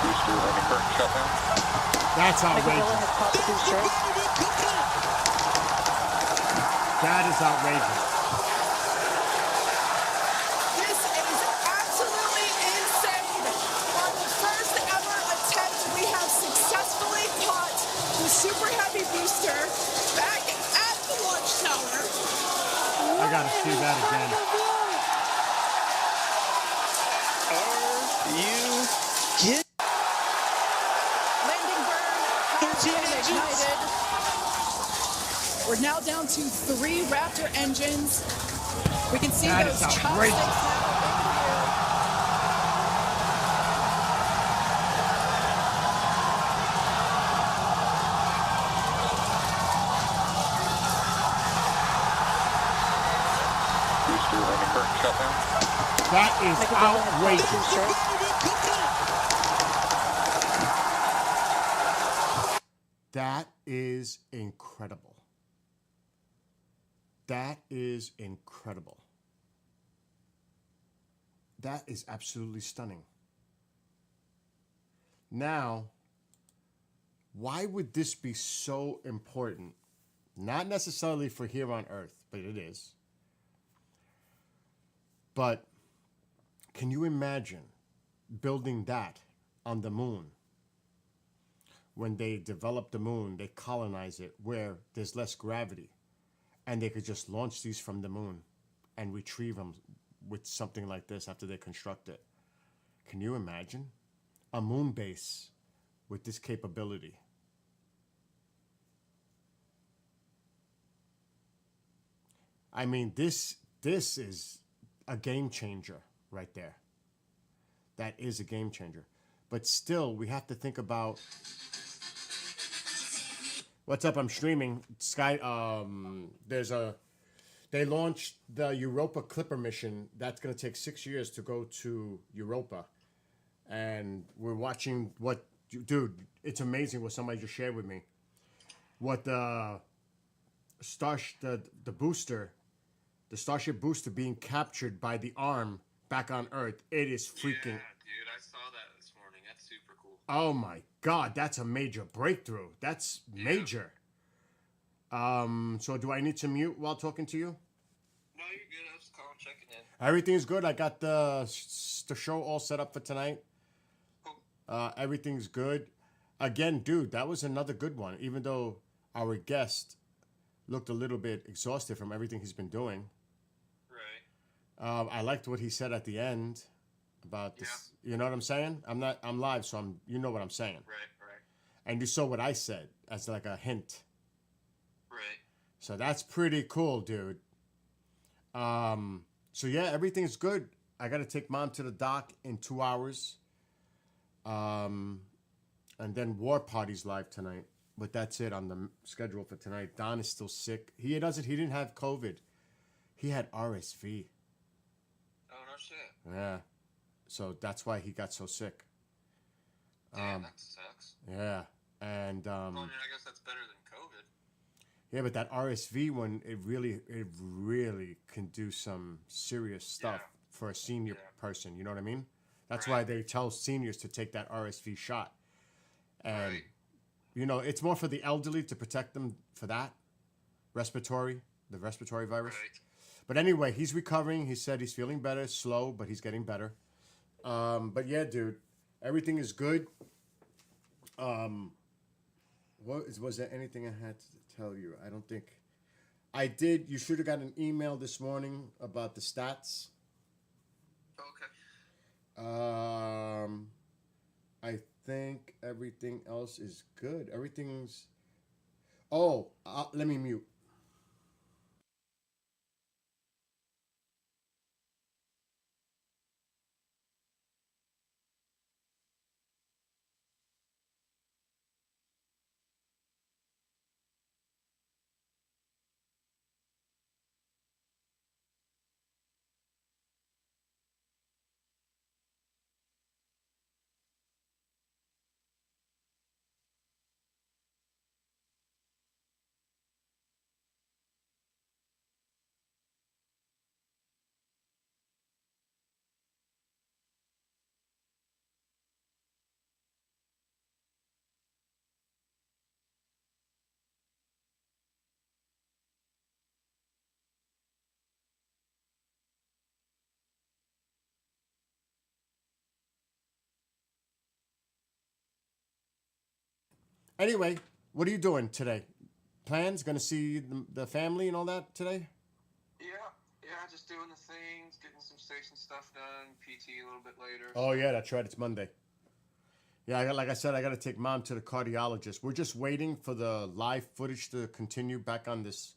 Booster running current shutdown. That's outrageous. That is outrageous. This is absolutely insane. On the first ever attempt, we have successfully caught the Super Heavy booster back at the launch tower. I gotta see that again. Are you kidding? Landing burn has been ignited. We're now down to 3 Raptor engines. We can see That those is chopsticks outrageous. Booster running current shutdown. That is outrageous. That is incredible. That is incredible. That is absolutely stunning. Now, why would this be so important? Not necessarily for here on Earth, but it is. But can you imagine building that on the moon? When they develop the moon, they colonize it where there's less gravity. and they could just launch these from the moon and retrieve them with something like this after they construct it. Can you imagine a moon base with this capability? I mean, this is a game changer right there. That is a game changer. But still, we have to think about... What's up? I'm streaming. Sky. They launched the Europa Clipper mission. That's going to take 6 years to go to Europa. And we're watching what... Dude, it's amazing what somebody just shared with me. What the booster... The Starship booster being captured by the arm back on Earth. It is freaking... Yeah, dude, I saw that this morning. That's super cool. Oh my God, that's a major breakthrough. That's major. So do I need to mute while talking to you? No, you're good. I was calling, checking in. Everything's good. I got the show all set up for tonight. Everything's good. Again, dude, that was another good one. Even though our guest looked a little bit exhausted from everything he's been doing. Right. I liked what he said at the end about this. You know what I'm saying? I'm live, so you know what I'm saying. Right. And you saw what I said as like a hint. Right. So that's pretty cool, dude. So yeah, everything's good. I got to take Mom to the dock in 2 hours. And then War Party's live tonight. But that's it on the schedule for tonight. Don is still sick. He didn't have COVID. He had RSV. Oh, no shit. Yeah. So that's why he got so sick. Damn, that sucks. Yeah. And Well, I mean, I guess that's better than COVID. yeah, but that RSV one, it really can do some serious stuff for a senior person. You know what I mean? That's why they tell seniors to take that RSV shot. And you know, it's more for the elderly to protect them for that the respiratory virus. Right. But anyway, he's recovering. He said he's feeling better, slow, but he's getting better. But yeah, dude, everything is good. Was there anything I had to tell you? I don't think I did. You should have got an email this morning about the stats. Okay. I think everything else is good. Everything's... Oh, let me mute. Anyway, what are you doing today? Plans? Gonna see the family and all that today? Yeah, just doing the things, getting some station stuff done, PT a little bit later. Oh yeah, that's right. It's Monday. Yeah, like I said, I got to take Mom to the cardiologist. We're just waiting for the live footage to continue back on this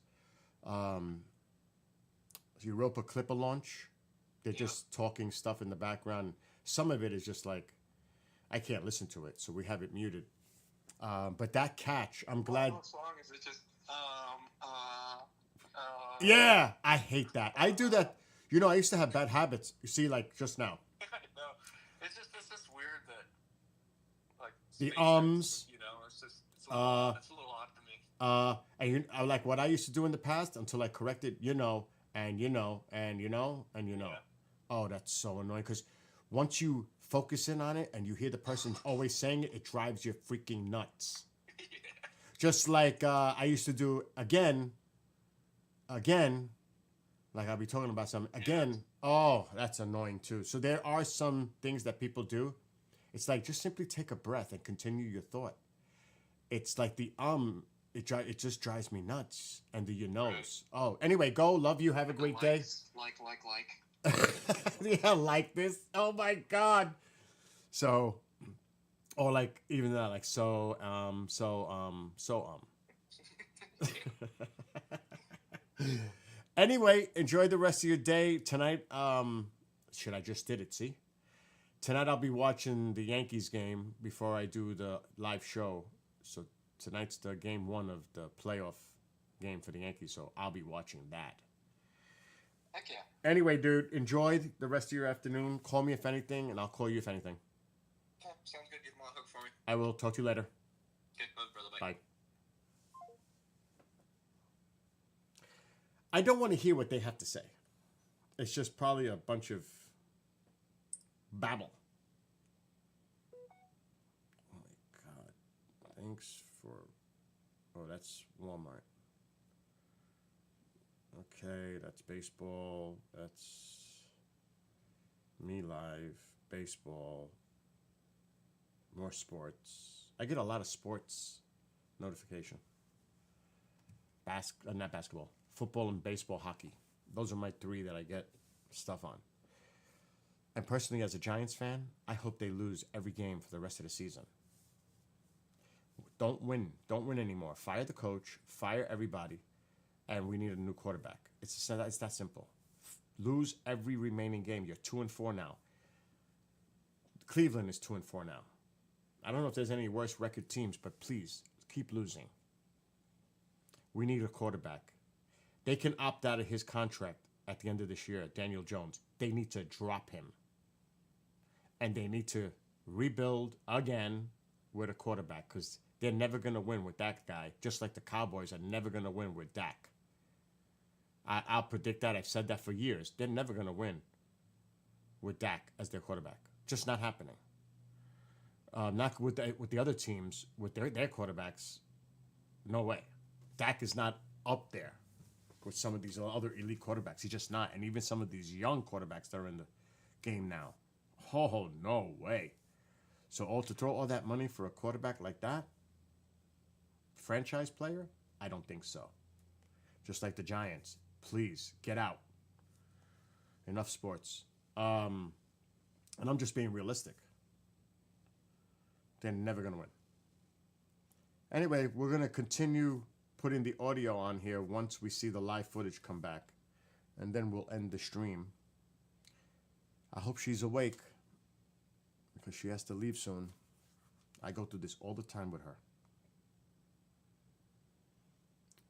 Europa Clipper launch. They're just talking stuff in the background. Some of it is just like, I can't listen to it, so we have it muted. But that catch, I'm glad. How long is it? Just Yeah, I hate that. I do that. You know, I used to have bad habits. You see, like just now. I know. It's just weird that like The space ums. you know, it's a little odd to me. And I like what I used to do in the past until I corrected, you know, and you know, and you know, and you know. Yeah. Oh, that's so annoying because once you focus in on it and you hear the person always saying it, it drives you freaking nuts. Just like I used to do again, like I'll be talking about something again. Oh, that's annoying too. So there are some things that people do. It's like just simply take a breath and continue your thought. It's like the it just drives me nuts. And your nose. Oh, anyway, go. Love you. Have a great day. Like. Yeah, like this. Oh my God. So, or like even that, like Anyway, enjoy the rest of your day tonight. Shit, I just did it. See, tonight I'll be watching the Yankees game before I do the live show. So tonight's the game 1 of the playoff game for the Yankees. So I'll be watching that. Heck yeah. Anyway, dude, enjoy the rest of your afternoon. Call me if anything, and I'll call you if anything. Yeah, sounds good. Give him a hug for me. I will talk to you later. Good hug, brother. Bye. Bye. I don't want to hear what they have to say. It's just probably a bunch of babble. Oh my God. Thanks for... Oh, that's Walmart. Okay, that's baseball. That's Me Live. Baseball. More sports. I get a lot of sports notification. Not basketball. Football and baseball, hockey. Those are my 3 that I get stuff on. And personally, as a Giants fan, I hope they lose every game for the rest of the season. Don't win. Don't win anymore. Fire the coach. Fire everybody. And we need a new quarterback. It's that simple. Lose every remaining game. You're 2-4 now. Cleveland is 2-4 now. I don't know if there's any worse record teams, but please keep losing. We need a quarterback. They can opt out of his contract at the end of this year, Daniel Jones. They need to drop him. And they need to rebuild again with a quarterback because they're never going to win with that guy, just like the Cowboys are never going to win with Dak. I'll predict that. I've said that for years. They're never going to win with Dak as their quarterback. Just not happening. Not with the other teams, with their quarterbacks. No way. Dak is not up there with some of these other elite quarterbacks. He's just not. And even some of these young quarterbacks that are in the game now. Oh, no way. So to throw all that money for a quarterback like that, franchise player? I don't think so. Just like the Giants. Please, get out. Enough sports. And I'm just being realistic. They're never going to win. Anyway, we're going to continue putting the audio on here once we see the live footage come back. And then we'll end the stream. I hope she's awake because she has to leave soon. I go through this all the time with her.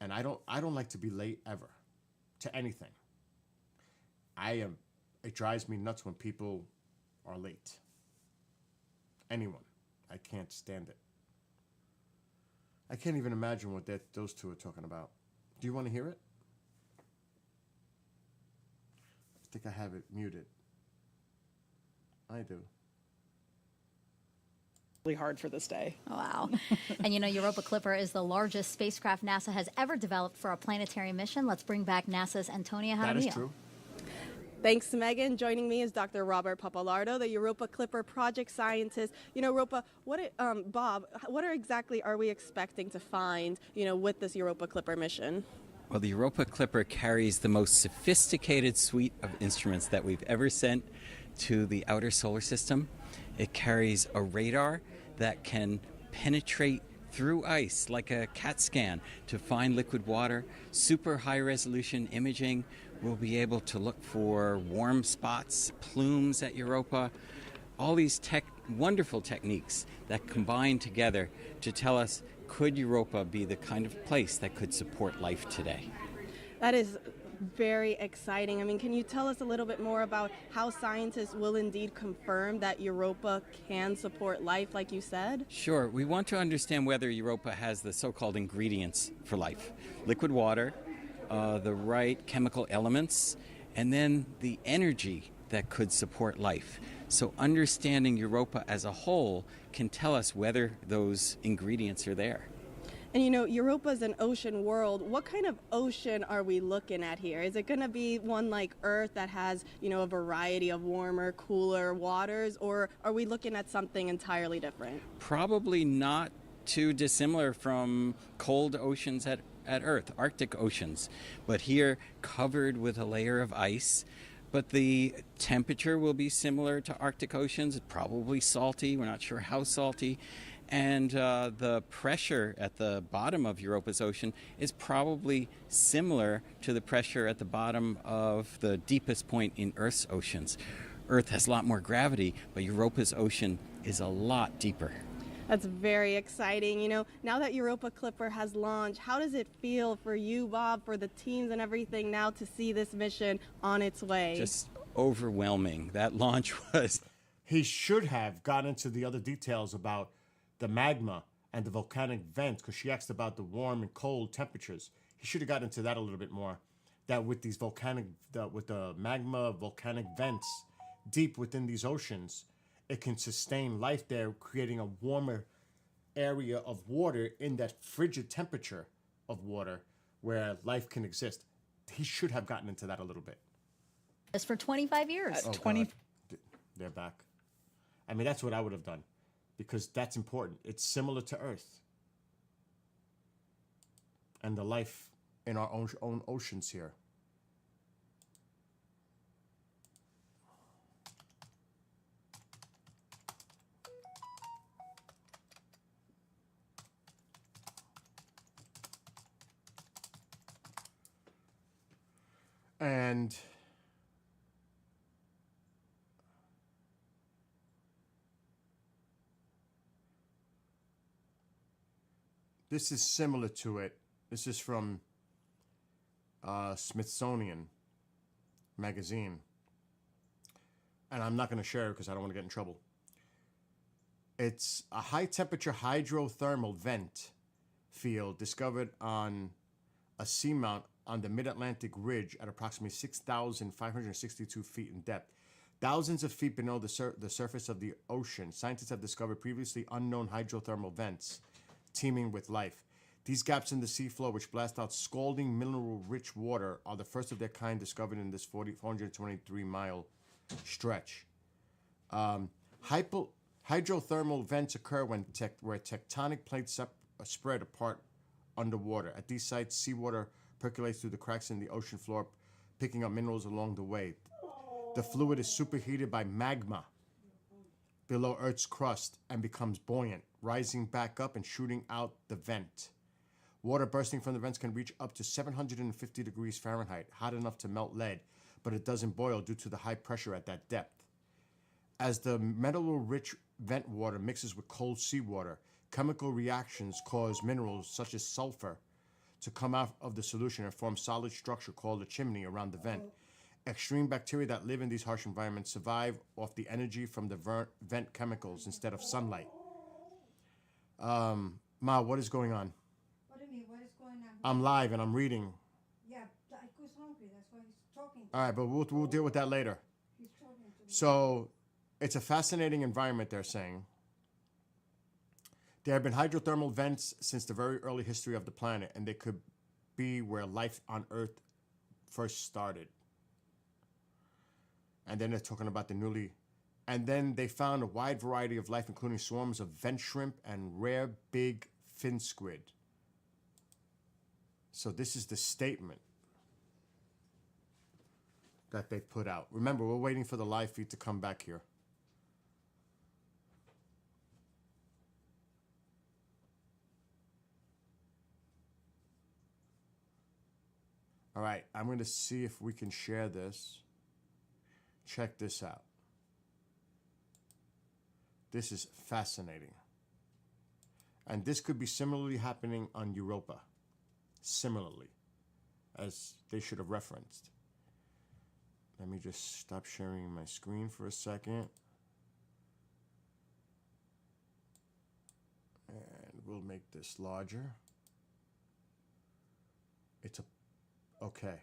And I don't like to be late ever to anything. It drives me nuts when people are late. Anyone. I can't stand it. I can't even imagine what those two are talking about. Do you want to hear it? I think I have it muted. I do. Really hard for this day. Wow. And you know, Europa Clipper is the largest spacecraft NASA has ever developed for a planetary mission. Let's bring back NASA's Antonia Jaramillo. That is true. Thanks, Megan. Joining me is Dr. Robert Papalardo, the Europa Clipper project scientist. You know, Bob, what exactly are we expecting to find, with this Europa Clipper mission? Well, the Europa Clipper carries the most sophisticated suite of instruments that we've ever sent to the outer solar system. It carries a radar that can penetrate through ice like a CAT scan to find liquid water, super high resolution imaging. We'll be able to look for warm spots, plumes at Europa, all these wonderful techniques that combine together to tell us, could Europa be the kind of place that could support life today? That is very exciting. I mean, can you tell us a little bit more about how scientists will indeed confirm that Europa can support life, like you said? Sure. We want to understand whether Europa has the so-called ingredients for life. Liquid water, the right chemical elements, and then the energy that could support life. So understanding Europa as a whole can tell us whether those ingredients are there. And Europa is an ocean world. What kind of ocean are we looking at here? Is it going to be one like Earth that has, a variety of warmer, cooler waters, or are we looking at something entirely different? Probably not too dissimilar from cold oceans at Earth, Arctic oceans, but here covered with a layer of ice. But the temperature will be similar to Arctic oceans, probably salty, we're not sure how salty. And the pressure at the bottom of Europa's ocean is probably similar to the pressure at the bottom of the deepest point in Earth's oceans. Earth has a lot more gravity, but Europa's ocean is a lot deeper. That's very exciting. You know, now that Europa Clipper has launched, how does it feel for you, Bob, for the teams and everything now to see this mission on its way? Just overwhelming. That launch was... He should have gotten into the other details about the magma and the volcanic vents, because she asked about the warm and cold temperatures. He should have gotten into that a little bit more. That with these with the magma volcanic vents deep within these oceans, it can sustain life there, creating a warmer area of water in that frigid temperature of water where life can exist. He should have gotten into that a little bit. Just for 25 years. God. They're back. I mean, that's what I would have done, because that's important. It's similar to Earth and the life in our own oceans here. And this is similar to it. This is from Smithsonian Magazine. And I'm not going to share it because I don't want to get in trouble. It's a high-temperature hydrothermal vent field discovered on a seamount on the Mid-Atlantic Ridge at approximately 6,562 feet in depth. Thousands of feet below the surface of the ocean, scientists have discovered previously unknown hydrothermal vents teeming with life. These gaps in the seafloor, which blast out scalding mineral-rich water, are the first of their kind discovered in this 423-mile stretch. Hydrothermal vents occur where tectonic plates spread apart underwater. At these sites, seawater percolates through the cracks in the ocean floor, picking up minerals along the way. The fluid is superheated by magma below Earth's crust and becomes buoyant, rising back up and shooting out the vent. Water bursting from the vents can reach up to 750 degrees Fahrenheit, hot enough to melt lead, but it doesn't boil due to the high pressure at that depth. As the mineral-rich vent water mixes with cold seawater, chemical reactions cause minerals such as sulfur to come out of the solution and form solid structure called a chimney around the vent. Extreme bacteria that live in these harsh environments survive off the energy from the vent chemicals instead of sunlight. Ma, what is going on? What do you mean? What is going on? I'm live and I'm reading. Yeah, Iku's hungry. That's why he's talking. All right, but we'll deal with that later. He's talking to me. So it's a fascinating environment, they're saying. There have been hydrothermal vents since the very early history of the planet, and they could be where life on Earth first started. And then they're talking about and then they found a wide variety of life, including swarms of vent shrimp and rare big fin squid. So this is the statement that they put out. Remember, we're waiting for the live feed to come back here. All right, I'm going to see if we can share this. Check this out. This is fascinating. And this could be similarly happening on Europa. Similarly, as they should have referenced. Let me just stop sharing my screen for a second. And we'll make this larger. Okay.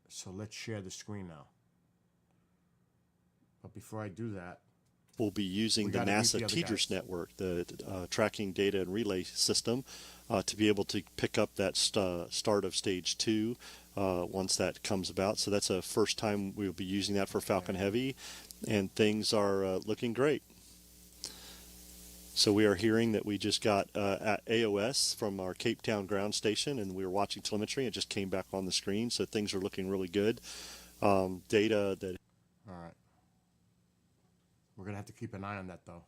So let's share the screen now. But before I do that, we'll be using the NASA TDRS network, the tracking data and relay system, to be able to pick up that start of stage 2 once that comes about. So that's a first time we'll be using that for Falcon Heavy, and things are looking great. So we are hearing that we just got at AOS from our Cape Town ground station, and we were watching telemetry. It just came back on the screen, so things are looking really good. Data that... All right. We're going to have to keep an eye on that, though.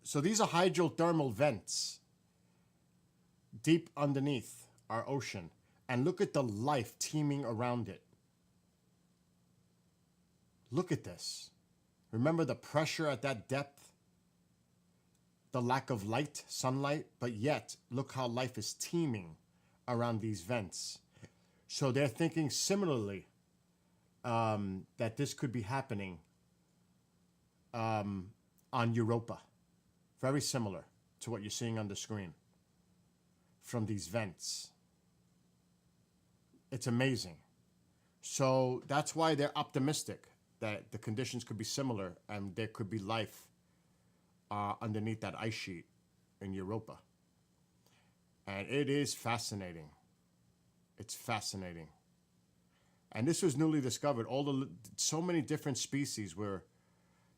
So these are hydrothermal vents deep underneath our ocean. And look at the life teeming around it. Look at this. Remember the pressure at that depth? The lack of light, sunlight, but yet look how life is teeming around these vents. So they're thinking similarly that this could be happening on Europa. Very similar to what you're seeing on the screen from these vents. It's amazing. So that's why they're optimistic that the conditions could be similar and there could be life underneath that ice sheet in Europa. And it is fascinating. It's fascinating. And this was newly discovered. So many different species were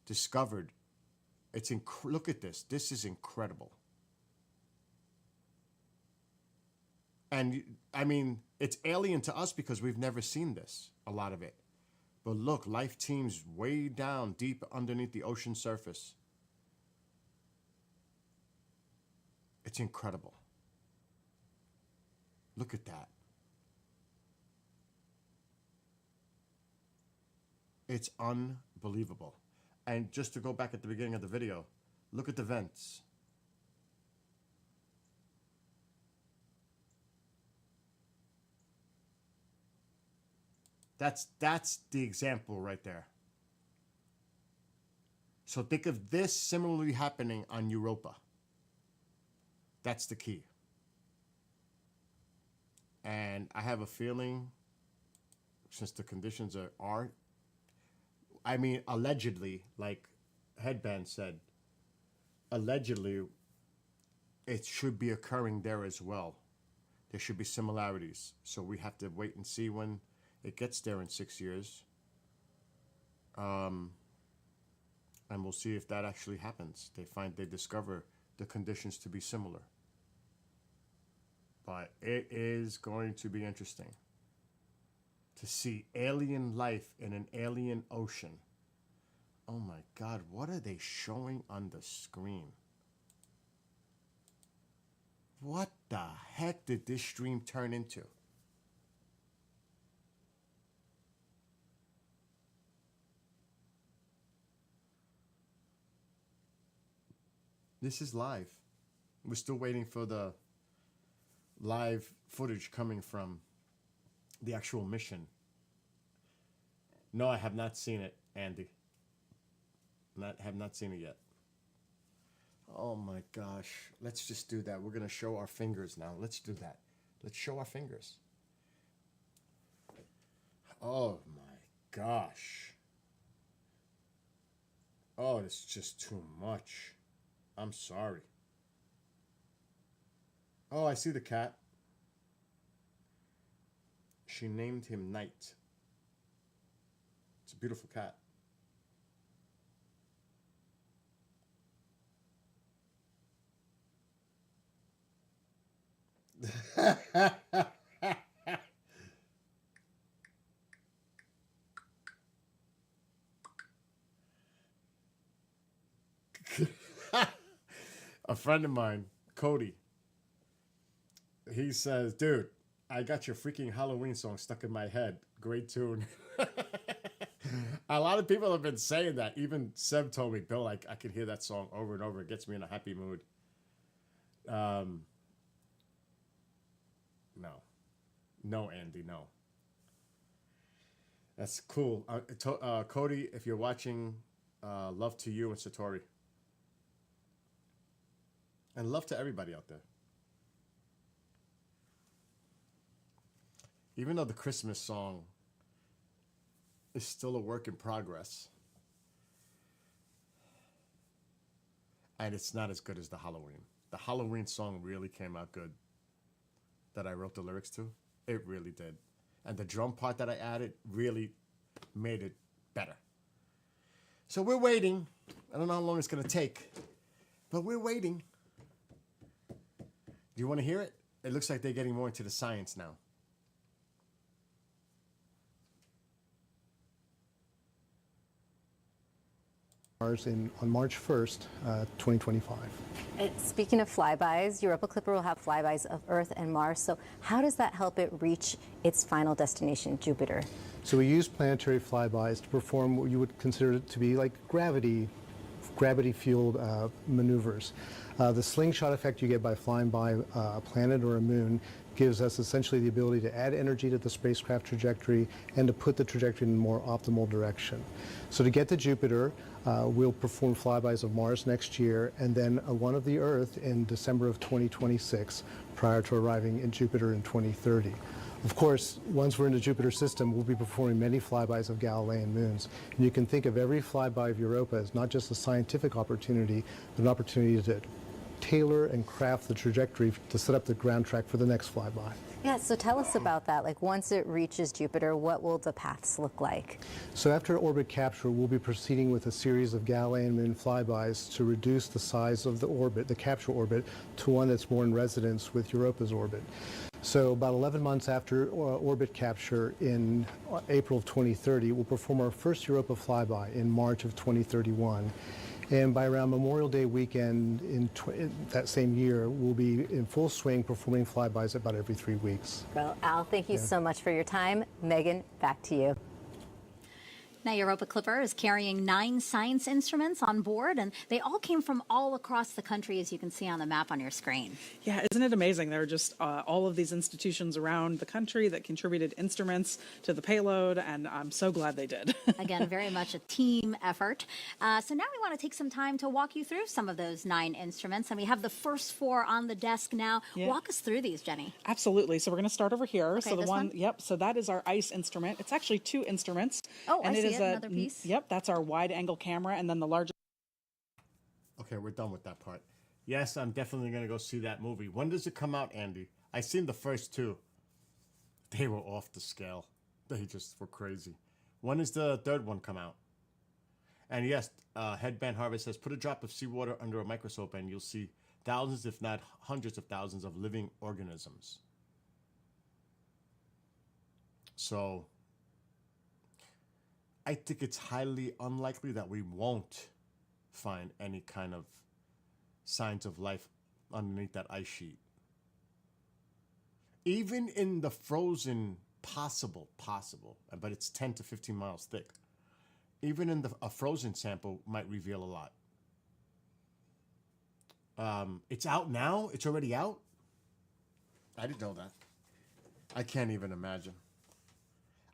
discovered. Look at this. This is incredible. And I mean, it's alien to us because we've never seen this, a lot of it. But look, life teems way down deep underneath the ocean surface. It's incredible. Look at that. It's unbelievable. And just to go back at the beginning of the video, look at the vents. That's the example right there. So think of this similarly happening on Europa. That's the key. And I have a feeling, since the conditions are I mean, allegedly, like Headband said, allegedly, it should be occurring there as well. There should be similarities. So we have to wait and see when it gets there in 6 years. And we'll see if that actually happens. They discover the conditions to be similar. But it is going to be interesting to see alien life in an alien ocean. Oh my God, what are they showing on the screen? What the heck did this stream turn into? This is live. We're still waiting for the live footage coming from the actual mission. No, I have not seen it, Andy. Have not seen it yet. Oh my gosh. Let's just do that. We're going to show our fingers now. Let's do that. Let's show our fingers. Oh my gosh. Oh, it's just too much. I'm sorry. Oh, I see the cat. She named him Knight. It's a beautiful cat. A friend of mine, Cody, he says, dude, I got your freaking Halloween song stuck in my head. Great tune. A lot of people have been saying that. Even Seb told me, Bill, I could hear that song over and over. It gets me in a happy mood. No, Andy, no. That's cool. Cody, if you're watching, love to you and Satori. And love to everybody out there. Even though the Christmas song is still a work in progress, and it's not as good as the Halloween. The Halloween song really came out good that I wrote the lyrics to. It really did. And the drum part that I added really made it better. So we're waiting. I don't know how long it's going to take, but we're waiting. Do you want to hear it? It looks like they're getting more into the science now. On March 1st, 2025. Speaking of flybys, Europa Clipper will have flybys of Earth and Mars. So how does that help it reach its final destination, Jupiter? So we use planetary flybys to perform what you would consider to be like gravity-fueled maneuvers. The slingshot effect you get by flying by a planet or a moon gives us essentially the ability to add energy to the spacecraft trajectory and to put the trajectory in a more optimal direction. So to get to Jupiter, we'll perform flybys of Mars next year and then one of the Earth in December of 2026 prior to arriving in Jupiter in 2030. Of course, once we're in the Jupiter system, we'll be performing many flybys of Galilean moons. And you can think of every flyby of Europa as not just a scientific opportunity, but an opportunity to tailor and craft the trajectory to set up the ground track for the next flyby. Yeah, so tell us about that. Like once it reaches Jupiter, what will the paths look like? So after orbit capture, we'll be proceeding with a series of Galilean moon flybys to reduce the size of the orbit, the capture orbit, to one that's more in resonance with Europa's orbit. So about 11 months after orbit capture in April of 2030, we'll perform our first Europa flyby in March of 2031. And by around Memorial Day weekend in that same year, we'll be in full swing performing flybys about every 3 weeks. Well, Al, thank you so much for your time. Megan, back to you. Now, Europa Clipper is carrying 9 science instruments on board, and they all came from all across the country, as you can see on the map on your screen. Yeah, isn't it amazing? There are just all of these institutions around the country that contributed instruments to the payload, and I'm so glad they did. Again, very much a team effort. So now we want to take some time to walk you through some of those 9 instruments, and we have the first 4 on the desk now. Yeah. Walk us through these, Jenny. Absolutely. So we're going to start over here. Okay, so the this one? Yep. So that is our ICE instrument. It's actually 2 instruments. Oh, and I see is another piece. Yep, that's our wide-angle camera, and then the larger. Okay, we're done with that part. Yes, I'm definitely going to go see that movie. When does it come out, Andy? I seen the first 2. They were off the scale. They just were crazy. When does the third one come out? And yes, Headband Harvest says, put a drop of seawater under a microscope and you'll see thousands, if not hundreds of thousands of living organisms. So I think it's highly unlikely that we won't find any kind of signs of life underneath that ice sheet. Even in the frozen possible, but it's 10 to 15 miles thick. Even in a frozen sample might reveal a lot. It's out now? It's already out? I didn't know that. I can't even imagine.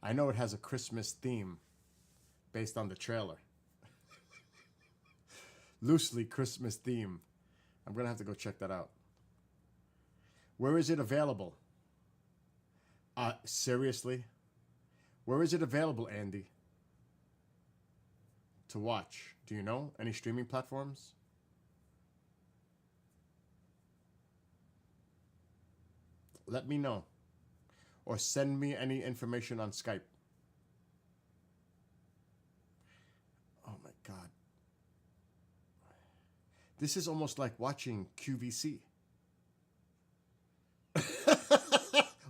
I know it has a Christmas theme based on the trailer. Loosely Christmas theme. I'm going to have to go check that out. Where is it available? Seriously? Where is it available, Andy? To watch? Do you know? Any streaming platforms? Let me know. Or send me any information on Skype. Oh my God. This is almost like watching QVC.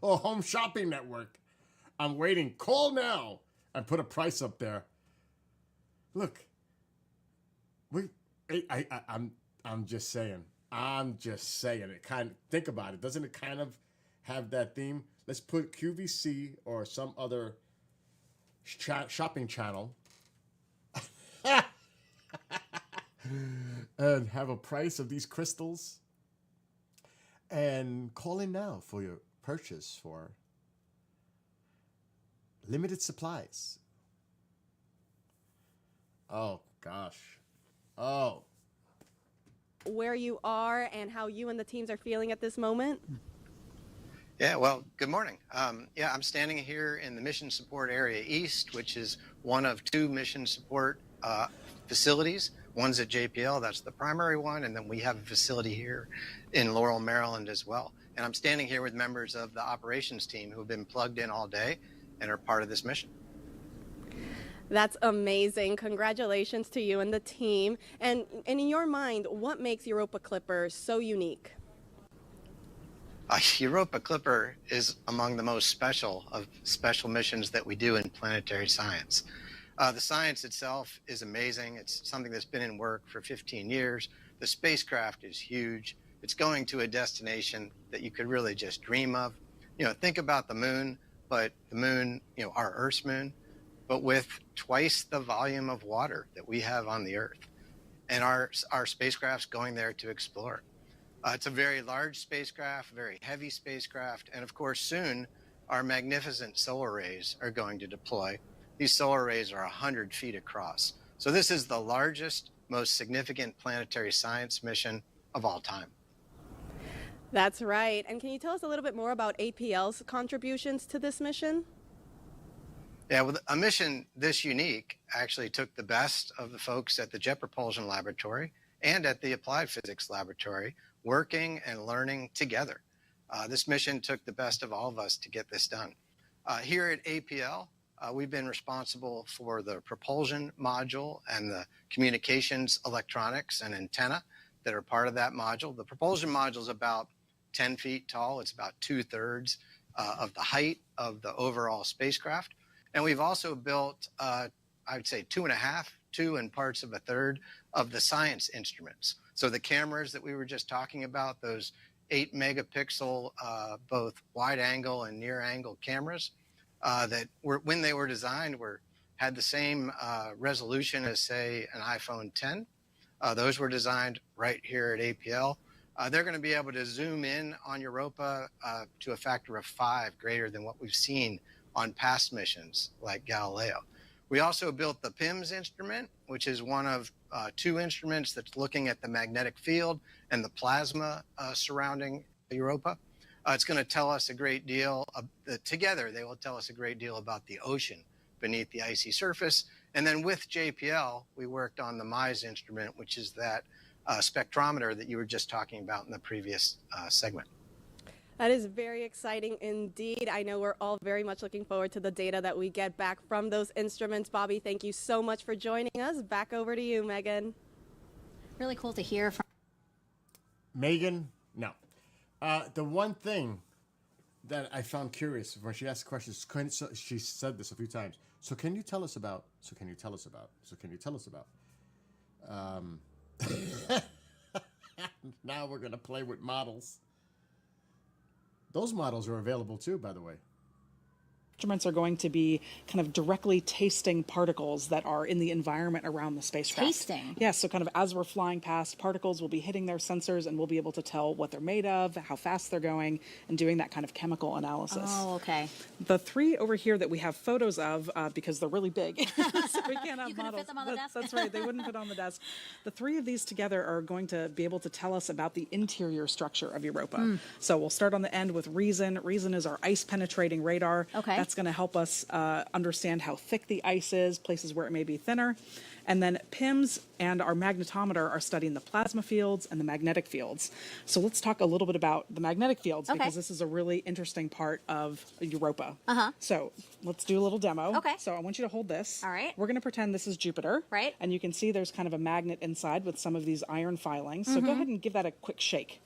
or Home Shopping Network. I'm waiting. Call now and put a price up there. Look, I'm just saying. It kind of, think about it. Doesn't it kind of have that theme? Let's put QVC or some other shopping channel and have a price of these crystals and call in now for your purchase for limited supplies. Oh, gosh. Oh. Where you are and how you and the teams are feeling at this moment? Yeah, well, good morning. I'm standing here in the Mission Support Area East, which is one of two mission support facilities. One's at JPL, that's the primary one, and then we have a facility here in Laurel, Maryland as well. And I'm standing here with members of the operations team who have been plugged in all day and are part of this mission. That's amazing. Congratulations to you and the team. And in your mind, what makes Europa Clipper so unique? Europa Clipper is among the most special of special missions that we do in planetary science. The science itself is amazing. It's something that's been in work for 15 years. The spacecraft is huge. It's going to a destination that you could really just dream of. Think about the moon, but the moon, our Earth's moon, but with twice the volume of water that we have on the Earth. And our spacecraft's going there to explore. It's a very large spacecraft, very heavy spacecraft, and of course soon our magnificent solar arrays are going to deploy. These solar arrays are 100 feet across. So this is the largest, most significant planetary science mission of all time. That's right. And can you tell us a little bit more about APL's contributions to this mission? Yeah, well, a mission this unique actually took the best of the folks at the Jet Propulsion Laboratory and at the Applied Physics Laboratory working and learning together. This mission took the best of all of us to get this done. Here at APL, we've been responsible for the propulsion module and the communications electronics and antenna that are part of that module. The propulsion module is about 10 feet tall. It's about 2/3 of the height of the overall spacecraft. And we've also built, I would say 2 and parts of a third of the science instruments. So the cameras that we were just talking about, those 8 megapixel, both wide angle and near angle cameras that were, when they were designed, had the same resolution as, say, an iPhone 10. Those were designed right here at APL. They're going to be able to zoom in on Europa to a factor of 5 greater than what we've seen on past missions like Galileo. We also built the PIMS instrument, which is one of 2 instruments that's looking at the magnetic field and the plasma surrounding Europa. It's going to tell us a great deal. Together, they will tell us a great deal about the ocean beneath the icy surface. And then with JPL, we worked on the MISE instrument, which is that spectrometer that you were just talking about in the previous segment. That is very exciting indeed. I know we're all very much looking forward to the data that we get back from those instruments. Bobby, thank you so much for joining us. Back over to you, Megan. Really cool to hear from Megan. No. The one thing that I found curious when she asked questions, she said this a few times. So can you tell us about? So can you tell us about? So can you tell us about? Now we're gonna play with models. Those models are available too, by the way. Instruments are going to be kind of directly tasting particles that are in the environment around the spacecraft. Tasting? Yes, so kind of as we're flying past, particles will be hitting their sensors and we'll be able to tell what they're made of, how fast they're going, and doing that kind of chemical analysis. Oh, okay. The 3 over here that we have photos of, because they're really big, so we can't have You couldn't models. fit them on the desk? That's right, they wouldn't fit on the desk. The 3 of these together are going to be able to tell us about the interior structure of Europa. So we'll start on the end with Reason. Reason is our ice-penetrating radar. Okay. That's going to help us understand how thick the ice is, places where it may be thinner. And then PIMS and our magnetometer are studying the plasma fields and the magnetic fields. So let's talk a little bit about the magnetic fields, because this is a really interesting part of Europa. So let's do a little demo. Okay. So I want you to hold this. All right. We're going to pretend this is Jupiter. Right. And you can see there's kind of a magnet inside with some of these iron filings. So go ahead and give that a quick shake.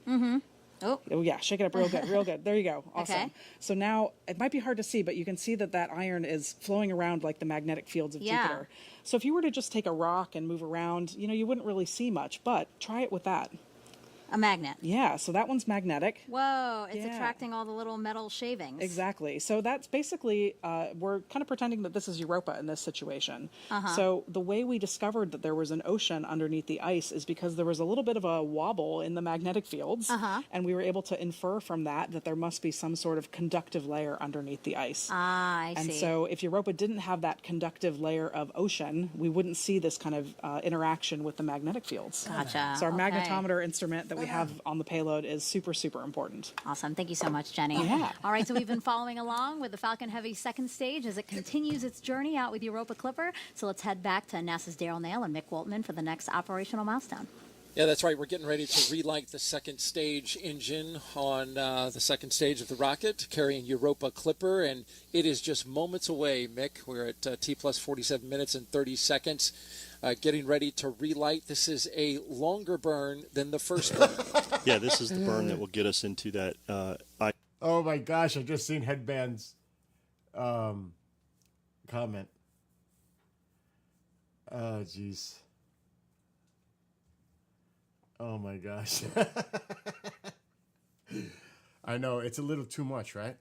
Oh, yeah, shake it up real good, real good. There you go. Awesome. Okay. So now it might be hard to see, but you can see that that iron is flowing around like the magnetic fields of Yeah. Jupiter. So if you were to just take a rock and move around, you wouldn't really see much, but try it with that. A magnet. Yeah, so that one's magnetic. Whoa, it's Yeah. attracting all the little metal shavings. Exactly. So that's basically, we're kind of pretending that this is Europa in this situation. Uh-huh. So the way we discovered that there was an ocean underneath the ice is because there was a little bit of a wobble in the magnetic fields. Uh-huh. And we were able to infer from that there must be some sort of conductive layer underneath the ice. Ah, I and see. so if Europa didn't have that conductive layer of ocean, we wouldn't see this kind of interaction with the magnetic fields. Gotcha. So our Okay. magnetometer instrument that we have on the payload is super, super important. Awesome. Thank you so much, Jenny. Yeah. All right, so we've been following along with the Falcon Heavy second stage as it continues its journey out with Europa Clipper. So let's head back to NASA's Daryl Nail and Mick Waltman for the next operational milestone. Yeah, that's right. We're getting ready to relight the second stage engine on the second stage of the rocket, carrying Europa Clipper, and it is just moments away, Mick. We're at T plus 47 minutes and 30 seconds, getting ready to relight. This is a longer burn than the first burn. Yeah, this is the burn that will get us into that. Oh my gosh, I just seen Headband's comment. Oh, jeez. Oh my gosh. I know, it's a little too much, right?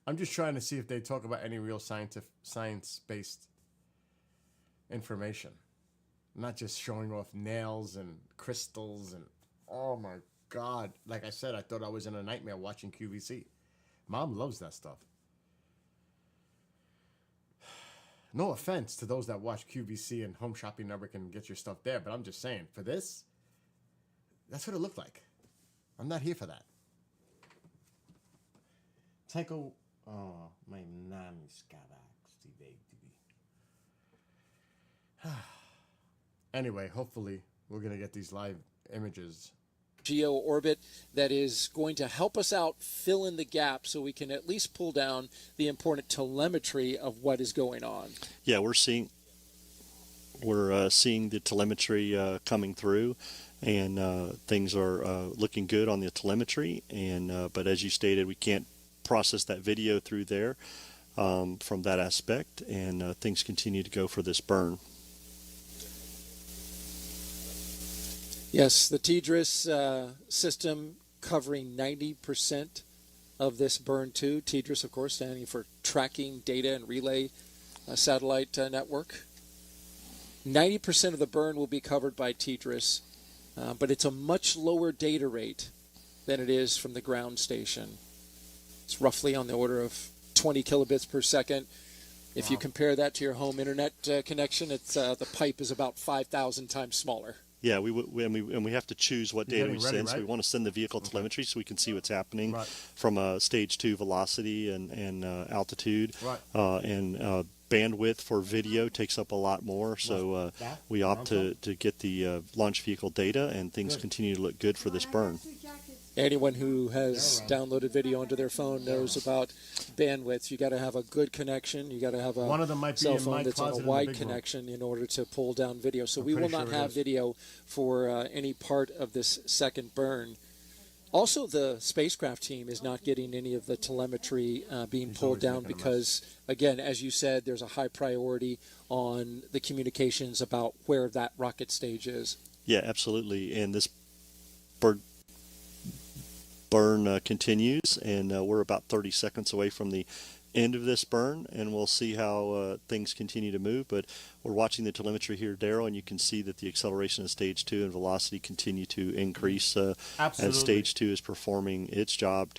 I'm just trying to see if they talk about any real science-based information. Not just showing off nails and crystals and, oh my God. Like I said, I thought I was in a nightmare watching QVC. Mom loves that stuff. No offense to those that watch QVC and Home Shopping Network and get your stuff there, but I'm just saying, for this, that's what it looked like. I'm not here for that. Tycho, oh, my name is Anyway, hopefully we're going to get these live images. Geo orbit that is going to help us out fill in the gap so we can at least pull down the important telemetry of what is going on. Yeah, we're seeing the telemetry coming through, and things are looking good on the telemetry. And but as you stated, we can't process that video through there from that aspect, and things continue to go for this burn. Yes, the TDRS system covering 90% of this burn 2. TDRS, of course, standing for Tracking Data and Relay Satellite Network. 90% of the burn will be covered by TDRS, but it's a much lower data rate than it is from the ground station. It's roughly on the order of 20 kilobits per second. If you compare that to your home internet connection, it's the pipe is about 5,000 times smaller. Yeah, we have to choose what data we send. Ready, So we right? want to send the vehicle telemetry so we can see what's happening from stage 2 velocity and altitude. Right. And bandwidth for video takes up a lot more. So we opt to get the launch vehicle data, and things continue to look good for this burn. Anyone who has downloaded video onto their phone knows about bandwidth. You got to have a good connection. You got to have a One of them might be cell in phone my that's on closet a in the wide big room. connection in order to pull down video. So I'm we will pretty not sure it have is. video for any part of this second burn. Also, the spacecraft team is not getting any of the telemetry being pulled down because, again, as you said, there's a high priority on the communications about where that rocket stage is. Yeah, absolutely. And this burn continues, and we're about 30 seconds away from the end of this burn, and we'll see how things continue to move. But we're watching the telemetry here, Daryl, and you can see that the acceleration of stage 2 and velocity continue to increase as Absolutely. stage 2 is performing its job.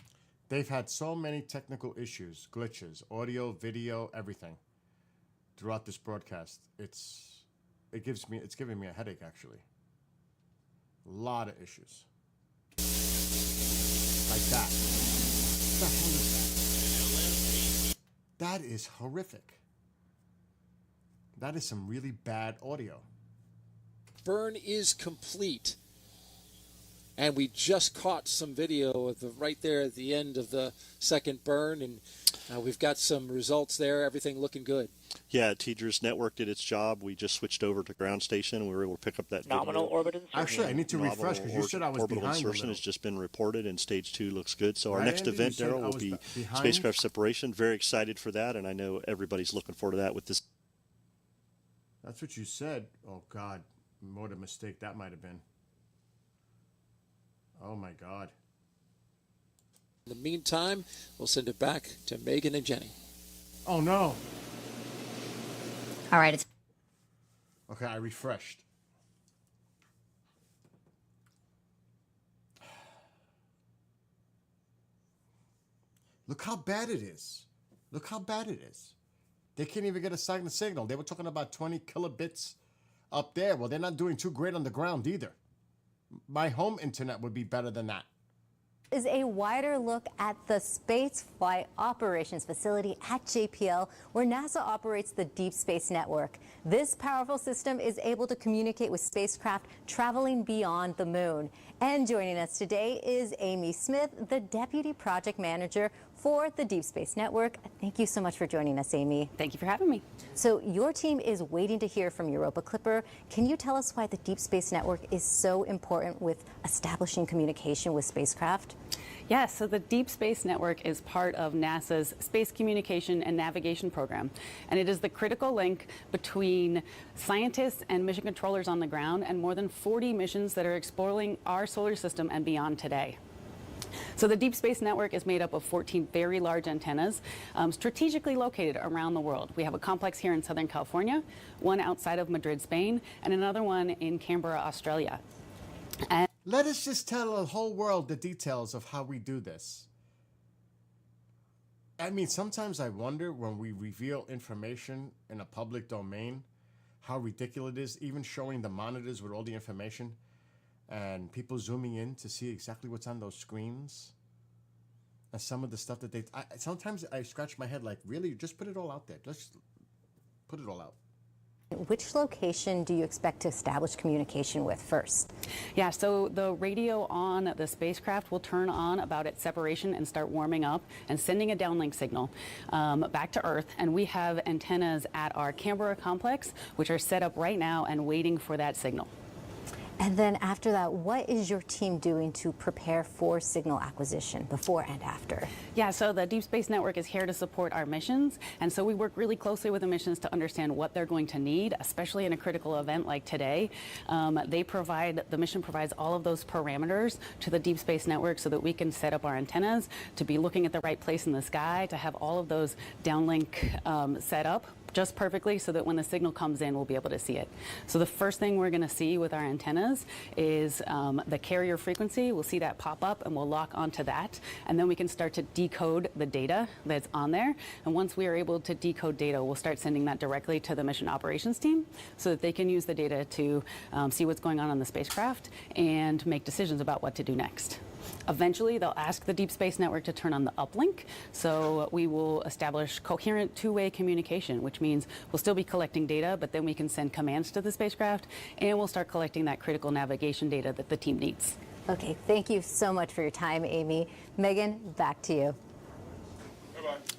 They've had so many technical issues, glitches, audio, video, everything throughout this broadcast. It's giving me a headache, actually. A lot of issues. Like that. What the hell is that? That is horrific. That is some really bad audio. Burn is complete. And we just caught some video of right there at the end of the second burn, and we've got some results there. Everything looking good. Yeah, TDRS network did its job. We just switched over to ground station, and we were able to pick up that Nominal video. orbit insertion. Actually, I need to refresh because you said I was orbital behind a insertion little. has just been reported, and stage 2 looks good. So our Right, next Andy? You event, said I Daryl, will was be behind? spacecraft separation. Very excited for that, and I know everybody's looking forward to that with this. That's what you said. Oh, God. What a mistake that might have been. Oh, my God. In the meantime, we'll send it back to Megan and Jenny. Oh, no. All right, it's Okay, I refreshed. Look how bad it is. Look how bad it is. They can't even get a signal. They were talking about 20 kilobits up there. Well, they're not doing too great on the ground either. My home internet would be better than that. Is a wider look at the Space Flight Operations Facility at JPL, where NASA operates the Deep Space Network. This powerful system is able to communicate with spacecraft traveling beyond the moon. And joining us today is Amy Smith, the Deputy Project Manager for the Deep Space Network. Thank you so much for joining us, Amy. Thank you for having me. So your team is waiting to hear from Europa Clipper. Can you tell us why the Deep Space Network is so important with establishing communication with spacecraft? Yes, so the Deep Space Network is part of NASA's Space Communication and Navigation Program, and it is the critical link between scientists and mission controllers on the ground and more than 40 missions that are exploring our solar system and beyond today. So the Deep Space Network is made up of 14 very large antennas strategically located around the world. We have a complex here in Southern California, one outside of Madrid, Spain, and another one in Canberra, Australia. And Let us just tell the whole world the details of how we do this. I mean, sometimes I wonder when we reveal information in a public domain, how ridiculous it is, even showing the monitors with all the information and people zooming in to see exactly what's on those screens. And some of the stuff that sometimes I scratch my head like, really, just put it all out there. Just put it all out. Which location do you expect to establish communication with first? yeah, so the radio on the spacecraft will turn on about its separation and start warming up and sending a downlink signal back to Earth. And we have antennas at our Canberra complex, which are set up right now and waiting for that signal. And then after that, what is your team doing to prepare for signal acquisition before and after? Yeah, so the Deep Space Network is here to support our missions, and so we work really closely with the missions to understand what they're going to need, especially in a critical event like today. The mission provides all of those parameters to the Deep Space Network so that we can set up our antennas to be looking at the right place in the sky, to have all of those downlink set up just perfectly so that when the signal comes in, we'll be able to see it. So the first thing we're going to see with our antennas is the carrier frequency. We'll see that pop up and we'll lock onto that. And then we can start to decode the data that's on there. And once we are able to decode data, we'll start sending that directly to the mission operations team so that they can use the data to see what's going on the spacecraft and make decisions about what to do next. Eventually, they'll ask the Deep Space Network to turn on the uplink, so we will establish coherent two-way communication, which means we'll still be collecting data, but then we can send commands to the spacecraft, and we'll start collecting that critical navigation data that the team needs. Okay, thank you so much for your time, Amy. Megan, back to you.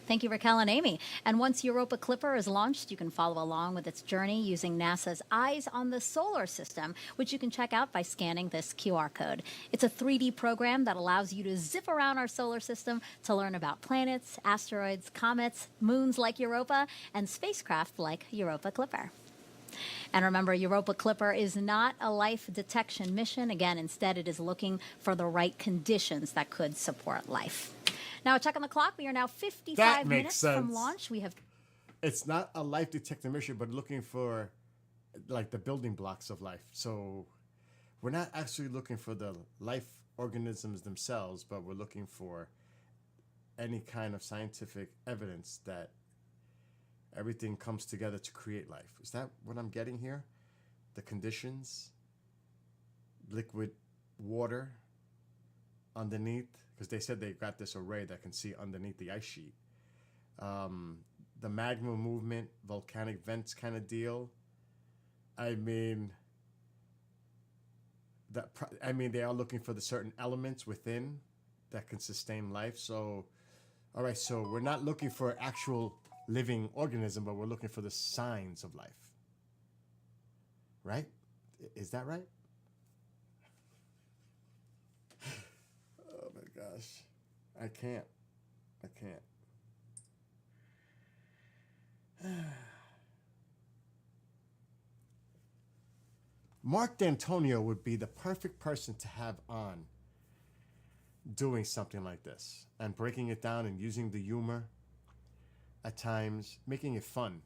Thank you, Raquel and Amy. And once Europa Clipper is launched, you can follow along with its journey using NASA's Eyes on the Solar System, which you can check out by scanning this QR code. It's a 3D program that allows you to zip around our solar system to learn about planets, asteroids, comets, moons like Europa, and spacecraft like Europa Clipper. And remember, Europa Clipper is not a life detection mission. Again, instead, it is looking for the right conditions that could support life. Now, a check on the clock. We are now 55 minutes from launch. We have. It's not a life detecting mission, but looking for like the building blocks of life. So we're not actually looking for the life organisms themselves, but we're looking for any kind of scientific evidence that everything comes together to create life. Is that what I'm getting here? The conditions, liquid water underneath, because they said they got this array that can see underneath the ice sheet. The magma movement, volcanic vents kind of deal. I mean, they are looking for the certain elements within that can sustain life. So, all right, so we're not looking for actual living organism, but we're looking for the signs of life. Right? Is that right? Oh my gosh. I can't. Mark D'Antonio would be the perfect person to have on doing something like this and breaking it down and using the humor at times, making it fun.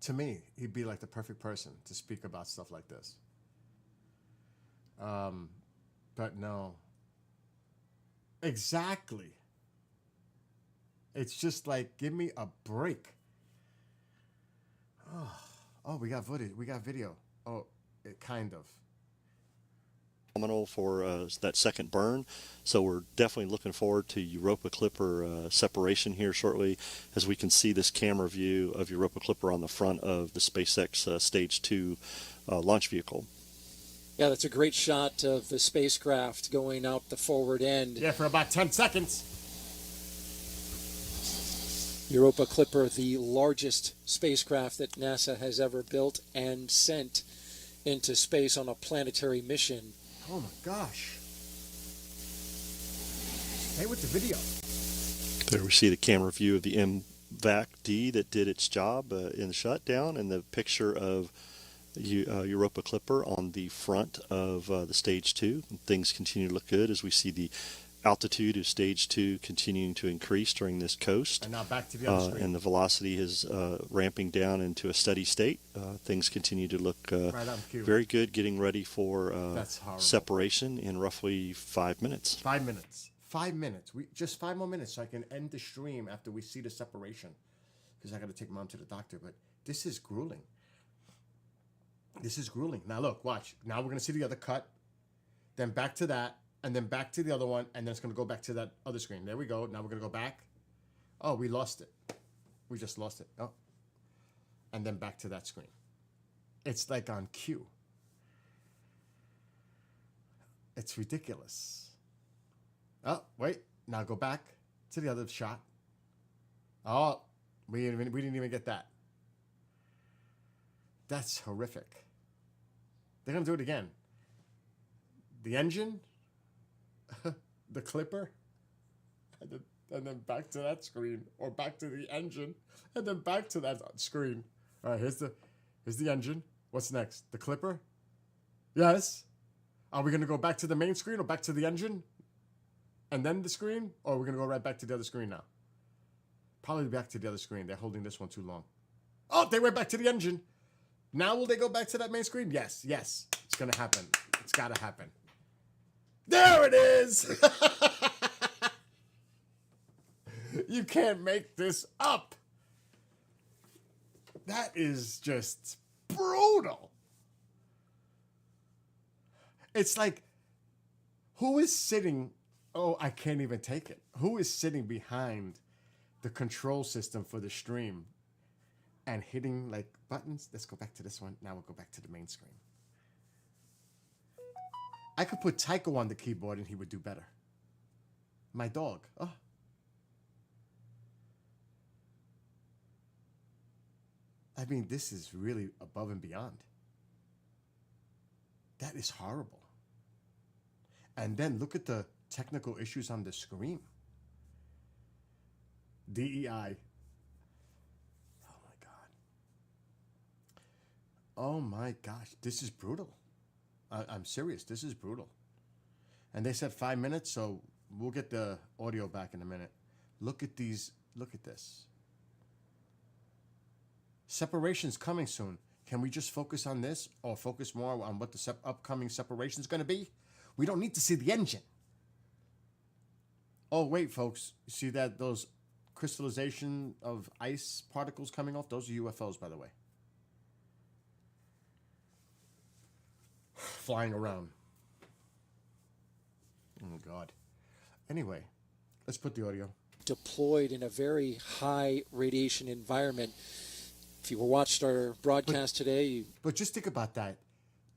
To me, he'd be like the perfect person to speak about stuff like this. But no. Exactly. It's just like, give me a break. Oh, we got footage. We got video. Oh, kind of. Phenomenal for that second burn. So we're definitely looking forward to Europa Clipper separation here shortly, as we can see this camera view of Europa Clipper on the front of the SpaceX Stage 2 launch vehicle. Yeah, that's a great shot of the spacecraft going out the forward end. Yeah, for about 10 seconds. Europa Clipper, the largest spacecraft that NASA has ever built and sent into space on a planetary mission. Oh my gosh. Stay with the video. There we see the camera view of the MVAC-D that did its job in the shutdown, and the picture of Europa Clipper on the front of the Stage 2. And things continue to look good as we see the altitude of Stage 2 continuing to increase during this coast. And now back to the other screen. And the velocity is ramping down into a steady state. Things continue to look Right on cue. very good, getting ready for That's horrible. separation in roughly 5 minutes. 5 minutes. 5 minutes. Just 5 more minutes so I can end the stream after we see the separation. Because I got to take Mom to the doctor. But this is grueling. This is grueling. Now look, watch. Now we're going to see the other cut. Then back to that. And then back to the other one. And then it's going to go back to that other screen. There we go. Now we're going to go back. Oh, we lost it. We just lost it. Oh. And then back to that screen. It's like on cue. It's ridiculous. Oh, wait. Now go back to the other shot. Oh, we didn't even get that. That's horrific. They're going to do it again. The engine, the clipper, and then back to that screen, or back to the engine, and then back to that screen. All right, here's the engine. What's next? The clipper? Yes. Are we going to go back to the main screen or back to the engine? And then the screen? Or are we going to go right back to the other screen now? Probably back to the other screen. They're holding this one too long. Oh, they went back to the engine. Now will they go back to that main screen? Yes, yes. It's going to happen. It's got to happen. There it is! You can't make this up. That is just brutal. It's like, who is sitting... Oh, I can't even take it. Who is sitting behind the control system for the stream and hitting like buttons? Let's go back to this one. Now we'll go back to the main screen. I could put Tycho on the keyboard and he would do better. My dog. Oh. I mean, this is really above and beyond. That is horrible. And then look at the technical issues on the screen. DEI. Oh my God. Oh my gosh. This is brutal. I'm serious. This is brutal. And they said 5 minutes, so we'll get the audio back in a minute. Look at these. Look at this. Separation's coming soon. Can we just focus on this or focus more on what the upcoming separation is going to be? We don't need to see the engine. Oh, wait, folks. You see that? Those crystallization of ice particles coming off? Those are UFOs, by the way. Flying around. Oh, God. Anyway, let's put the audio. Deployed in a very high radiation environment. If you watched our broadcast today... But just think about that.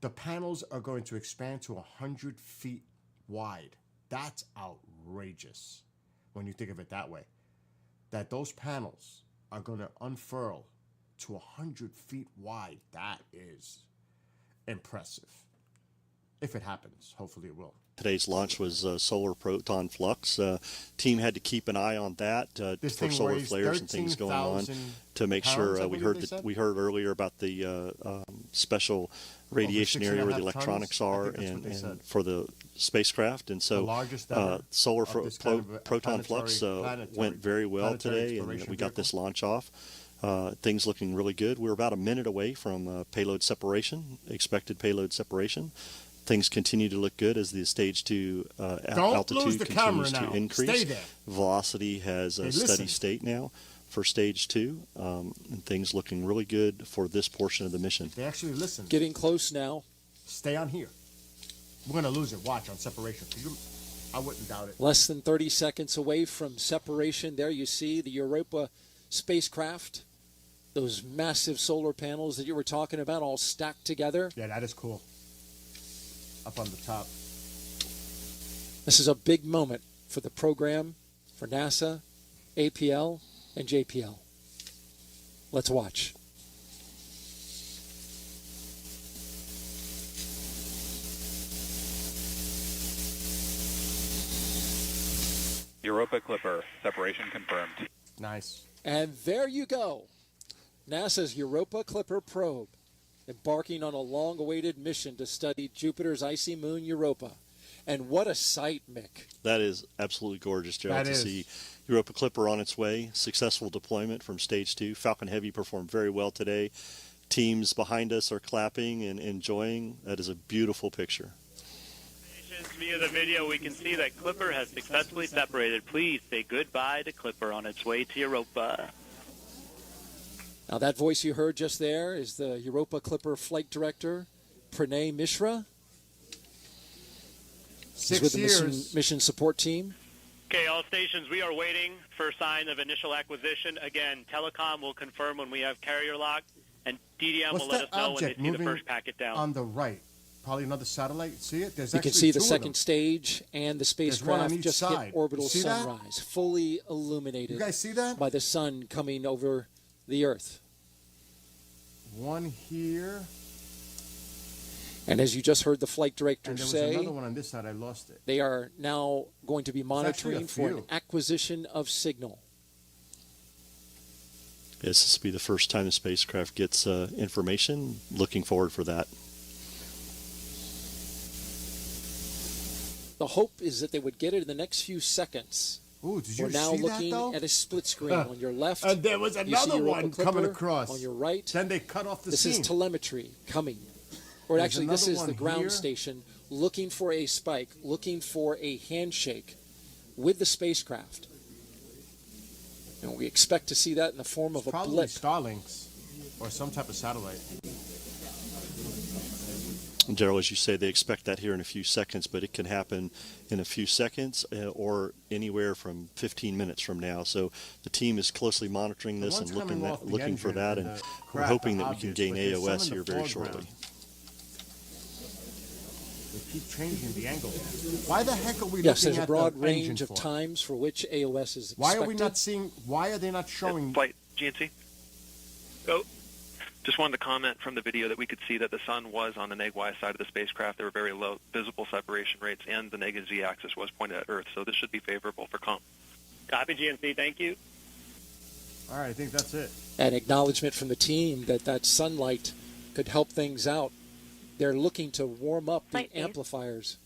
The panels are going to expand to 100 feet wide. That's outrageous when you think of it that way. that those panels are going to unfurl to 100 feet wide. That is impressive. If it happens, hopefully it will. Today's launch was solar proton flux. Team had to keep an eye on that for solar flares and things going on to make sure we heard earlier about the special radiation area where the electronics are and for the spacecraft, and so solar proton flux went very well today, and we got this launch off. Things looking really good. We're about a minute away from payload separation, expected payload separation. Things continue to look good as the stage 2 altitude continues to increase. Velocity has a steady state now for stage 2, and things looking really good for this portion of the mission. They actually listen. Getting close now. Stay on here. We're going to lose it. Watch on separation. I wouldn't doubt it. Less than 30 seconds away from separation. There you see the Europa spacecraft. Those massive solar panels that you were talking about all stacked together. Yeah, that is cool. Up on the top. This is a big moment for the program, for NASA, APL, and JPL. Let's watch. Europa Clipper, separation confirmed. Nice. And there you go. NASA's Europa Clipper probe, embarking on a long-awaited mission to study Jupiter's icy moon Europa. And what a sight, Mick. That is absolutely gorgeous, Joe, to see Europa Clipper on its way. Successful deployment from stage 2. Falcon Heavy performed very well today. Teams behind us are clapping and enjoying. That is a beautiful picture. Via the video, we can see that Clipper has successfully separated. Please say goodbye to Clipper on its way to Europa. Now, that voice you heard just there is the Europa Clipper flight director, Pranay Mishra. He's with the mission support team. Okay, all stations, we are waiting for sign of initial acquisition. Again, Telecom will confirm when we have carrier lock, and DDM will let us know when they see the first packet down. On the right, probably another satellite. See it? There's you can see the second stage and the spacecraft just hit orbital sunrise, fully illuminated. You guys see that? By the sun coming over the Earth. One here. And as you just heard the flight director say, there's another one on this side. I lost it. They are now going to be monitoring for an acquisition of signal. Yes, this will be the first time the spacecraft gets information. Looking forward for that. The hope is that they would get it in the next few seconds. Ooh, did you We're now see looking that, though? at a split screen. On your left, and there was another one coming across. On your right, then they cut off the This scene. is telemetry coming. Or There's actually, this another is the one ground here. station looking for a spike, looking for a handshake with the spacecraft. And we expect to see that in the form of a Probably blip. Starlinks or some type of satellite. And Gerald, as you say, they expect that here in a few seconds, but it can happen in a few seconds or anywhere from 15 minutes from now. So the team is closely monitoring this and looking for that, and we're hoping that we can gain AOS here very shortly. They keep changing the angle. Why the heck are we Yes, looking there's a at broad the range engine of for? times for which AOS is expected. Why are we not seeing? Why are they not showing? Flight GNC. Oh, just wanted to comment from the video that we could see that the sun was on the neg-Y side of the spacecraft. There were very low visible separation rates, and the negative Z-axis was pointed at Earth, so this should be favorable for comp. Copy, GNC. Thank you. All right, I think that's it. An acknowledgement from the team that that sunlight could help things out. They're looking to warm up the amplifiers.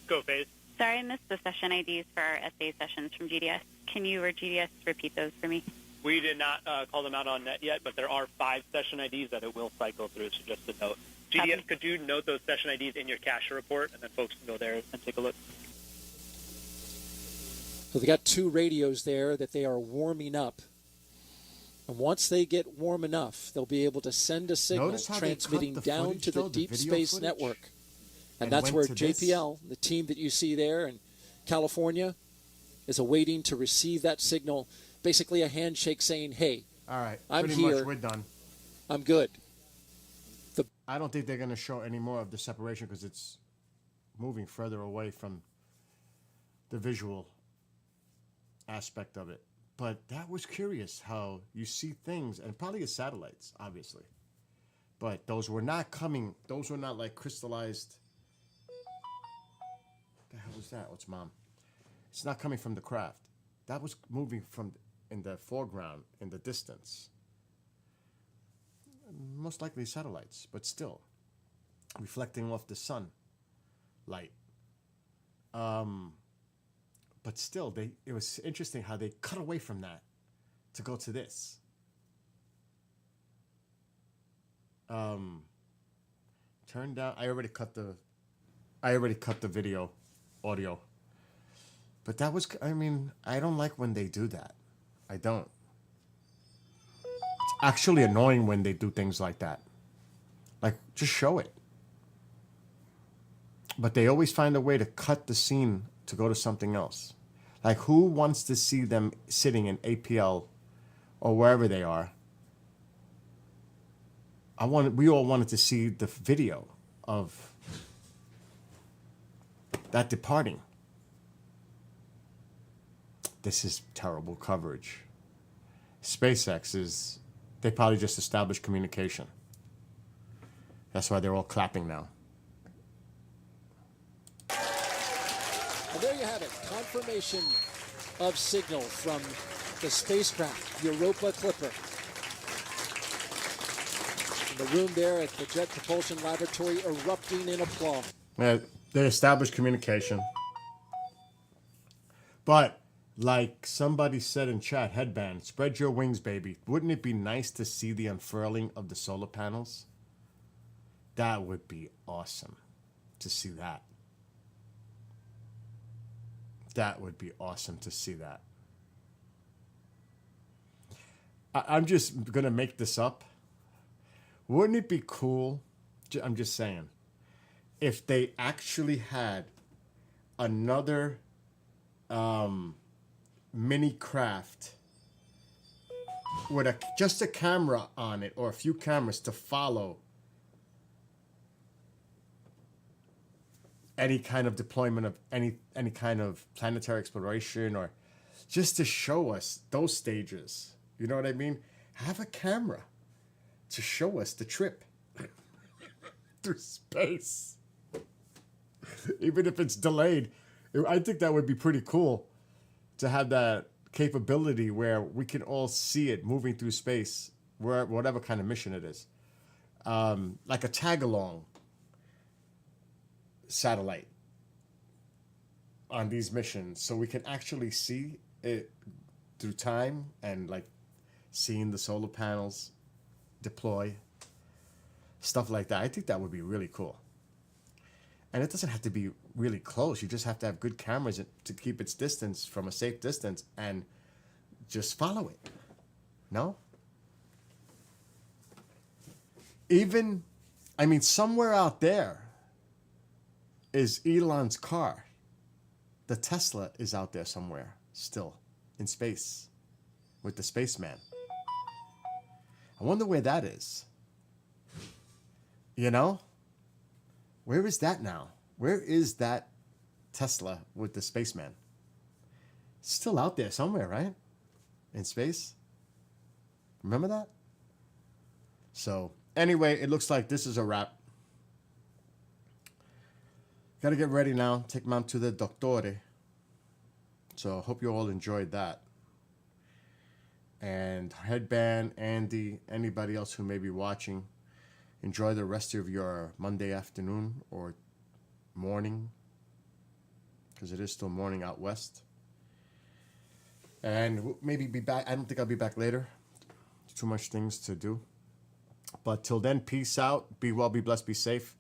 Go, Phase. Sorry, I missed the session IDs for our SA sessions from GDS. Can you or GDS repeat those for me? We did not call them out on net yet, but there are 5 session IDs that it will cycle through, so just a note. GDS, could you note those session IDs in your cache report, and then folks can go there and take a look? So they got 2 radios there that they are warming up. And once they get warm enough, they'll be able to send a signal transmitting down to the Deep Space Network. And that's where JPL, the team that you see there in California, is awaiting to receive that signal. Basically a handshake saying, hey, all right, I'm pretty here. much we're done. I'm good. I don't think they're going to show any more of the separation because it's moving further away from the visual aspect of it. But that was curious how you see things, and probably it's satellites, obviously. But those were not coming, those were not like crystallized. What the hell was that? Oh, it's Mom. It's not coming from the craft. That was moving from in the foreground, in the distance. Most likely satellites, but still reflecting off the sun light. But still, it was interesting how they cut away from that to go to this. Turn down. I already cut the video, audio. But that was, I mean, I don't like when they do that. I don't. It's actually annoying when they do things like that. Like, just show it. But they always find a way to cut the scene to go to something else. Like, who wants to see them sitting in APL or wherever they are? We all wanted to see the video of that departing. This is terrible coverage. SpaceX they probably just established communication. That's why they're all clapping now. And there you have it, confirmation of signal from the spacecraft Europa Clipper. In the room there at the Jet Propulsion Laboratory erupting in applause. Yeah, they established communication. But like somebody said in chat, Headband, spread your wings, baby. Wouldn't it be nice to see the unfurling of the solar panels? That would be awesome to see that. That would be awesome to see that. I'm just going to make this up. Wouldn't it be cool, I'm just saying, if they actually had another mini craft with just a camera on it or a few cameras to follow any kind of deployment of any kind of planetary exploration, or just to show us those stages. You know what I mean? Have a camera to show us the trip through space. Even if it's delayed, I think that would be pretty cool to have that capability where we can all see it moving through space, whatever kind of mission it is. Like a tag-along satellite on these missions, so we can actually see it through time and like seeing the solar panels deploy, stuff like that. I think that would be really cool. And it doesn't have to be really close. You just have to have good cameras to keep its distance from a safe distance and just follow it. No? Even, I mean, somewhere out there is Elon's car. The Tesla is out there somewhere still in space with the spaceman. I wonder where that is. You know? Where is that now? Where is that Tesla with the spaceman? It's still out there somewhere, right? In space? Remember that? So, anyway, it looks like this is a wrap. Gotta get ready now. Take Mom to the doctore. So, hope you all enjoyed that. And Headband, Andy, anybody else who may be watching, enjoy the rest of your Monday afternoon or morning, because it is still morning out west. And we'll maybe be back. I don't think I'll be back later. Too much things to do. But till then, peace out. Be well, be blessed, be safe.